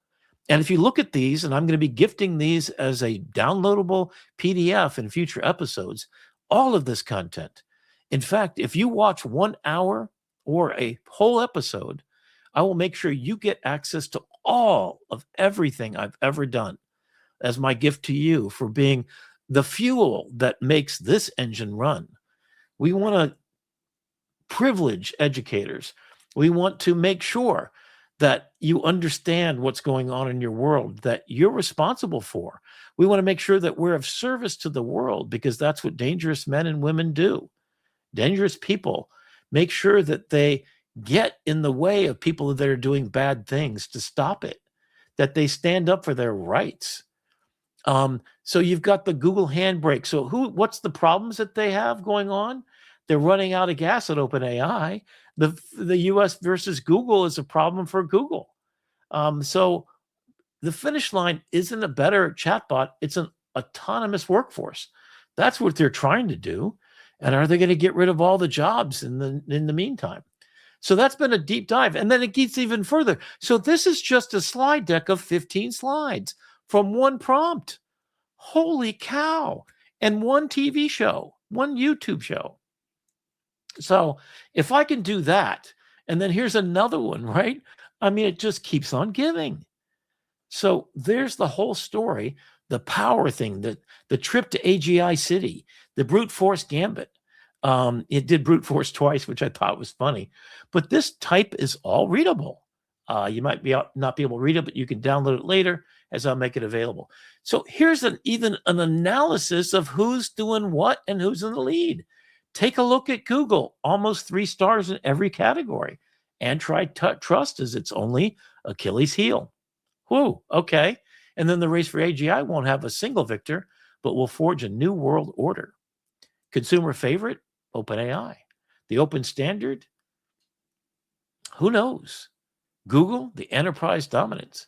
And if you look at these, and I'm going to be gifting these as a downloadable PDF in future episodes, all of this content. In fact, if you watch 1 hour or a whole episode, I will make sure you get access to all of everything I've ever done as my gift to you for being the fuel that makes this engine run. We want to privilege educators. We want to make sure that you understand what's going on in your world that you're responsible for. We want to make sure that we're of service to the world, because that's what dangerous men and women do. Dangerous people make sure that they get in the way of people that are doing bad things to stop it, that they stand up for their rights. So you've got the Google handbrake. So what's the problems that they have going on? They're running out of gas at OpenAI. The US versus Google is a problem for Google. So the finish line isn't a better chatbot. It's an autonomous workforce. That's what they're trying to do. And are they going to get rid of all the jobs in the meantime? So that's been a deep dive. And then it gets even further. So this is just a slide deck of 15 slides from one prompt. Holy cow. And one TV show, one YouTube show. So if I can do that, and then here's another one, right? I mean, it just keeps on giving. So there's the whole story, the power thing, the trip to AGI City, the brute force gambit. It did brute force twice, which I thought was funny. But this type is all readable. You might not be able to read it, but you can download it later as I'll make it available. So here's even an analysis of who's doing what and who's in the lead. Take a look at Google, almost 3 stars in every category. And try trust as its only Achilles heel. Whew, okay. And then the race for AGI won't have a single victor, but will forge a new world order. Consumer favorite, OpenAI. The open standard, who knows? Google, the enterprise dominance.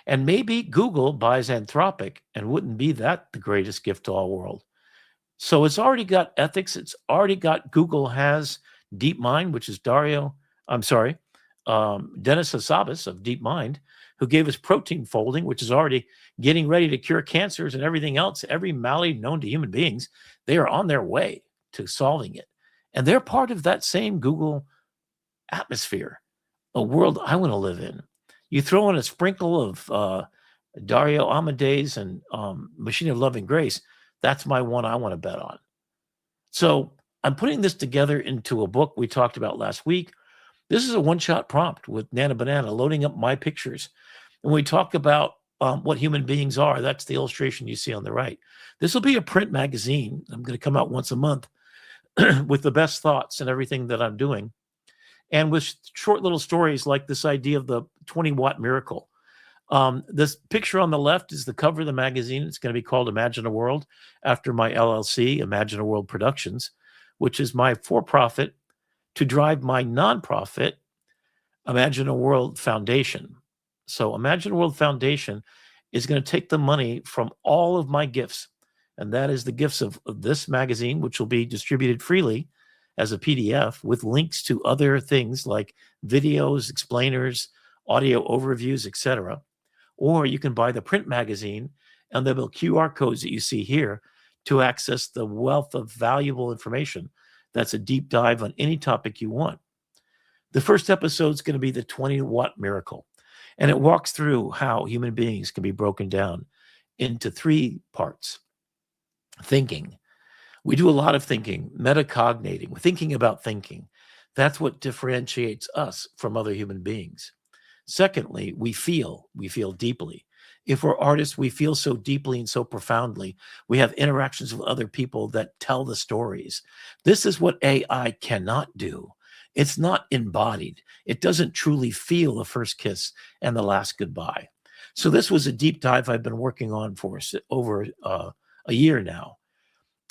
And maybe Google buys Anthropic and wouldn't be that the greatest gift to all world. So it's already got ethics. It's already got, Google has DeepMind, which is Dennis Hassabis of DeepMind, who gave us protein folding, which is already getting ready to cure cancers and everything else, every malady known to human beings. They are on their way to solving it. And they're part of that same Google atmosphere, a world I want to live in. You throw in a sprinkle of Dario Amadeus and Machine of Love and Grace, that's my one I want to bet on. So I'm putting this together into a book we talked about last week. This is a one-shot prompt with Nana Banana loading up my pictures. And we talk about what human beings are. That's the illustration you see on the right. This will be a print magazine. I'm going to come out once a month with the best thoughts and everything that I'm doing. And with short little stories like this idea of the 20-watt miracle. This picture on the left is the cover of the magazine. It's going to be called Imagine a World, after my LLC, Imagine a World Productions, which is my for-profit to drive my nonprofit, Imagine a World Foundation. So Imagine a World Foundation is going to take the money from all of my gifts, and that is the gifts of this magazine, which will be distributed freely as a PDF with links to other things like videos, explainers, audio overviews, etc. Or you can buy the print magazine, and there will be QR codes that you see here to access the wealth of valuable information. That's a deep dive on any topic you want. The first episode is going to be the 20-watt miracle, and it walks through how human beings can be broken down into 3 parts. Thinking. We do a lot of thinking, metacognating. We're thinking about thinking. That's what differentiates us from other human beings. Secondly, we feel deeply. If we're artists, we feel so deeply and so profoundly. We have interactions with other people that tell the stories. This is what AI cannot do. It's not embodied. It doesn't truly feel the first kiss and the last goodbye. So this was a deep dive I've been working on for over a year now,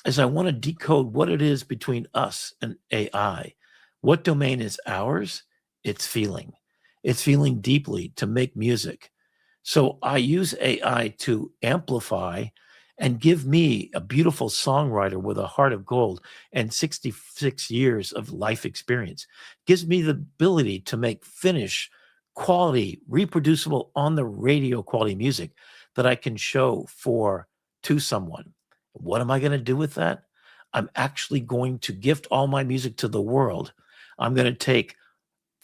as I want to decode what it is between us and AI. What domain is ours? It's feeling. It's feeling deeply to make music. So I use AI to amplify and give me a beautiful songwriter with a heart of gold and 66 years of life experience. Gives me the ability to make finished, quality, reproducible, on the radio quality music that I can show to someone. What am I going to do with that? I'm actually going to gift all my music to the world. I'm going to take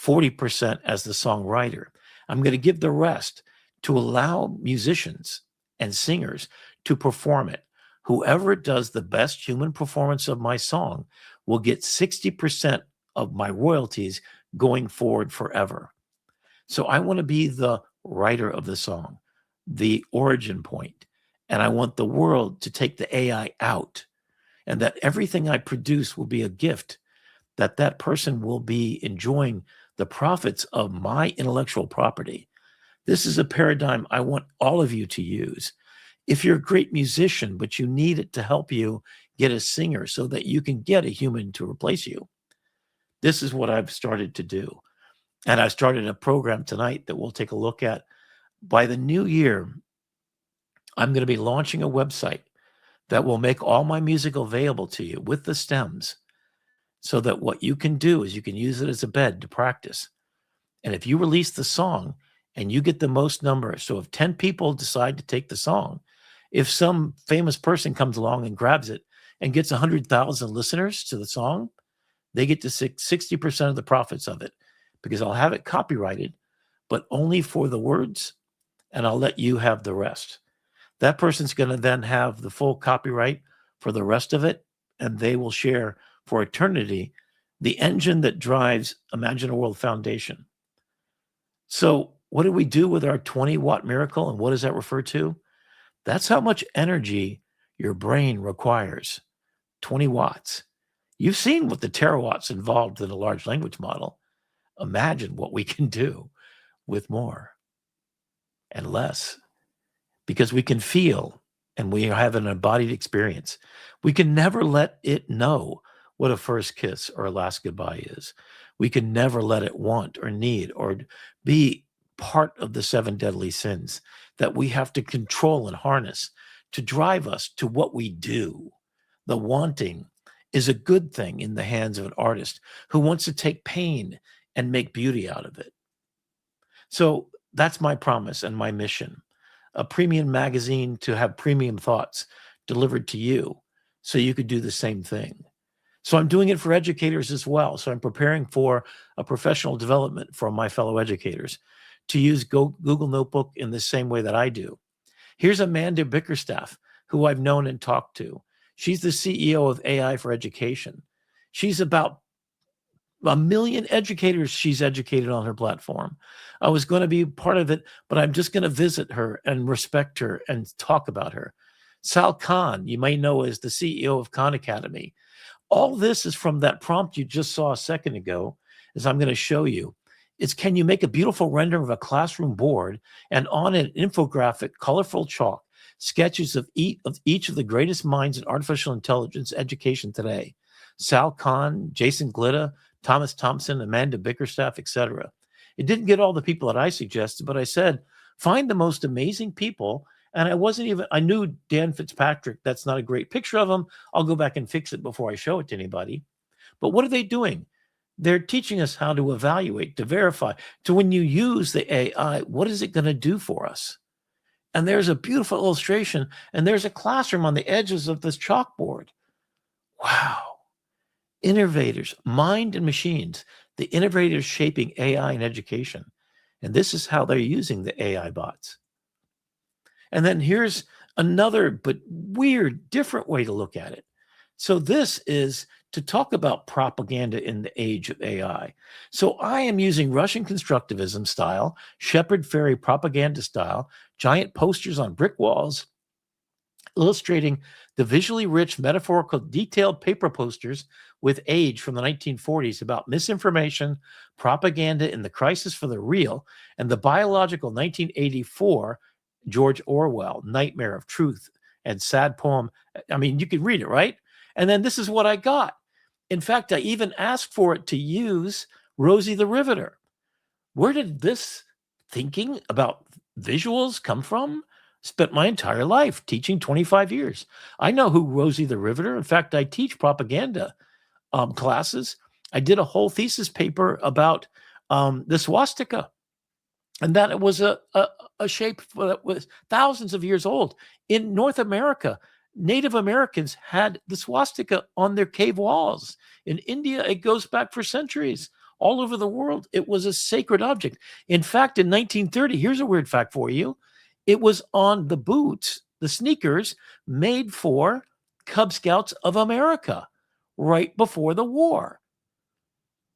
40% as the songwriter. I'm going to give the rest to allow musicians and singers to perform it. Whoever does the best human performance of my song will get 60% of my royalties going forward forever. So I want to be the writer of the song, the origin point, and I want the world to take the AI out, and that everything I produce will be a gift, that person will be enjoying the profits of my intellectual property. This is a paradigm I want all of you to use. If you're a great musician, but you need it to help you get a singer so that you can get a human to replace you, this is what I've started to do. And I started a program tonight that we'll take a look at. By the new year, I'm going to be launching a website that will make all my music available to you with the stems, so that what you can do is you can use it as a bed to practice. And if you release the song and you get the most number, so if 10 people decide to take the song, if some famous person comes along and grabs it and gets 100,000 listeners to the song, they get to 60% of the profits of it, because I'll have it copyrighted, but only for the words, and I'll let you have the rest. That person's going to then have the full copyright for the rest of it, and they will share for eternity the engine that drives Imagine a World Foundation. So what do we do with our 20-watt miracle, and what does that refer to? That's how much energy your brain requires, 20 watts. You've seen what the terawatts involved in a large language model. Imagine what we can do with more and less, because we can feel and we have an embodied experience. We can never let it know what a first kiss or a last goodbye is. We can never let it want or need or be part of the 7 deadly sins that we have to control and harness to drive us to what we do. The wanting is a good thing in the hands of an artist who wants to take pain and make beauty out of it. So that's my promise and my mission. A premium magazine to have premium thoughts delivered to you so you could do the same thing. So I'm doing it for educators as well. So I'm preparing for a professional development for my fellow educators to use Google Notebook in the same way that I do. Here's Amanda Bickerstaff, who I've known and talked to. She's the CEO of AI for Education. She's about 1 million educators she's educated on her platform. I was going to be part of it, but I'm just going to visit her and respect her and talk about her. Sal Khan, you may know as the CEO of Khan Academy. All this is from that prompt you just saw a second ago, as I'm going to show you. It's, can you make a beautiful render of a classroom board and on an infographic, colorful chalk, sketches of each of the greatest minds in artificial intelligence education today? Sal Khan, Jason Glitta, Thomas Thompson, Amanda Bickerstaff, etc. It didn't get all the people that I suggested, but I said, find the most amazing people. And I knew Dan Fitzpatrick. That's not a great picture of him. I'll go back and fix it before I show it to anybody. But what are they doing? They're teaching us how to evaluate, to verify, to when you use the AI, what is it going to do for us? And there's a beautiful illustration, and there's a classroom on the edges of this chalkboard. Wow. Innovators, mind and machines, the innovators shaping AI in education. And this is how they're using the AI bots. And then here's another, but weird, different way to look at it. So this is to talk about propaganda in the age of AI. So I am using Russian constructivism style, Shepard Fairey propaganda style, giant posters on brick walls, illustrating the visually rich, metaphorical, detailed paper posters with age from the 1940s about misinformation, propaganda in the crisis for the real, and the biological 1984 George Orwell, Nightmare of Truth and Sad Poem. I mean, you can read it, right? And then this is what I got. In fact, I even asked for it to use Rosie the Riveter. Where did this thinking about visuals come from? Spent my entire life teaching 25 years. I know who Rosie the Riveter. In fact, I teach propaganda classes. I did a whole thesis paper about the swastika, and that it was a shape that was thousands of years old. In North America, Native Americans had the swastika on their cave walls. In India, it goes back for centuries. All over the world, it was a sacred object. In fact, in 1930, here's a weird fact for you. It was on the boots, the sneakers made for Cub Scouts of America right before the war.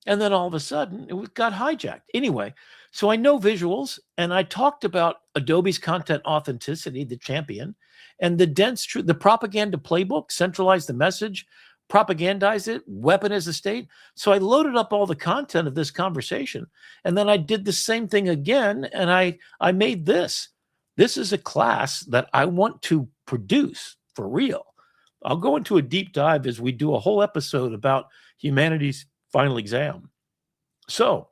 And then all of a sudden, it got hijacked. Anyway, so I know visuals, and I talked about Adobe's content authenticity, the champion, and the dense truth, the propaganda playbook, centralize the message, propagandize it, weaponize the state. So I loaded up all the content of this conversation, and then I did the same thing again, and I made this. This is a class that I want to produce for real. I'll go into a deep dive as we do a whole episode about humanities final exam. So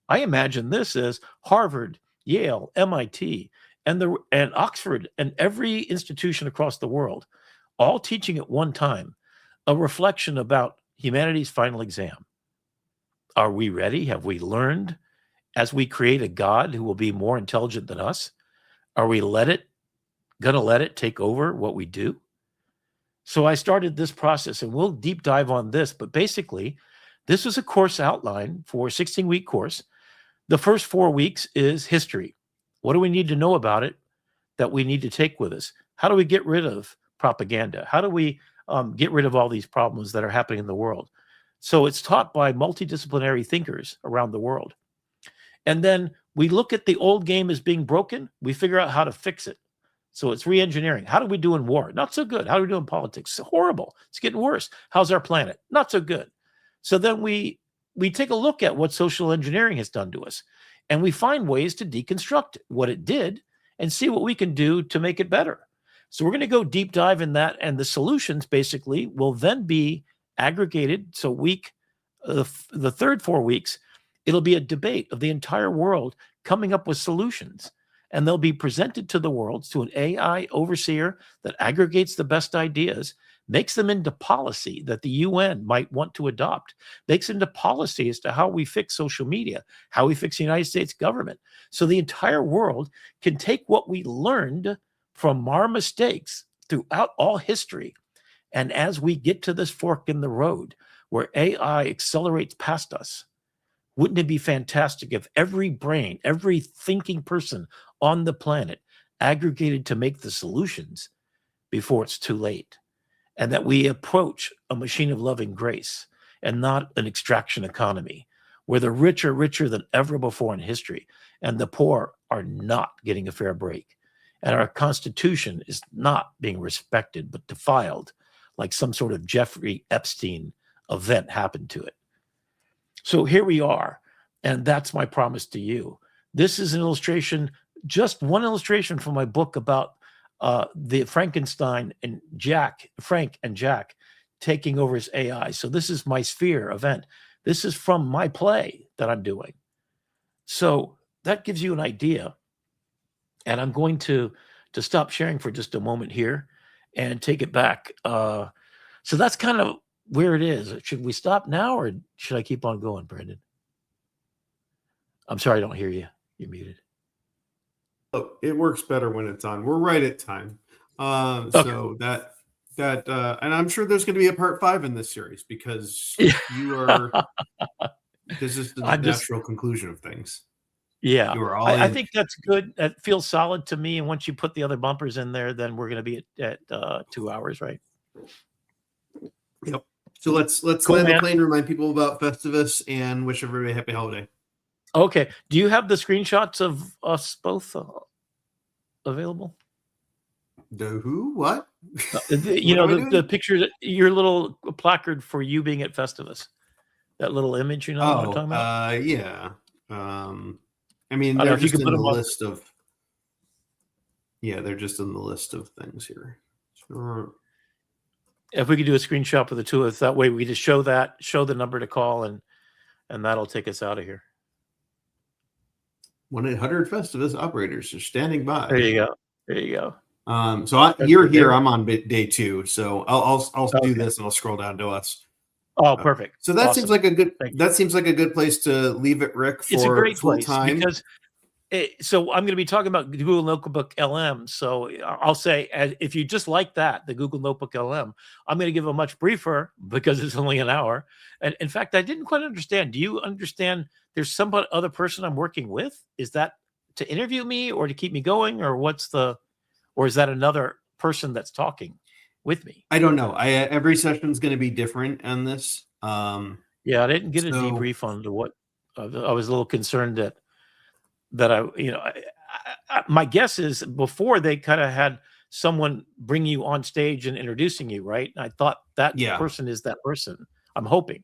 I imagine this as Harvard, Yale, MIT, and Oxford, and every institution across the world, all teaching at one time a reflection about humanities final exam. Are we ready? Have we learned as we create a God who will be more intelligent than us? Are we going to let it take over what we do? So I started this process, and we'll deep dive on this, but basically, this is a course outline for a 16-week course. The first 4 weeks is history. What do we need to know about it that we need to take with us? How do we get rid of propaganda? How do we get rid of all these problems that are happening in the world? So it's taught by multidisciplinary thinkers around the world. And then we look at the old game as being broken. We figure out how to fix it. So it's re-engineering. How do we do in war? Not so good. How do we do in politics? Horrible. It's getting worse. How's our planet? Not so good. So then we take a look at what social engineering has done to us, and we find ways to deconstruct what it did and see what we can do to make it better. So we're going to go deep dive in that, and the solutions basically will then be aggregated. So the third 4 weeks, it'll be a debate of the entire world coming up with solutions, and they'll be presented to the world to an AI overseer that aggregates the best ideas, makes them into policy that the UN might want to adopt, makes into policy as to how we fix social media, how we fix the United States government. So the entire world can take what we learned from our mistakes throughout all history. And as we get to this fork in the road where AI accelerates past us, wouldn't it be fantastic if every brain, every thinking person on the planet aggregated to make the solutions before it's too late? And that we approach a machine of loving grace and not an extraction economy where the rich are richer than ever before in history and the poor are not getting a fair break. And our Constitution is not being respected but defiled like some sort of Jeffrey Epstein event happened to it. So here we are, and that's my promise to you. This is an illustration, just one illustration from my book about the Frankenstein and Frank and Jack taking over his AI. So this is my Sphere event. This is from my play that I'm doing. So that gives you an idea. And I'm going to stop sharing for just a moment here and take it back. So that's kind of where it is. Should we stop now or should I keep on going, Brandon? I'm sorry, I don't hear you. You're muted. Oh, it works better when it's on. We're right at time. Okay. So that and I'm sure there's going to be a part 5 in this series because you are this is the natural conclusion of things. Yeah, you are all I think that's good. That feels solid to me. And once you put the other bumpers in there, then we're going to be at 2 hours, right? Yep. So let's Cool, land the man. plane, remind people about Festivus, and wish everybody a happy holiday. Okay. Do you have the screenshots of us both available? The who? What? You know, the picture, your little placard for you being at Festivus. That little image, you know what I'm talking about? Yeah. I mean, I don't know they're if you just could in put the them up. list of. Yeah, they're just in the list of things here. Sure. If we could do a screenshot of the two of us, that way we just show the number to call, and that'll take us out of here. 1-800-Festivus operators are standing by. There you go. There you go. So you're here. I'm on day 2. So I'll do this and I'll scroll down to us. Oh, perfect. So that seems like a good place to leave it, Rick. For it's a great place time. because. So I'm going to be talking about Google Notebook LM. So I'll say, if you just like that, the Google Notebook LM, I'm going to give a much briefer because it's only an hour. And in fact, I didn't quite understand. Do you understand there's some other person I'm working with? Is that to interview me or to keep me going, or or is that another person that's talking with me? I don't know. Every session is going to be different on this. Yeah, I didn't get a debrief on what I was a little concerned that my guess is before they kind of had someone bring you on stage and introducing you, right? And I thought that person is that person. I'm hoping.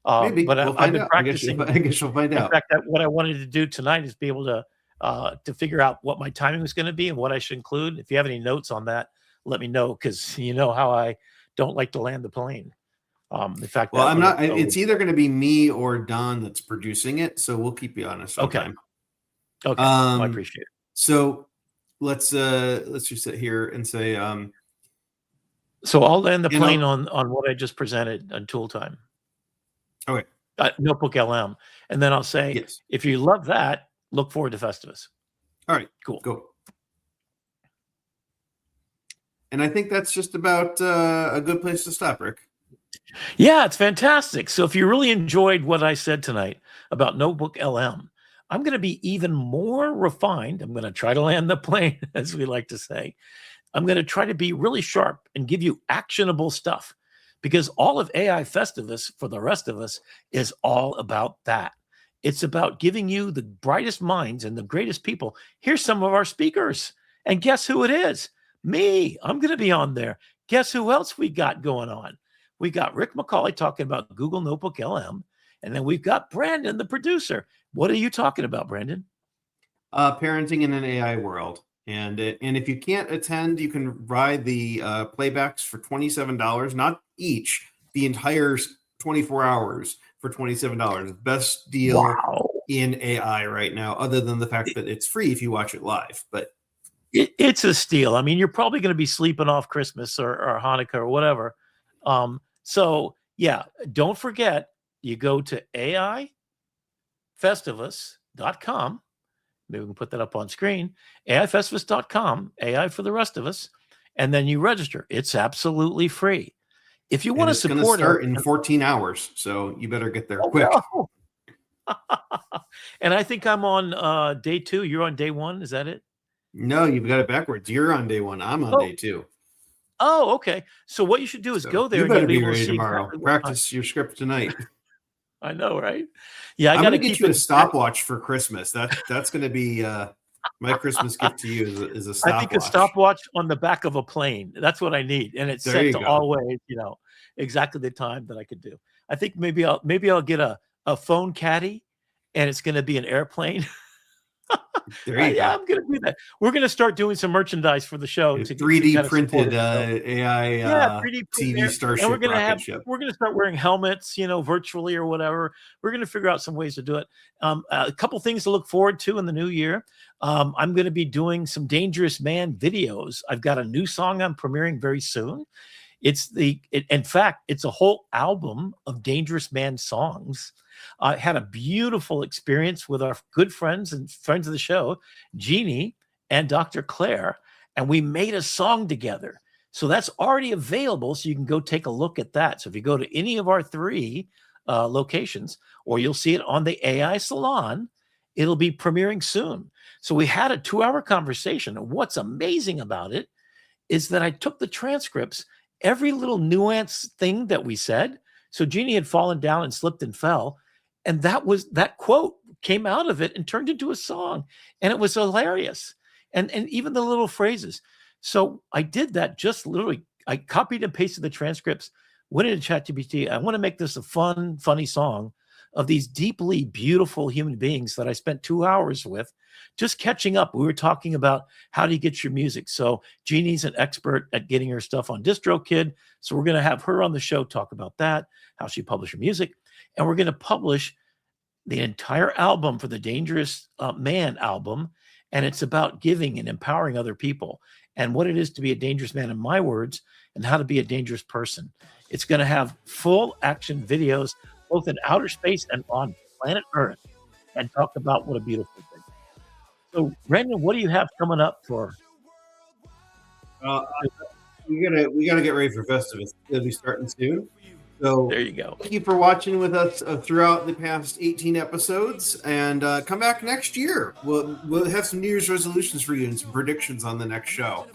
Maybe, but I've been practicing. I guess you'll find out. In fact, what I wanted to do tonight is be able to figure out what my timing was going to be and what I should include. If you have any notes on that, let me know, because you know how I don't like to land the plane. In fact, I'm not. It's either going to be me or Don that's producing it, so we'll keep you honest. Okay. Okay, I appreciate it. So let's just sit here and say. So I'll land the plane on what I just presented on Tool Time. Okay. Notebook LM, and then I'll say, if you love that, look forward to Festivus. All right, cool. Go. And I think that's just about a good place to stop, Rick. Yeah, it's fantastic. So if you really enjoyed what I said tonight about Notebook LM, I'm going to be even more refined. I'm going to try to land the plane, as we like to say. I'm going to try to be really sharp and give you actionable stuff, because all of AI Festivus for the rest of us is all about that. It's about giving you the brightest minds and the greatest people. Here's some of our speakers. And guess who it is? Me. I'm going to be on there. Guess who else we got going on? We got Rick McCauley talking about Google Notebook LM. And then we've got Brandon, the producer. What are you talking about, Brandon? Parenting in an AI world. And if you can't attend, you can ride the playbacks for $27, not each, the entire 24 hours for $27. Best deal in AI right now, other than the fact that it's free if you watch it live. But it's a steal. I mean, you're probably going to be sleeping off Christmas or Hanukkah or whatever. So yeah, don't forget, you go to AIFestivus.com. Maybe we can put that up on screen. AIFestivus.com, AI for the rest of us. And then you register. It's absolutely free. If you want to support, it's going to start in 14 hours. So you better get there quick. No. And I think I'm on day 2. You're on day 1. Is that it? No, you've got it backwards. You're on day 1. I'm on day 2. Oh, okay. So what you should do is go there. You better and be ready tomorrow. Practice your script tonight. I know, right? Yeah, I got to get you a stopwatch for Christmas. That's going to be my Christmas gift to you is a stopwatch. I think a stopwatch on the back of a plane. That's what I need, and it's set to always, exactly the time that I could do. I think maybe I'll get a phone caddy, and it's going to be an airplane. Yeah, I'm going to do that. We're going to start doing some merchandise for the show. To 3D printed AI 3D TV Starship. And we're going to start wearing helmets, virtually or whatever. We're going to figure out some ways to do it. A couple things to look forward to in the new year. I'm going to be doing some Dangerous Man videos. I've got a new song I'm premiering very soon. In fact, it's a whole album of Dangerous Man songs. I had a beautiful experience with our good friends and friends of the show, Jeannie and Dr. Claire, and we made a song together. So that's already available, so you can go take a look at that. So if you go to any of our 3 locations, or you'll see it on the AI Salon, it'll be premiering soon. So we had a 2-hour conversation, and what's amazing about it is that I took the transcripts, every little nuance thing that we said. So Jeannie had fallen down and slipped and fell. And that quote came out of it and turned into a song. And it was hilarious. And even the little phrases. So I did that just literally. I copied and pasted the transcripts, went into ChatGPT. I want to make this a funny song. of these deeply beautiful human beings that I spent 2 hours with, just catching up. We were talking about how do you get your music. So Jeannie's an expert at getting her stuff on DistroKid. So we're going to have her on the show, talk about that, how she published her music. And we're going to publish the entire album for the Dangerous Man album. And it's about giving and empowering other people and what it is to be a dangerous man, in my words, and how to be a dangerous person. It's going to have full action videos, both in outer space and on planet Earth, and talk about what a beautiful thing. So, Brandon, what do you have coming up for? We gotta get ready for Festivus. It'll be starting soon. So there you go. Thank you for watching with us throughout the past 18 episodes, and come back next year. We'll have some New Year's resolutions for you and some predictions on the next show.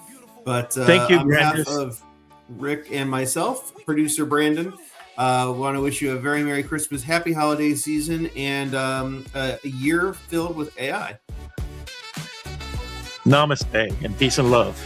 But thank you, on behalf of Rick and myself, producer Brandon, want to wish you a very Merry Christmas, Happy Holiday Season, and a year filled with AI. Namaste and peace and love.